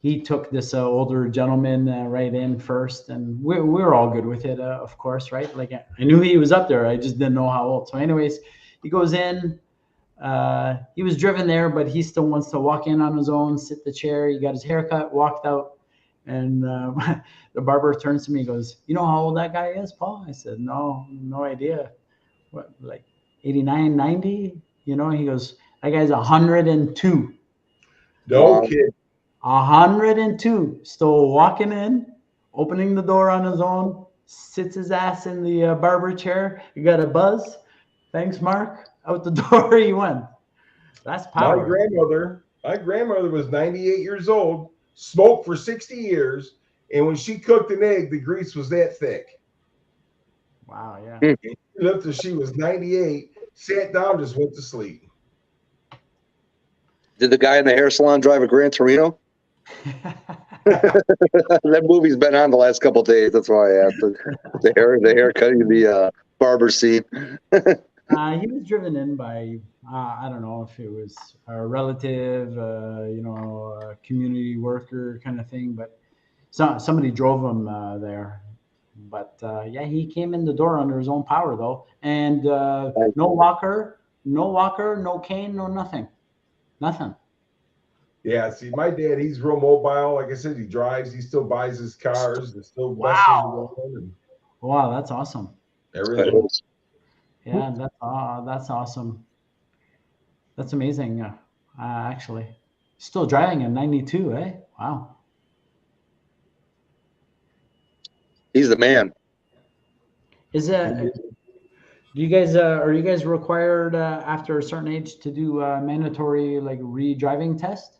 He took this older gentleman right in first, and we were all good with it, of course, right? Like, I knew he was up there, I just didn't know how old. So anyways, he goes in. He was driven there, but he still wants to walk in on his own, sit the chair. He got his haircut, walked out, and the barber turns to me and goes, "You know how old that guy is, Paul?" I said, no idea. What, like 89, 90? You know, he goes, "That guy's 102. No kid. 102, still walking in, opening the door on his own, sits his ass in the barber chair. You got a buzz. Thanks, Mark. Out the door he went. That's power. My grandmother was 98 years old, smoked for 60 years, and when she cooked an egg, the grease was that thick. Wow, yeah. And she lived till she was 98, sat down, just went to sleep. Did the guy in the hair salon drive a Gran Torino? That movie's been on the last couple of days. That's why I asked. The haircut, the barber scene. He was driven in by I don't know if it was a relative, a community worker kind of thing, but somebody drove him there. But yeah, he came in the door under his own power though, and no walker, no cane, no nothing. Yeah, see, my dad, he's real mobile. Like I said, he drives, he still buys his cars, and still Wow. buses and Wow, that's awesome. everything. Yeah, that's awesome. That's amazing. Actually, still driving at 92, eh? Wow. He's the man. Is that? Do you guys are you guys required after a certain age to do a mandatory like re-driving test?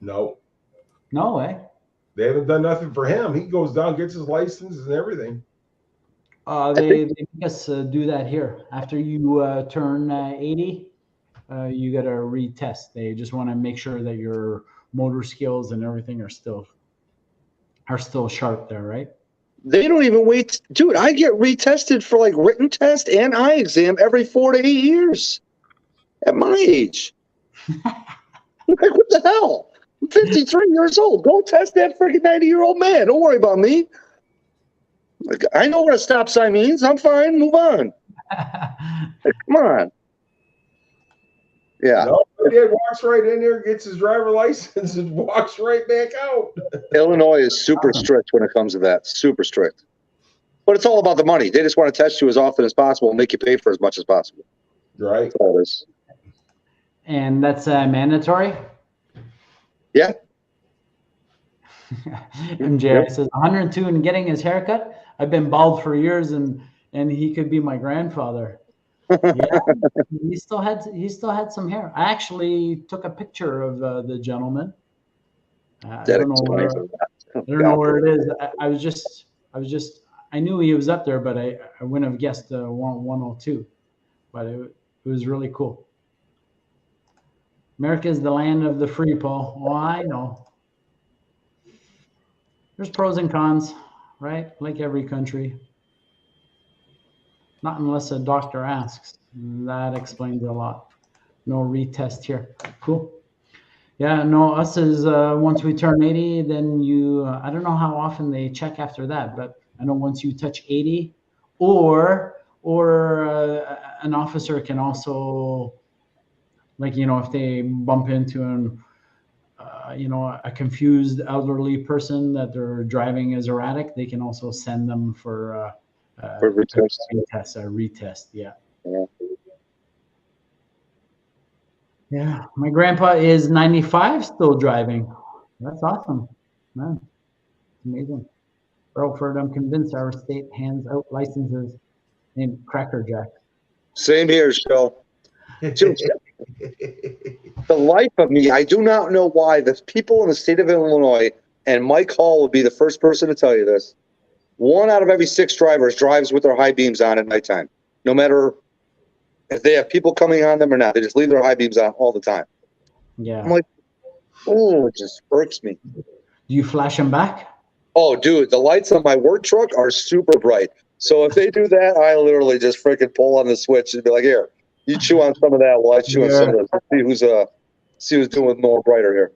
No. No, eh? They haven't done nothing for him. He goes down, gets his license and everything. They make us do that here. After you turn 80, you got to retest. They just want to make sure that your motor skills and everything are still sharp there, right? They don't even wait. Dude, I get retested for like written test and eye exam every 4 to 8 years at my age. Like, what the hell? I'm 53 years old. Go test that freaking 90-year-old man. Don't worry about me. Like, I know what a stop sign means. I'm fine. Move on. Like, come on. Yeah. No, my dad walks right in there, gets his driver license, and walks right back out. Illinois is super strict when it comes to that. Super strict. But it's all about the money. They just want to test you as often as possible and make you pay for as much as possible. Right. That's all it is. And that's mandatory? Yeah. MJ says 102 and getting his haircut. I've been bald for years, and he could be my grandfather. Yeah, he still had some hair. I actually took a picture of the gentleman. I don't know where it is. I was just I knew he was up there, but I wouldn't have guessed 102. But it was really cool. America is the land of the free, Paul. Well, I know. There's pros and cons, right? Like every country. Not unless a doctor asks. That explains a lot. No retest here. Cool. Yeah, no, us is once we turn 80, then you, I don't know how often they check after that, but I know once you touch 80 or an officer can also, like, if they bump into a confused elderly person that they're driving is erratic, they can also send them for For retest. a retest. Yeah. Yeah. Yeah. My grandpa is 95, still driving. That's awesome, man. Amazing. Burlford, I'm convinced our state hands out licenses named Cracker Jack. Same here, Shell. The life of me, I do not know why the people in the state of Illinois, and Mike Hall would be the first person to tell you this, 1 out of every 6 drivers drives with their high beams on at nighttime. No matter if they have people coming on them or not, they just leave their high beams on all the time. Yeah. I'm like, oh, it just irks me. Do you flash them back? Oh, dude, the lights on my work truck are super bright. So if they do that, I literally just freaking pull on the switch and be like, here, you chew on some of that while I chew on some of this. See who's doing more brighter here.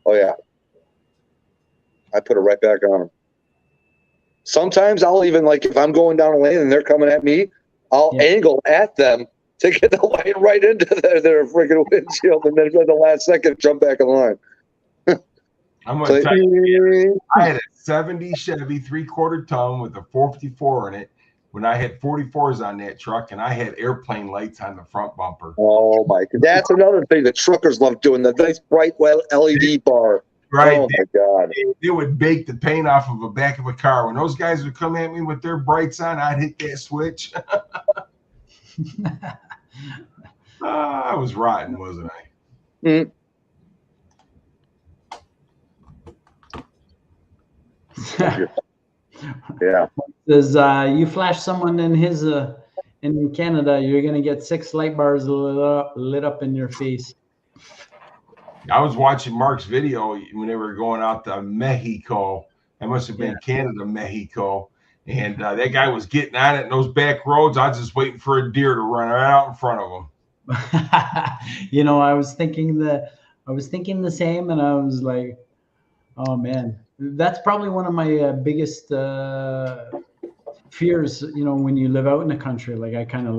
Oh, yeah. I put it right back on them. Sometimes I'll even, like, if I'm going down a lane and they're coming at me, I'll angle at them to get the light right into their freaking windshield, and then at the last second jump back in line. I'm going to tell you, I had a 70 Chevy 3/4 ton with a 454 in it when I had 44s on that truck, and I had airplane lights on the front bumper. Oh, my God. That's another thing that truckers love doing, the nice bright LED bar. Right. Oh, my God. They would bake the paint off of the back of a car. When those guys would come at me with their brights on, I'd hit that switch. I was rotten, wasn't I? Mm. Yeah. Says you flash someone in Canada, you're gonna get 6 light bars lit up in your face. I was watching Mark's video when they were going out to Mexico. That must have been Canada, Mexico. And that guy was getting on it in those back roads. I was just waiting for a deer to run right out in front of him. I was thinking the same, and I was like, oh man, that's probably one of my biggest fears. When you live out in the country, like I do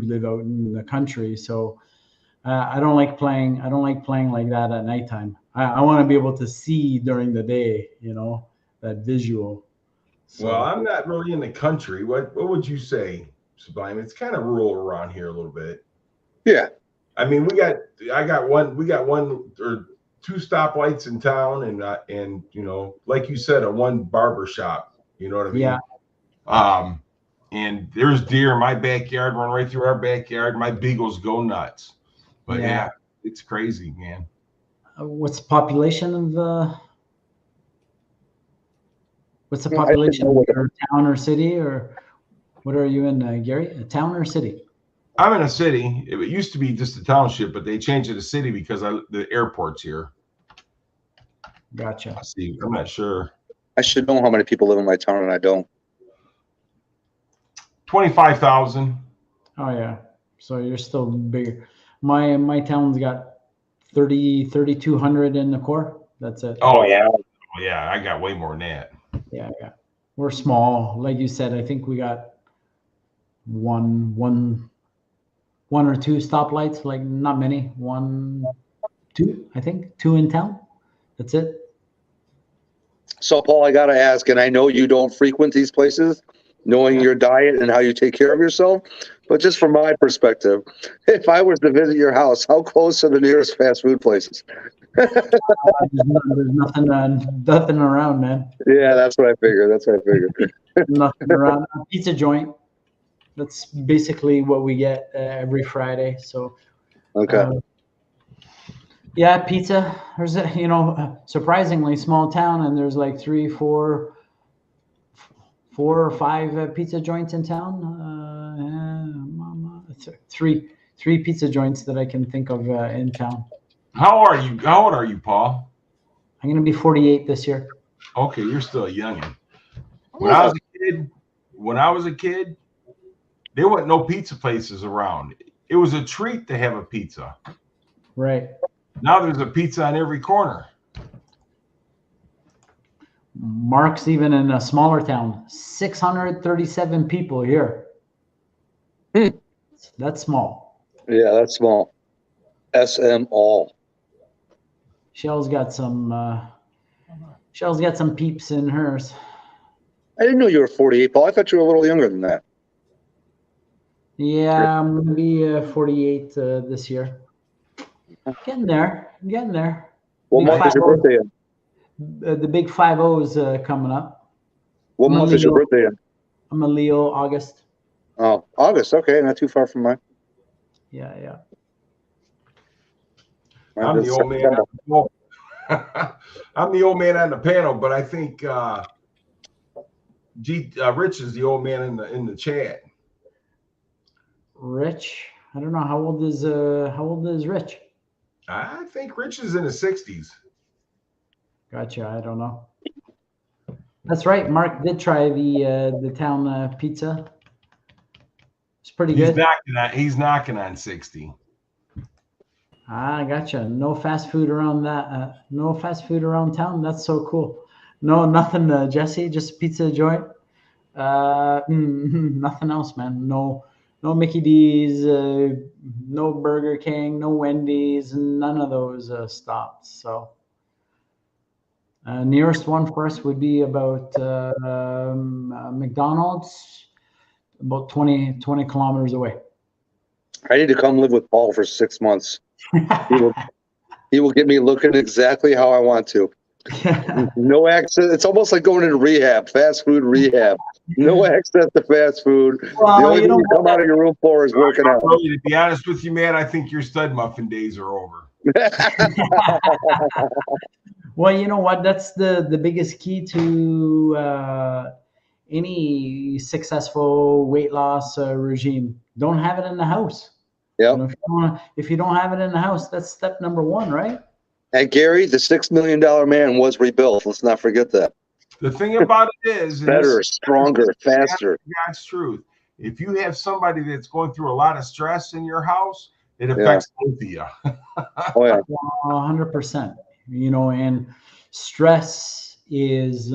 live out in the country, so I don't like playing like that at nighttime. I want to be able to see during the day, that visual. So, well, I'm not really in the country. What would you say, Sublime? It's kind of rural around here a little bit. Yeah. I mean, we got one or 2 stoplights in town, and like you said, a 1 barber shop. You know what I mean? Yeah. And there's deer in my backyard, run right through our backyard. My beagles go nuts. But yeah it's crazy, man. What's the population of What's the population of your town or city, or what are you in, Gary? A town or city? I'm in a city. It used to be just a township, but they changed it to city because the airport's here. Gotcha. I see. I'm not sure. I should know how many people live in my town, and I don't. 25,000. Oh yeah. So you're still bigger. My town's got 3,200 in the core. That's it. Oh yeah. Oh yeah. I got way more than that. Yeah. We're small. Like you said, I think we got one or 2 stoplights, like not many. 1, 2, I think 2 in town. That's it. So, Paul, I got to ask, and I know you don't frequent these places, knowing your diet and how you take care of yourself, but just from my perspective, if I was to visit your house, how close are the nearest fast food places? There's nothing around, man. Yeah, that's what I figured. Nothing around. Pizza joint. That's basically what we get every Friday. So, okay. Yeah, pizza. There's surprisingly small town, and there's like 4 or 5 pizza joints in town. 3 pizza joints that I can think of in town. How old are you, Paul? I'm gonna be 48 this year. Okay, you're still a youngin'. When I was a kid, there wasn't no pizza places around. It was a treat to have a pizza. Right. Now there's a pizza on every corner. Mark's even in a smaller town. 637 people here. That's small. Yeah, that's small. SM all. Shell's got some peeps in hers. I didn't know you were 48, Paul. I thought you were a little younger than that. Yeah, I'm gonna be 48 this year. Getting there. What month is your birthday in? The big 5-0 is coming up. What month is your birthday in? I'm a Leo, August. Oh, August. Okay, not too far from mine. Yeah. I'm the old man. I'm the old man on the panel, but I think Rich is the old man in the chat. Rich, I don't know how old is Rich? I think Rich is in his 60s. Gotcha. I don't know. That's right. Mark did try the town pizza. It's pretty good. He's knocking on 60. Ah, gotcha. No fast food around that. No fast food around town. That's so cool. No, nothing, Jesse. Just pizza joint. Nothing else, man. No Mickey D's. No Burger King. No Wendy's. None of those stops. So nearest one for us would be about McDonald's, about 20 kilometers away. I need to come live with Paul for 6 months. He will get me looking exactly how I want to. No access. It's almost like going into rehab, fast food rehab. No access to fast food. Well, the only thing you come out of your room for is working out. To be honest with you, man, I think your stud muffin days are over. Well, you know what? That's the biggest key to any successful weight loss regime. Don't have it in the house. Yeah. You know, if you don't have it in the house, that's step number one, right? And Gary, the $6 million man was rebuilt. Let's not forget that. The thing about it is better, stronger, faster. God's truth. If you have somebody that's going through a lot of stress in your house, it affects both of you. Oh yeah, 100%. You know, and stress is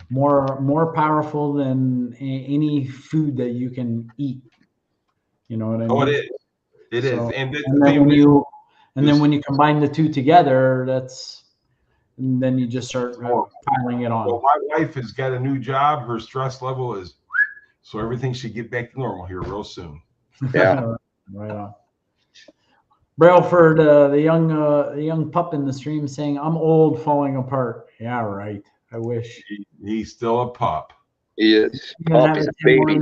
more powerful than any food that you can eat. You know what I mean? Oh, it is. It is. And then when you combine the two together, then you just start piling it on. Well, my wife has got a new job. Her stress level is so everything should get back to normal here real soon. Yeah. Right on. Brailford, the young pup in the stream saying, "I'm old, falling apart." Yeah, right. I wish. He's still a pup. He is. Pup is a baby.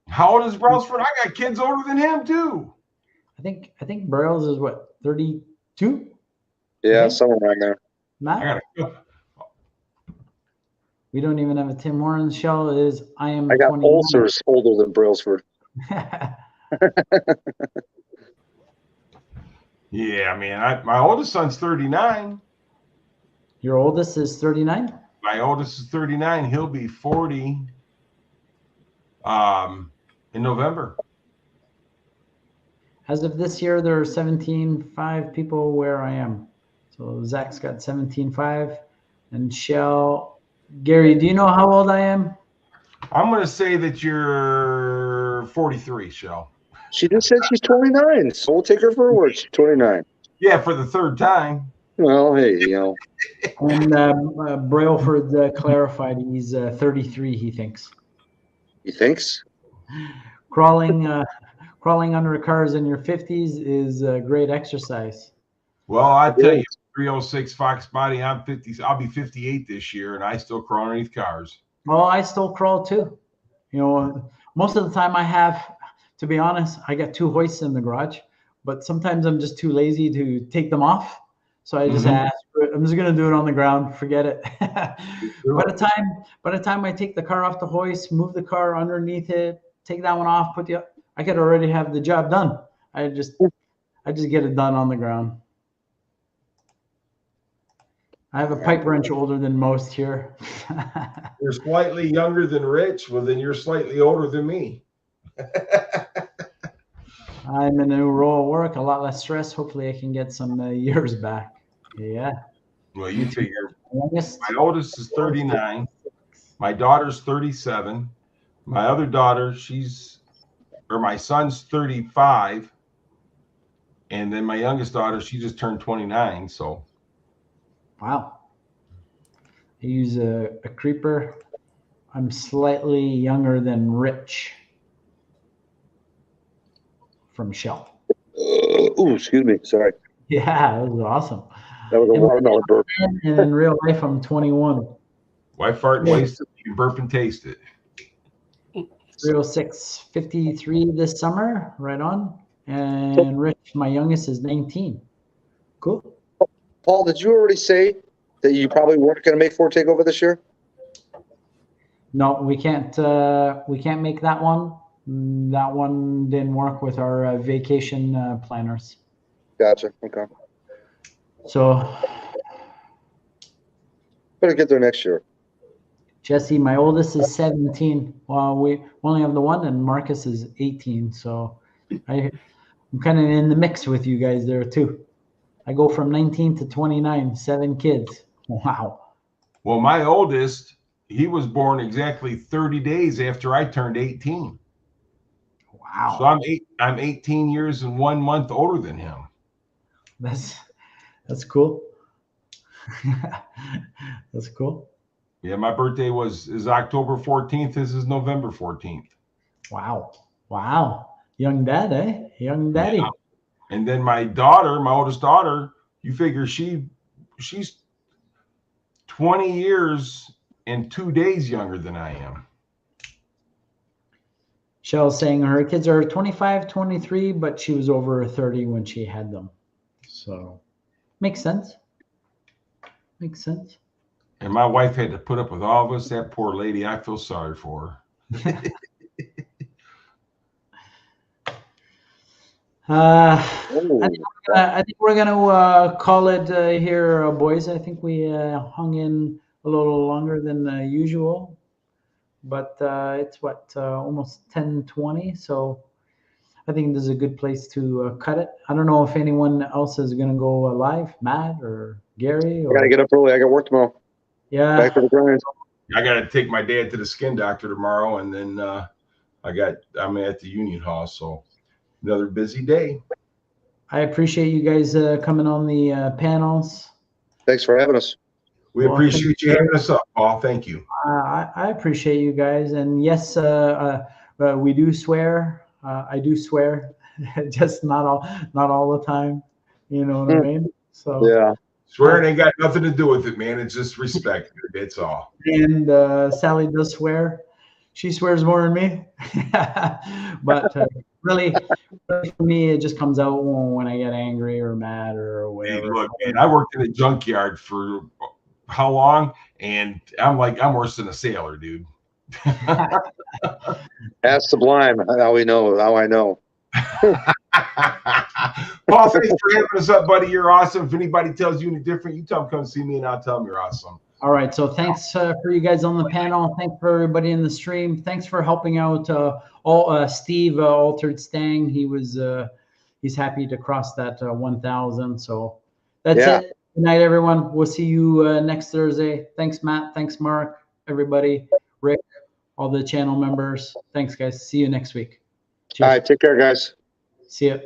How old is Brailford? I got kids older than him too. I think Brails is what, 32? Yeah, somewhere around there. Matt? We don't even have a Tim Hortons. Shell is I got 29. ulcers older than Brailsford. Yeah, man. My oldest son's 39. Your oldest is 39? My oldest is 39. He'll be 40 in November. As of this year, there are 17.5 people where I am. So Zach's got 17.5. And Shell, Gary, do you know how old I am? I'm going to say that you're 43, Shell. She just said she's 29, so we'll take her for her word. She's 29. Yeah, for the third time. Well, hey, you know. And Brailford clarified he's 33, he thinks. He thinks? Crawling under cars in your 50s is a great exercise. Well, I tell you, 306 Foxbody, I'm 50. I'll be 58 this year, and I still crawl underneath cars. Well, I still crawl too. You know, most of the time I have, to be honest, I got 2 hoists in the garage, but sometimes I'm just too lazy to take them off. So I just I'm just gonna do it on the ground. Forget it. By the time I take the car off the hoist, move the car underneath it, take that one off, I could already have the job done. I just get it done on the ground. I have a pipe wrench older than most here. You're slightly younger than Rich. Well, then you're slightly older than me. I'm in a new role at work, a lot less stress. Hopefully I can get some years back. Yeah. Well, you figure Youngest. my oldest is 39. My daughter's 37. My other daughter, my son's 35. And then my youngest daughter, she just turned 29. So. Wow. I use a creeper. I'm slightly younger than Rich from Shell. Ooh, excuse me. Sorry. Yeah, that was awesome. That was a watermelon burp. And in real life, I'm 21. Why fart and waste it? You can burp and taste it. 306, 53 this summer, right on. And Rich, my youngest, is 19. Cool. Paul, did you already say that you probably weren't going to make Ford Takeover this year? No, we can't make that one. That one didn't work with our vacation planners. Gotcha. Okay. So Better get there next year. Jesse, my oldest is 17. Well, we only have the one, and Marcus is 18. So I'm kind of in the mix with you guys there too. I go from 19 to 29, 7 kids. Wow. Well, my oldest, he was born exactly 30 days after I turned 18. Wow. So I'm 18 years and 1 month older than him. That's cool. That's cool. Yeah, my birthday is October 14th. This is November 14th. Wow. Wow. Young dad, eh? Young daddy. Yeah. And then my daughter, my oldest daughter, you figure she's 20 years and 2 days younger than I am. Shell's saying her kids are 25, 23, but she was over 30 when she had them. So makes sense. Makes sense. And my wife had to put up with all of us. That poor lady, I feel sorry for her. I think we're gonna call it here, boys. I think we hung in a little longer than usual, but it's almost 10:20, so I think this is a good place to cut it. I don't know if anyone else is gonna go live, Matt or Gary. Or... I gotta get up early. I got work tomorrow. Yeah. Back for the grind. I got to take my dad to the skin doctor tomorrow, and then I'm at the Union Hall, so another busy day. I appreciate you guys coming on the panels. Thanks for having us. We appreciate you having us up, Paul. Thank you. I appreciate you guys, and yes, we do swear. I do swear, just not all the time. You know what I mean? So yeah. Swearing ain't got nothing to do with it, man. It's just respect. That's all. And Sally does swear. She swears more than me. But really, for me, it just comes out when I get angry or mad or whatever. Hey, look, man, I worked in a junkyard for how long? And I'm worse than a sailor, dude. Ask Sublime how I know. Paul, thanks for having us up, buddy. You're awesome. If anybody tells you any different, you tell them come see me, and I'll tell them you're awesome. All right. So thanks for you guys on the panel. Thanks for everybody in the stream. Thanks for helping out Steve Altered Stang. He's happy to cross that 1,000. So that's it. Good night, everyone. We'll see you next Thursday. Thanks, Matt. Thanks, Mark. Everybody, Rick, all the channel members. Thanks, guys. See you next week. Cheers. All right. Take care, guys. See ya.